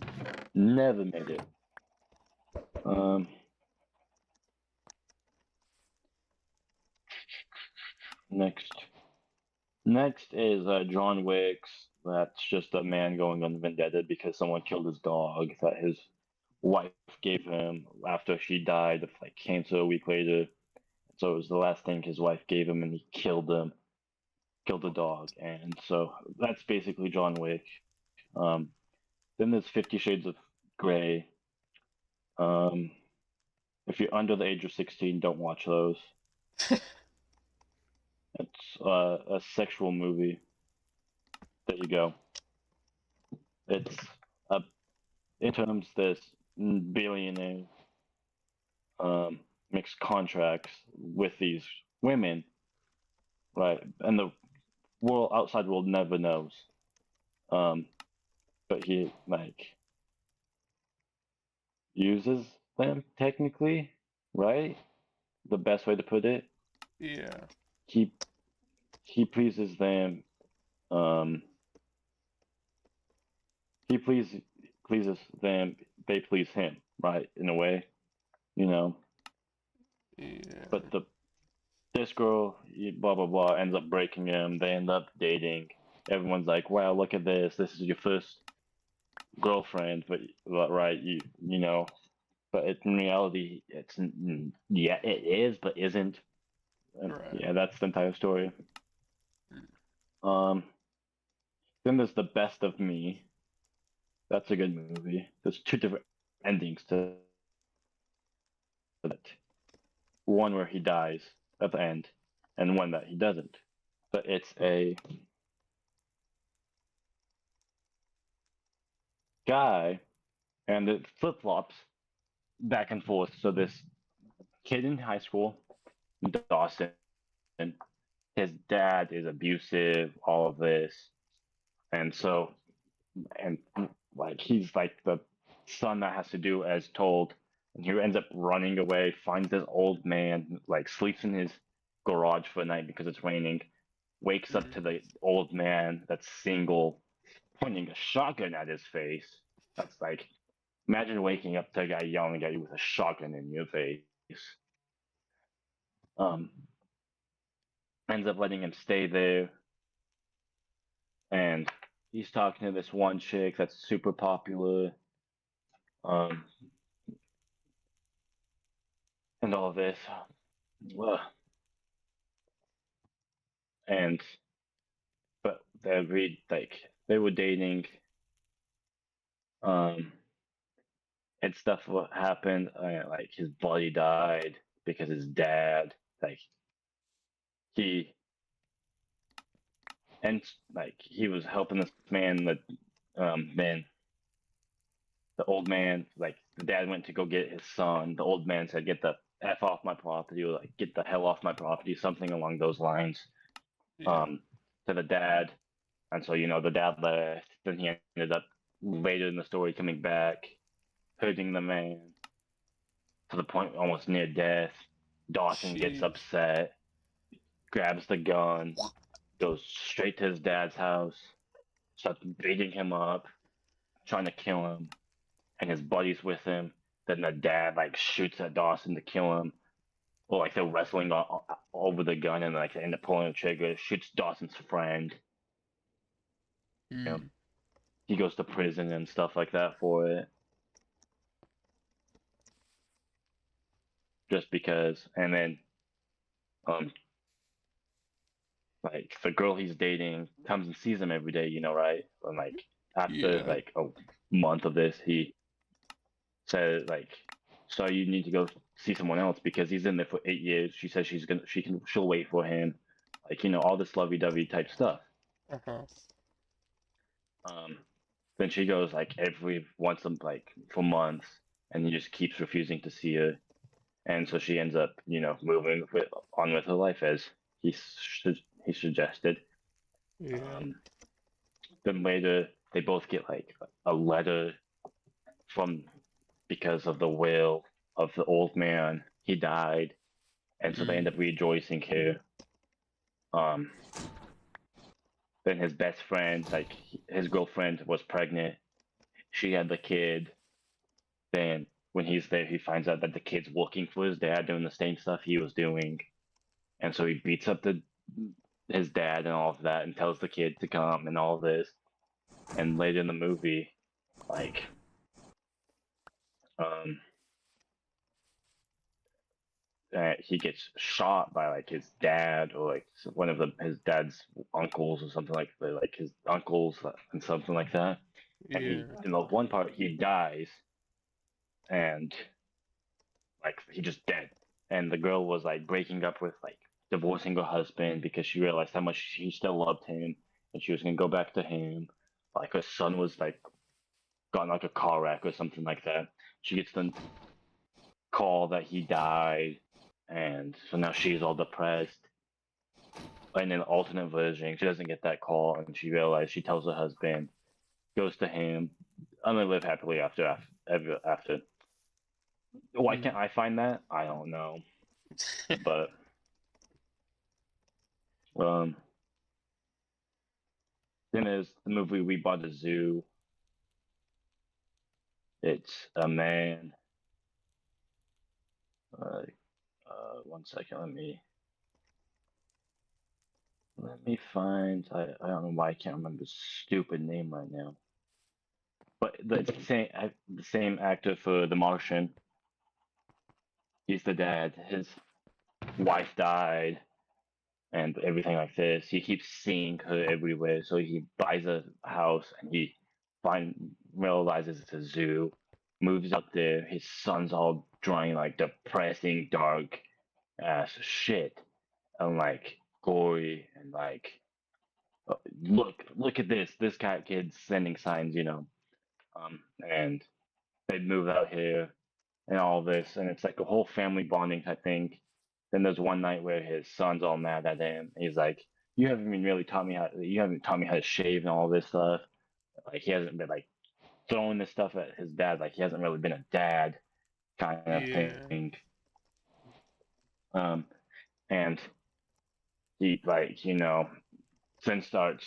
Never made it. Um, next. Next is John Wick's. That's just a man going on vendetta because someone killed his dog that his wife gave him after she died of like cancer a week later. So it was the last thing his wife gave him, and he killed the dog. And so that's basically John Wick. Um, then there's 50 Shades of Grey. Um, if you're under the age of 16, don't watch those. It's a sexual movie. There you go. It's a in terms this billionaire makes contracts with these women, right? And the world outside world never knows. Um, but he like uses them technically, right? The best way to put it. Yeah. He he pleases them. Um, he pleases them. They please him, right? In a way, you know. Yeah. But this girl, blah blah blah, ends up breaking him. They end up dating. Everyone's like, "Wow, look at this! This is your first girlfriend," but right, you know, but in reality, it's yeah, it is, but isn't. And Right. yeah, that's the entire story. Mm. Um, then there's the Best of Me. That's a good movie. There's two different endings to that. One where he dies at the end, and one that he doesn't. But it's a guy, and it flip flops back and forth. So this kid in high school, Dawson, his dad is abusive, all of this, and so and like he's like the son that has to do as told, and he ends up running away, finds this old man, like sleeps in his garage for the night because it's raining, wakes up Mm. to the old man that's single, pointing a shotgun at his face. That's like, imagine waking up to a guy yelling at you with a shotgun in your face. Um, ends up letting him stay there, and he's talking to this one chick that's super popular. Um, and all of this. Ugh. And but they were dating, um, and stuff what happened. Like his buddy died because his dad, like he and like he was helping this man that then the old man, like the dad went to go get his son. The old man said, "Get the f off my property," or like "Get the hell off my property," something along those lines. Yeah. Um, to the dad, and so the dad left. Then he ended up later in the story coming back, hurting the man to the point almost near death. Dawson gets Sheesh. upset, grabs the gun, goes straight to his dad's house, starts beating him up, trying to kill him, and his buddy's with him. Then the dad like shoots at Dawson to kill him, or like they're wrestling over the gun, and like they end up pulling the trigger, shoots Dawson's friend. You know, Mm. he goes to prison and stuff like that for it, just because. And then um, like the girl he's dating comes and sees him every day, right? And like after Yeah. like a month of this, he said like, so you need to go see someone else because he's in there for 8 years. She says she'll wait for him, like all this lovey-dovey type stuff. Uh-huh. Um, then she goes like every once like for months, and he just keeps refusing to see her, and so she ends up moving on with her life as he suggested. Yeah. Um, then later they both get like a letter from because of the will of the old man. He died, and so they end Mm. up rejoicing here. Um, then his best friend, like his girlfriend, was pregnant. She had the kid. Then when he's there, he finds out that the kid's looking for his dad, doing the same stuff he was doing, and so he beats up the his dad and all of that, and tells the kid to come and all this. And later in the movie, like um, he gets shot by like his dad or like one of his dad's uncles or something like his uncles and something like that. And he Yeah. in the one part he dies and like he just dead. And the girl was like breaking up with like divorcing her husband because she realized how much she still loved him and she was gonna go back to him. Like her son was like got in like a car wreck or something like that. She gets the call that he died, and so now she's all depressed. In an alternate version, she doesn't get that call, and she realizes she tells her husband, goes to him, and they live happily ever after. Why can't I find that? I don't know, but um, then there's the movie We Bought a Zoo. It's a man. Uh, 1 second. Let me find. I don't know why I can't remember his stupid name right now. But the same actor for The Martian. He's the dad. His wife died and everything like this. He keeps seeing her everywhere, so he buys a house and he realizes it's a zoo. Moves up there. His son's all drawing like depressing, dark ass shit, and like gory and like look at this. This kid's sending signs, and they move out here and all this, and it's like a whole family bonding type thing. Then there's one night where his son's all mad at him. He's like, "You haven't even really taught me how. You haven't taught me how to shave and all this stuff." Like he hasn't been like throwing this stuff at his dad. Like he hasn't really been a dad kind of Yeah. thing. Um, and he like then starts.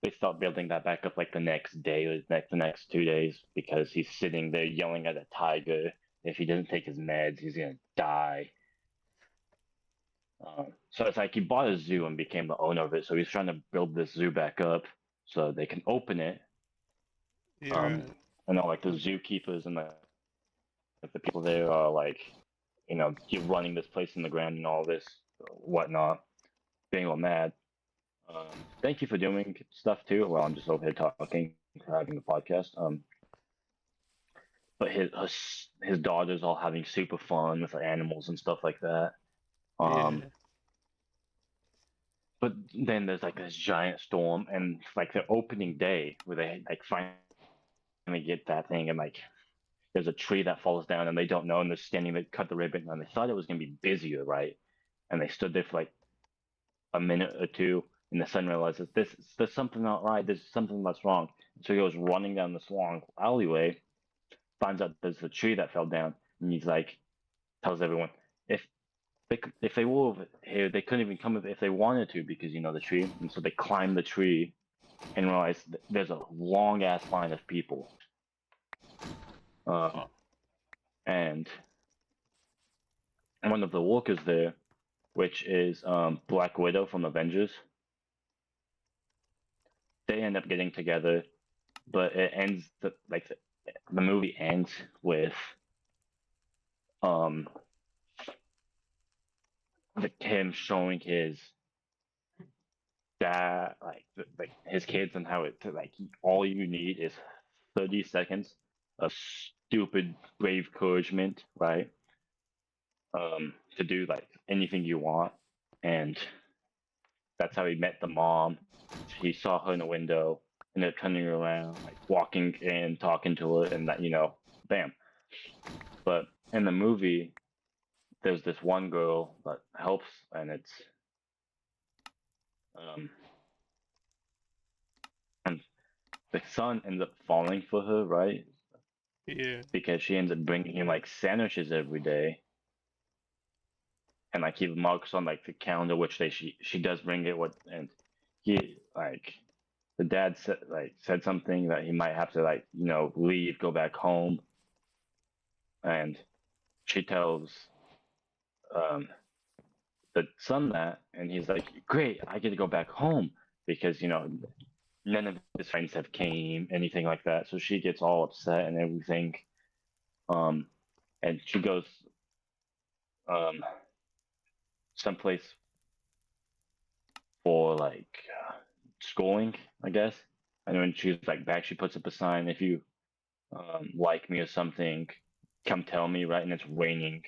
They start building that back up like the next day or the next 2 days because he's sitting there yelling at a tiger. If he doesn't take his meds, he's gonna die. So it's like he bought a zoo and became the owner of it. So he's trying to build this zoo back up so they can open it. Yeah. Right. And all like the zookeepers and the people there are like, keep running this place in the ground and all this whatnot, being all mad. Thank you for doing stuff too. Well, I'm just over here talking, having the podcast. But his daughter's all having super fun with the animals and stuff like that. Yeah. But then there's like this giant storm, and like the opening day where they like finally get that thing, and like there's a tree that falls down, and they don't know, and they're standing there, cut the ribbon, and they thought it was gonna be busier, right? And they stood there for like a minute or two, and the son realizes there's something not right. There's something that's wrong. So he goes running down this long alleyway, finds out there's a tree that fell down, and he's like, tells everyone, if if they were over here, they couldn't even come if they wanted to because the tree, and so they climb the tree and realize there's a long ass line of people, Oh. and one of the workers there, which is Black Widow from Avengers, they end up getting together, but it ends the movie ends with um him showing his dad like his kids and how all you need is 30 seconds of stupid brave encouragement, right? To do like anything you want, and that's how he met the mom. He saw her in the window, and they're turning around, like walking in, talking to her, and that bam. But in the movie, there's this one girl that helps, and um, and the son ends up falling for her, right? Yeah. Because she ends up bringing him like sandwiches every day, and like he marks on like the calendar which day she does bring it. And he like the dad said something that he might have to leave, go back home, and she tells um the son that, and he's like, great, I get to go back home because none of his friends have came, anything like that. So she gets all upset and everything. Um, and she goes um someplace for schooling, I guess. And when she's like back, she puts up a sign: if you like me or something, come tell me, right? And it's raining.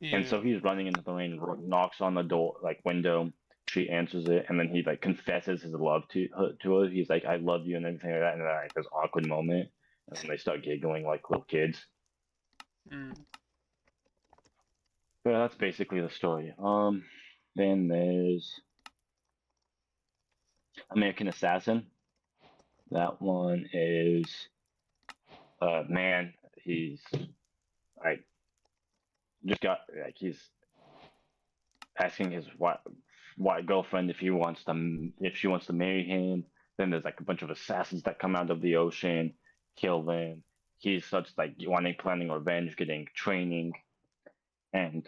And Yeah. so he's running into the rain, knocks on the door, like window, she answers it, and then he like confesses his love to her. He's like, "I love you" and everything like that, and then like this awkward moment, and then they start giggling like little kids. Mm. But that's basically the story. Then there's American Assassin. That one is man, he's like just got like he's asking his white girlfriend if she wants to marry him. Then there's like a bunch of assassins that come out of the ocean, kill them. He starts like planning revenge, getting training, and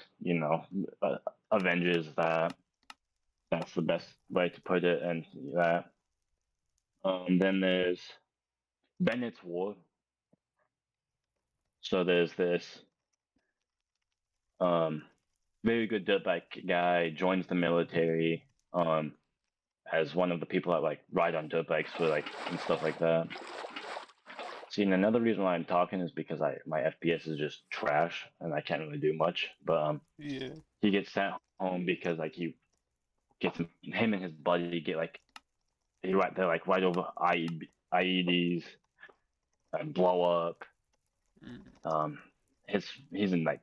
avenges that. That's the best way to put it. And that. Then there's Bennett's War. So there's this um, very good dirt bike guy joins the military as one of the people that like ride on dirt bikes for like and stuff like that. See, and another reason why I'm talking is because my FPS is just trash and I can't really do much. But Yeah. he gets sent home because like he gets him and his buddy get like they're like right over IEDs and blow up. Mm. He's in like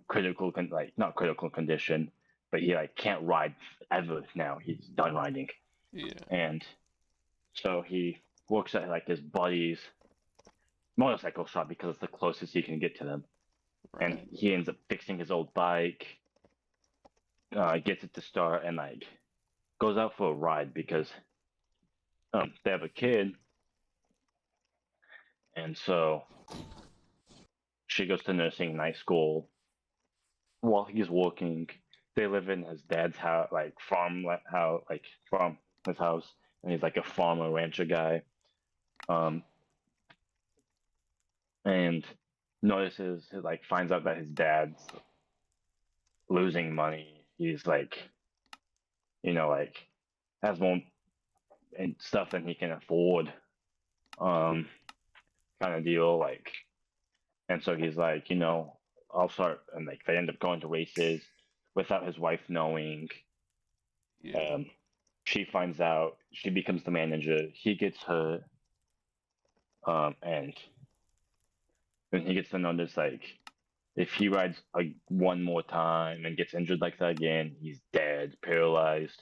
like not critical condition, but he like can't ride ever now. He's done riding, Yeah. and so he works at like his buddy's motorcycle shop because it's the closest he can get to them. And Right. he ends up fixing his old bike, gets it to start, and like goes out for a ride because they have a kid, and so she goes to nursing night school while he's working. They live in his dad's house, like farm his house, and he's like a farmer rancher guy. Um, and notices like finds out that his dad's losing money. He's like, like has more and stuff than he can afford, um, kind of deal. Like, and so he's like, I'll start, and like they end up going to races without his wife knowing. Yeah. She finds out, she becomes the manager. He gets hurt, and then he gets to notice like if he rides like one more time and gets injured like that again, he's dead, paralyzed,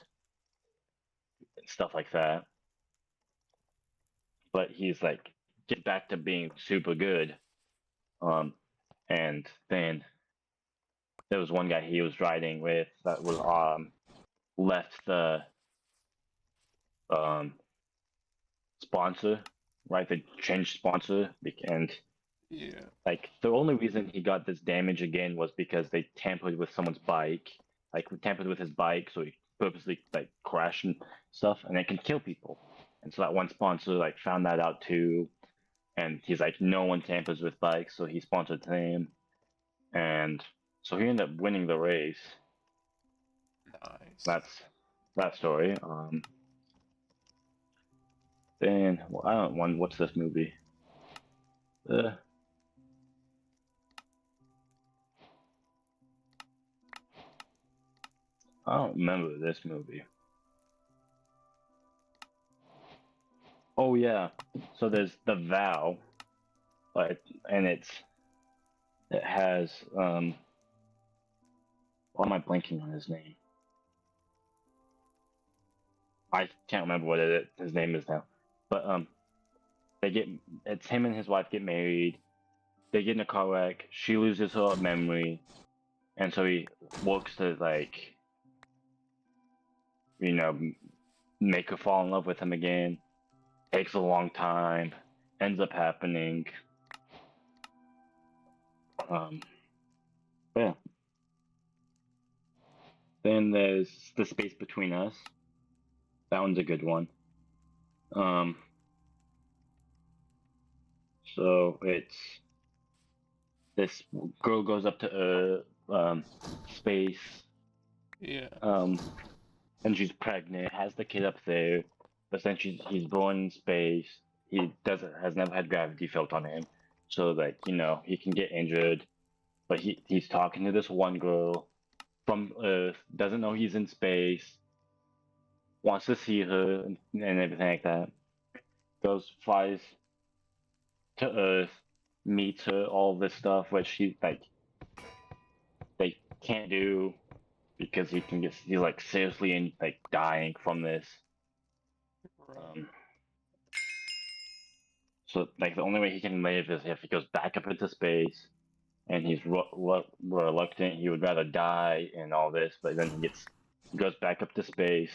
and stuff like that. But he's like get back to being super good. Um, and then there was one guy he was riding with that was left the um sponsor, right? They changed sponsor, and Yeah. like the only reason he got this damage again was because they tampered with someone's bike, like tampered with his bike, so he purposely like crashed and stuff, and it can kill people. And so that one sponsor like found that out too, and he's like, no one tampers with bikes, so he sponsored him, and so he ended up winning the race. Nice. That's that story. Then I don't want what's this movie? Uh, I don't remember this movie. Oh yeah, so there's The Vow, like, and it has why am I blanking on his name? I can't remember what his name is now. But they get it's him and his wife get married. They get in a car wreck. She loses her memory, and so he works to like you know make her fall in love with him again. Takes a long time. Ends up happening. Um, yeah. Then there's The Space Between Us. That one's a good one. Um, so it's this girl goes up to space, Yeah. and she's pregnant, has the kid up there, but then he's born in space. He doesn't has never had gravity felt on him, so like he can get injured. But he's talking to this one girl from Earth, doesn't know he's in space, wants to see her and everything like that. Goes, flies to Earth, meets her, all this stuff, which she like they can't do because he's like seriously and like dying from this. Right. So like the only way he can live is if he goes back up into space, and he's reluctant. He would rather die and all this, but then he goes back up to space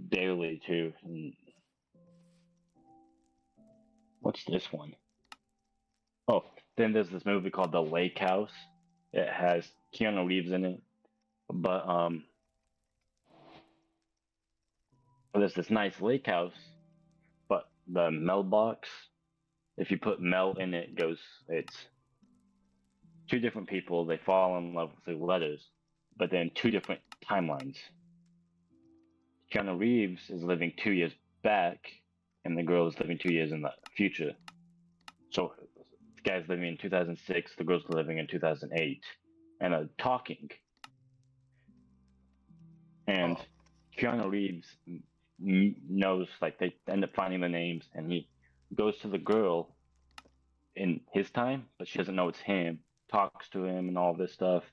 daily too. And what's this one? Oh, then there's this movie called The Lake House. It has Keanu Reeves in it, but there's this nice lake house, but the mailbox, if you put Mel in it, it's two different people. They fall in love through letters, but then two different timelines. Keanu Reeves is living 2 years back, and the girl is living 2 years in the future. So the guy's living in 2006, the girl's living in 2008, and are talking. And Oh. Keanu Reeves knows, like, they end up finding the names, and he goes to the girl in his time, but she doesn't know it's him, talks to him, and all this stuff.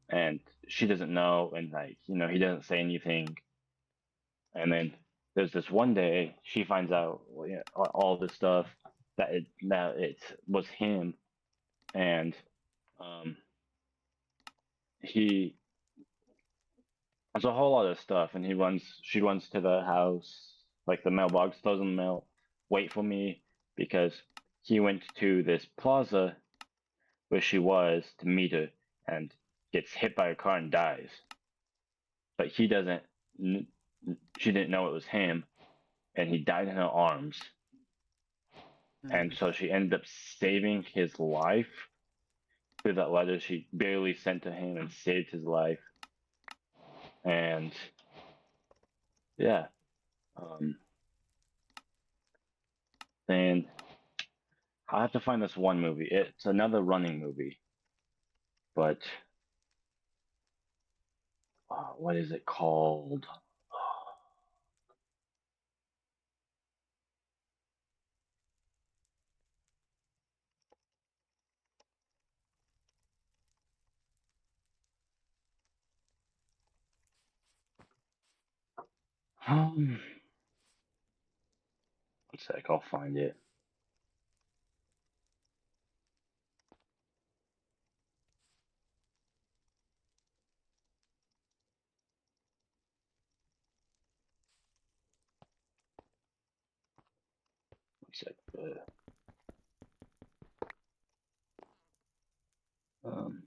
And she doesn't know, and, like, he doesn't say anything. And then there's this one day she finds out, well, yeah, all this stuff, that it was him, and um, he there's a whole lot of stuff, and she runs to the house, like the mailbox, throws in the mail, wait for me, because he went to this plaza where she was to meet her, and gets hit by a car and dies. But he doesn't. She didn't know it was him, and he died in her arms. And so she ended up saving his life through that letter she barely sent to him, and saved his life. And yeah, and I have to find this one movie. It's another running movie, but what is it called? One sec, I'll find it. One sec. Um,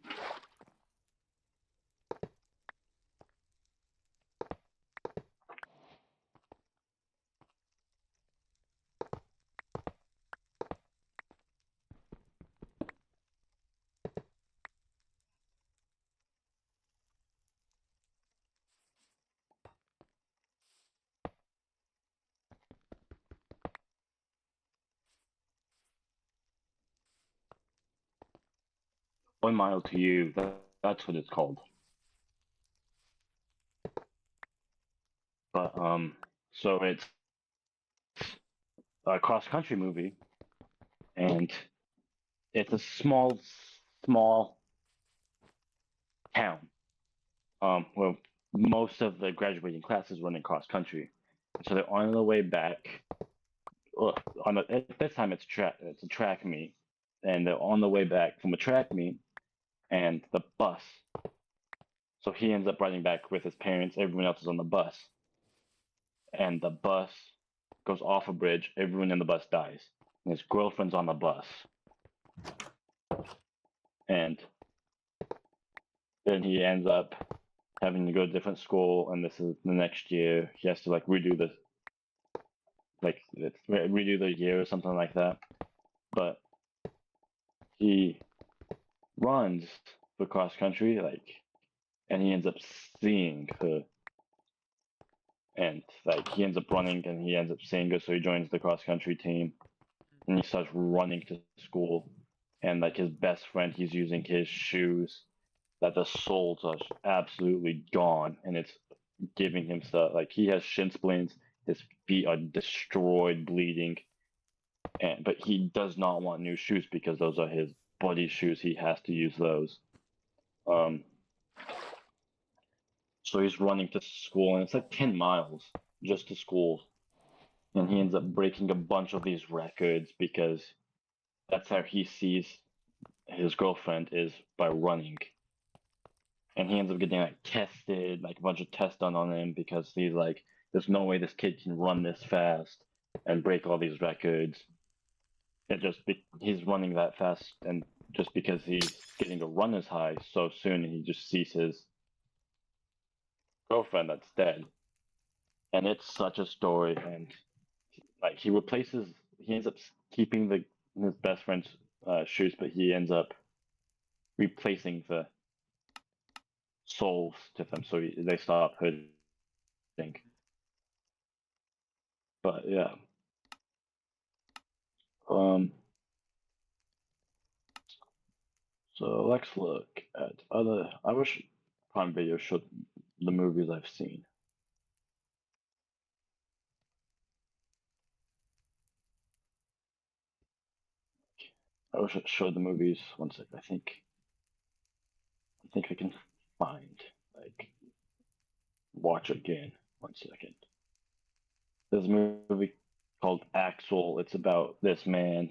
One Mile to You. That's what it's called. But so it's a cross country movie, and it's a small town, where most of the graduating classes run in cross country. So they're on the way back. At this time, it's a track meet, and they're on the way back from a track meet, and the bus. So he ends up riding back with his parents. Everyone else is on the bus, and the bus goes off a bridge. Everyone in the bus dies, and his girlfriend's on the bus, and then he ends up having to go to a different school, and this is the next year. He has to like redo the year or something like that. But he runs for cross country, and he ends up seeing her, and like he ends up running, and he ends up seeing her, so he joins the cross country team, and he starts running to school, and like his best friend, he's using his shoes that the souls are absolutely gone, and it's giving him stuff like he has shin splints, his feet are destroyed, bleeding, and but he does not want new shoes because those are his buddy's shoes. He has to use those. Um, so he's running to school, and it's like 10 miles just to school, and he ends up breaking a bunch of these records because that's how he sees his girlfriend is by running. And he ends up getting like tested, like a bunch of tests done on him because he's like, there's no way this kid can run this fast and break all these records. He's running that fast, and just because he's getting a runner's high so soon, he just sees his girlfriend that's dead, and it's such a story. And like he ends up keeping his best friend's shoes, but he ends up replacing the souls to them, so they stop hurting. But yeah, um, so let's look at other. I wish Prime Video showed the movies I've seen. I wish it showed the movies. One sec. I think I can find like watch again. One second. There's a movie called Axel. It's about this man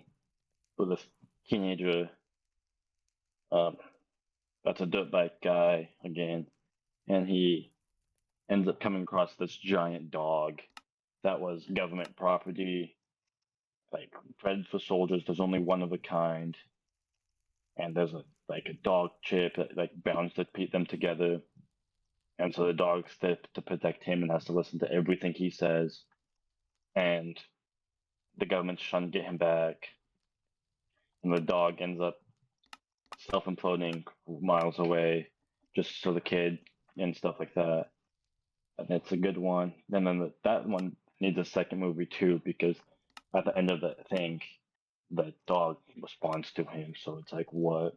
with this teenager. Um, that's a dirt bike guy again, and he ends up coming across this giant dog that was government property, like bred for soldiers. There's only one of a kind, and there's a dog chip that like bounds them together. And so the dog's there to protect him and has to listen to everything he says. And the government's trying to get him back. And the dog ends up self imploding miles away just so the kid and stuff like that. And it's a good one. And then that one needs a second movie too because at the end of the thing, the dog responds to him. So it's like, what?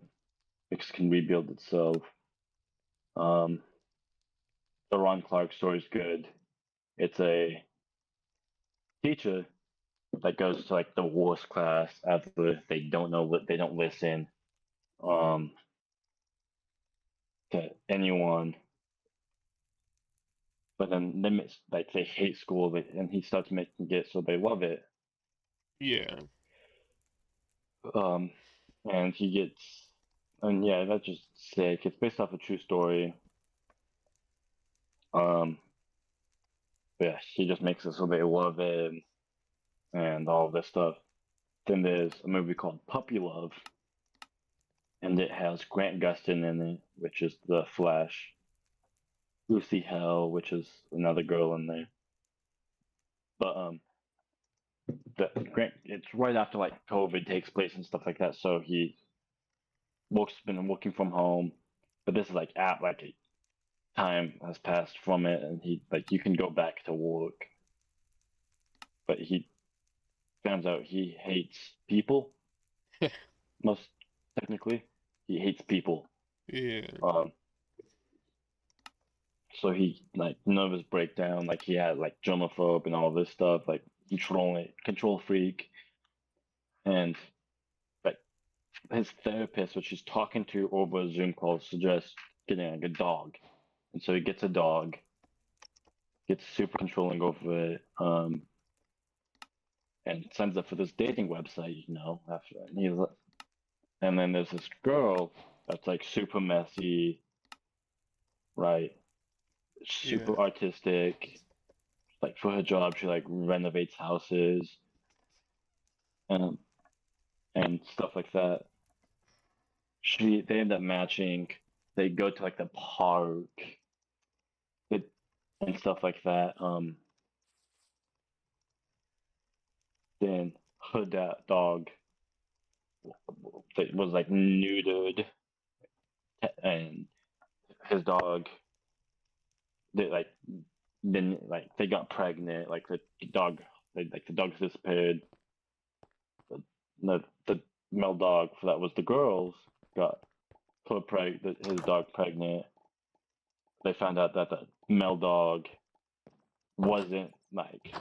It can rebuild itself. Um, the Ron Clark story is good. It's a teacher that goes to like the worst class ever. They don't know what they don't listen um to anyone. But then like they hate school, and he starts making it so they love it. Yeah. Um, and he gets, and yeah, that's just sick. It's based off a true story. Um, but yeah, he just makes it so they love it and all this stuff. Then there's a movie called Puppy Love, and it has Grant Gustin in it, which is the Flash. Lucy Hale, which is another girl in there. But the Grant, it's right after like COVID takes place and stuff like that. So he been working from home, but this is like at like a time has passed from it, and he like you can go back to work, but he finds out he hates people. Most technically, he hates people. Yeah. Um, so he like nervous breakdown, like he had like germaphobe and all this stuff, like control freak, and like his therapist, which he's talking to over a Zoom call, suggests getting like a dog, and so he gets a dog, gets super controlling over it, and signs up for this dating website, after and then there's this girl that's like super messy, right? Yeah. Super artistic. Like for her job, she like renovates houses and and stuff like that. They end up matching. They go to like the park, it, and stuff like that. Then her dog that was like neutered, and his dog, they like then like they got pregnant. Like the dogs disappeared. The, the male dog for that was the girls got his dog pregnant. They found out that the male dog wasn't like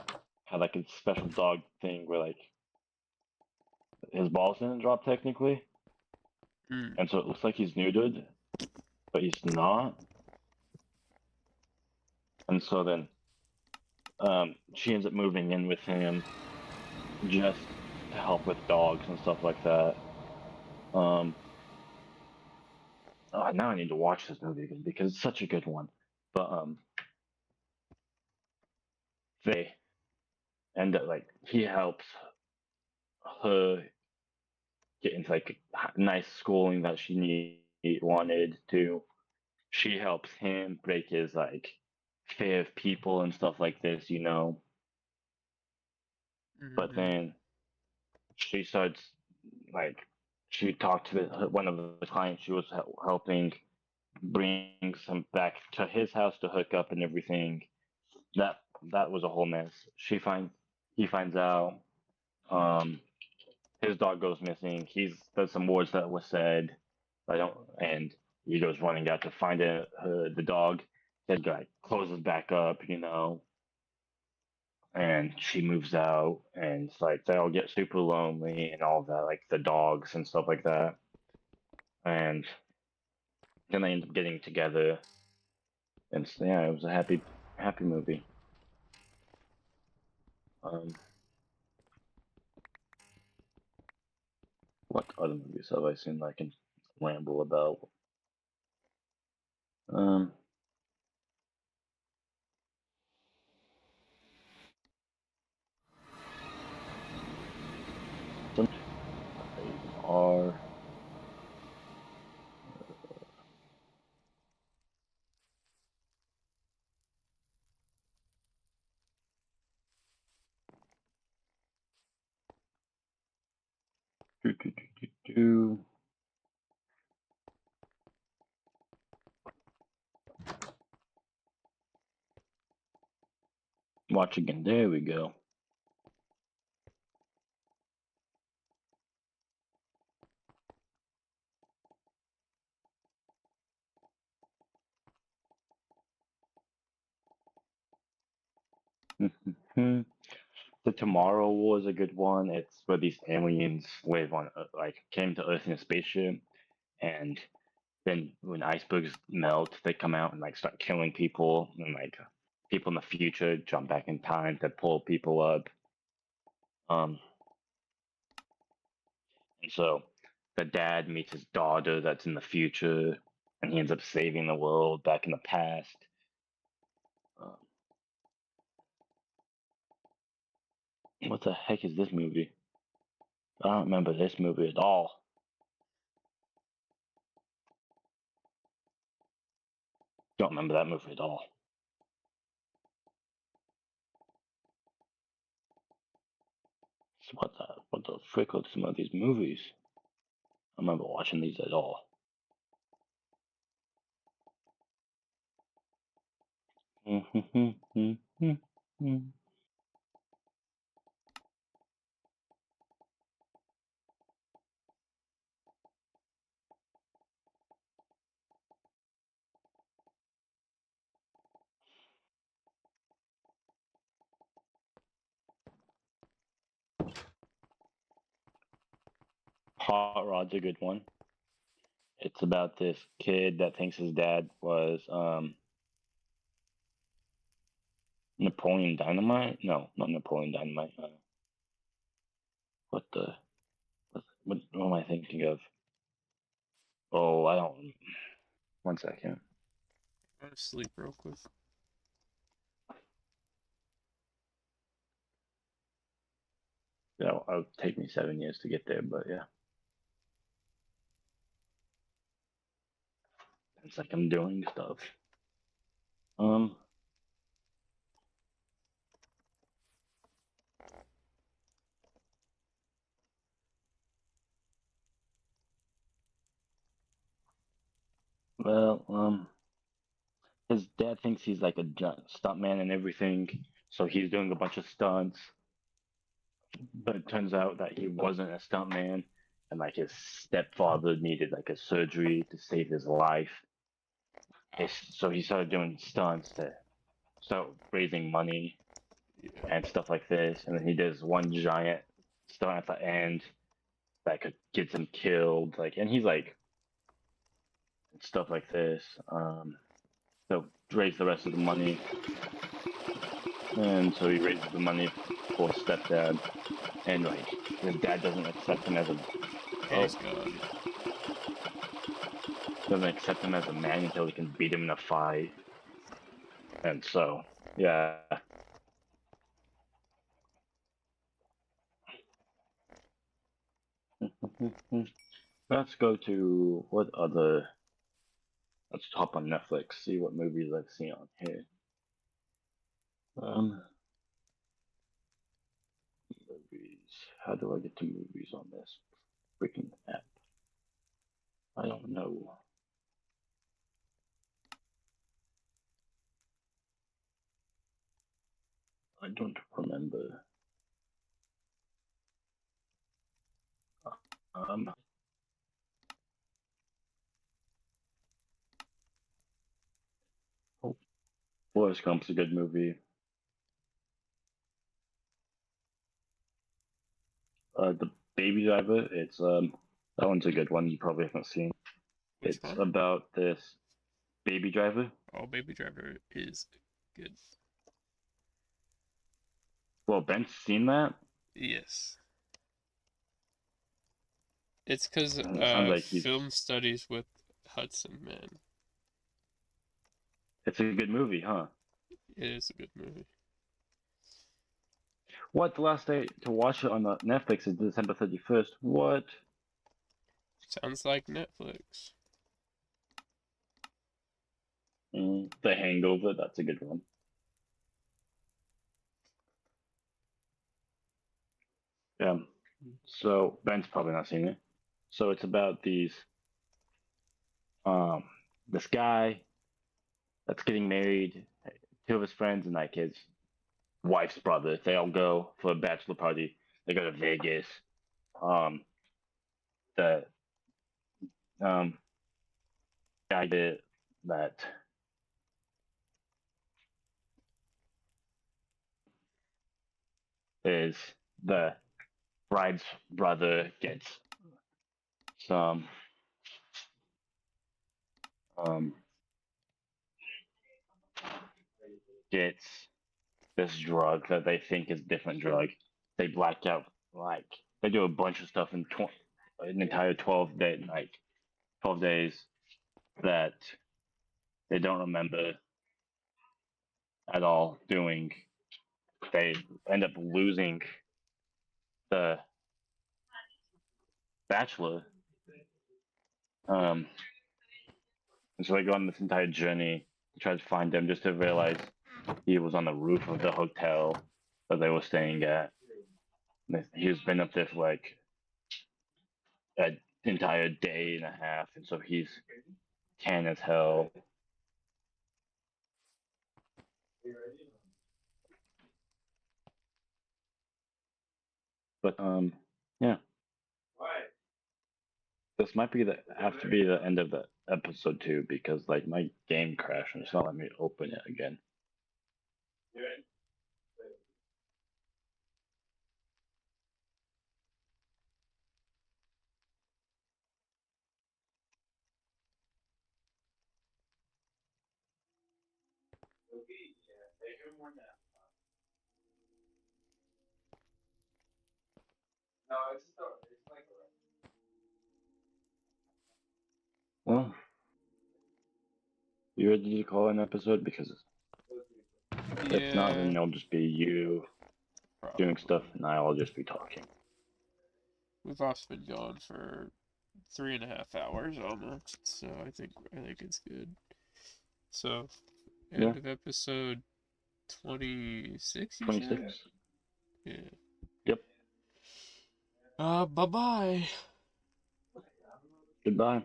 had like a special dog thing where like his balls didn't drop technically, Mm. and so it looks like he's neutered, but he's not. And so then she ends up moving in with him just to help with dogs and stuff like that. Um, now I need to watch this movie again because it's such a good one. But they end up like he helps her get into like nice schooling that wanted to. She helps him break his like fear of people and stuff like this, you know. But Mm-hmm. then she starts like she talked to one of the clients she was helping bring some back to his house to hook up and everything. That that was a whole mess. He finds out um his dog goes missing. There's some words that were said. I don't and he goes running out to find the dog. That guy closes back up, you know, and she moves out, and it's like they all get super lonely and all that, like the dogs and stuff like that. And then they end up getting together, and yeah, it was a happy movie. Um, what other movies have I seen that I can ramble about? Um, some even are. Do, do, do, do, do. Watch again. There we go. The Tomorrow War is a good one. It's where these aliens live on, like, came to Earth in a spaceship, and then when icebergs melt, they come out and like start killing people, and like people in the future jump back in time to pull people up. Um, and so the dad meets his daughter that's in the future, and he ends up saving the world back in the past. Um, what the heck is this movie? I don't remember this movie at all. Don't remember that movie at all. So what the frick are some of these movies? I remember watching these at all. Hot Rod's a good one. It's about this kid that thinks his dad was Napoleon Dynamite. No, not Napoleon Dynamite. What the what am I thinking of? Oh, I don't. 1 second. Go to sleep real quick. Yeah, it'll take me 7 years to get there, but yeah, it's like I'm doing stuff. Um, well, his dad thinks he's like a stuntman and everything, so he's doing a bunch of stunts. But it turns out that he wasn't a stuntman, and like his stepfather needed like a surgery to save his life. So he started doing stunts to start raising money Yeah. and stuff like this. And then he does one giant stunt at the end that could get him killed. Like, and he's like stuff like this. So raise the rest of the money, and so he raises the money for his stepdad, and like his dad doesn't accept him as a He's gone. doesn't accept him as a man until he can beat him in a fight. And so, yeah. Let's go to what other. Let's hop on Netflix, see what movies I've seen on here. Movies. How do I get to movies on this freaking app? I don't know. I don't remember. Um, oh, Forrest Gump's a good movie. The Baby Driver. It's that one's a good one. You probably haven't seen. Which It's one? about this Baby Driver. Oh, Baby Driver is good. Well, Ben's seen that. Yes. It's because And it sounds like he's. film studies with Hudson, man. It's a good movie, huh? It is a good movie. What? The last day to watch it on the Netflix is December 31st. What? Sounds like Netflix. The Hangover. That's a good one. Yeah. So Ben's probably not seen it. So it's about um this guy that's getting married, two of his friends and like his wife's brother. They all go for a bachelor party. They go to Vegas. Um the um guy that is the bride's brother some um gets this drug that they think is a different drug. They black out like they do a bunch of stuff in an entire 12 days that they don't remember at all doing. They end up losing the bachelor. Um, and so they go on this entire journey to try to find him, just to realize he was on the roof of the hotel that they were staying at. He's been up there for like an entire day and a half, and so he's tan as hell. But yeah, this might be the have to be the end of the episode too, because like my game crashed and it's not letting me open it again. Well, you ready to call an episode? Because if not, then Yeah, it'll just be you doing stuff, probably. and I'll just be talking. We've also been going for 3.5 hours almost, so I think it's good. So, Yeah, end of episode 26, you said? 26. Yeah. Yep. Bye-bye. Goodbye.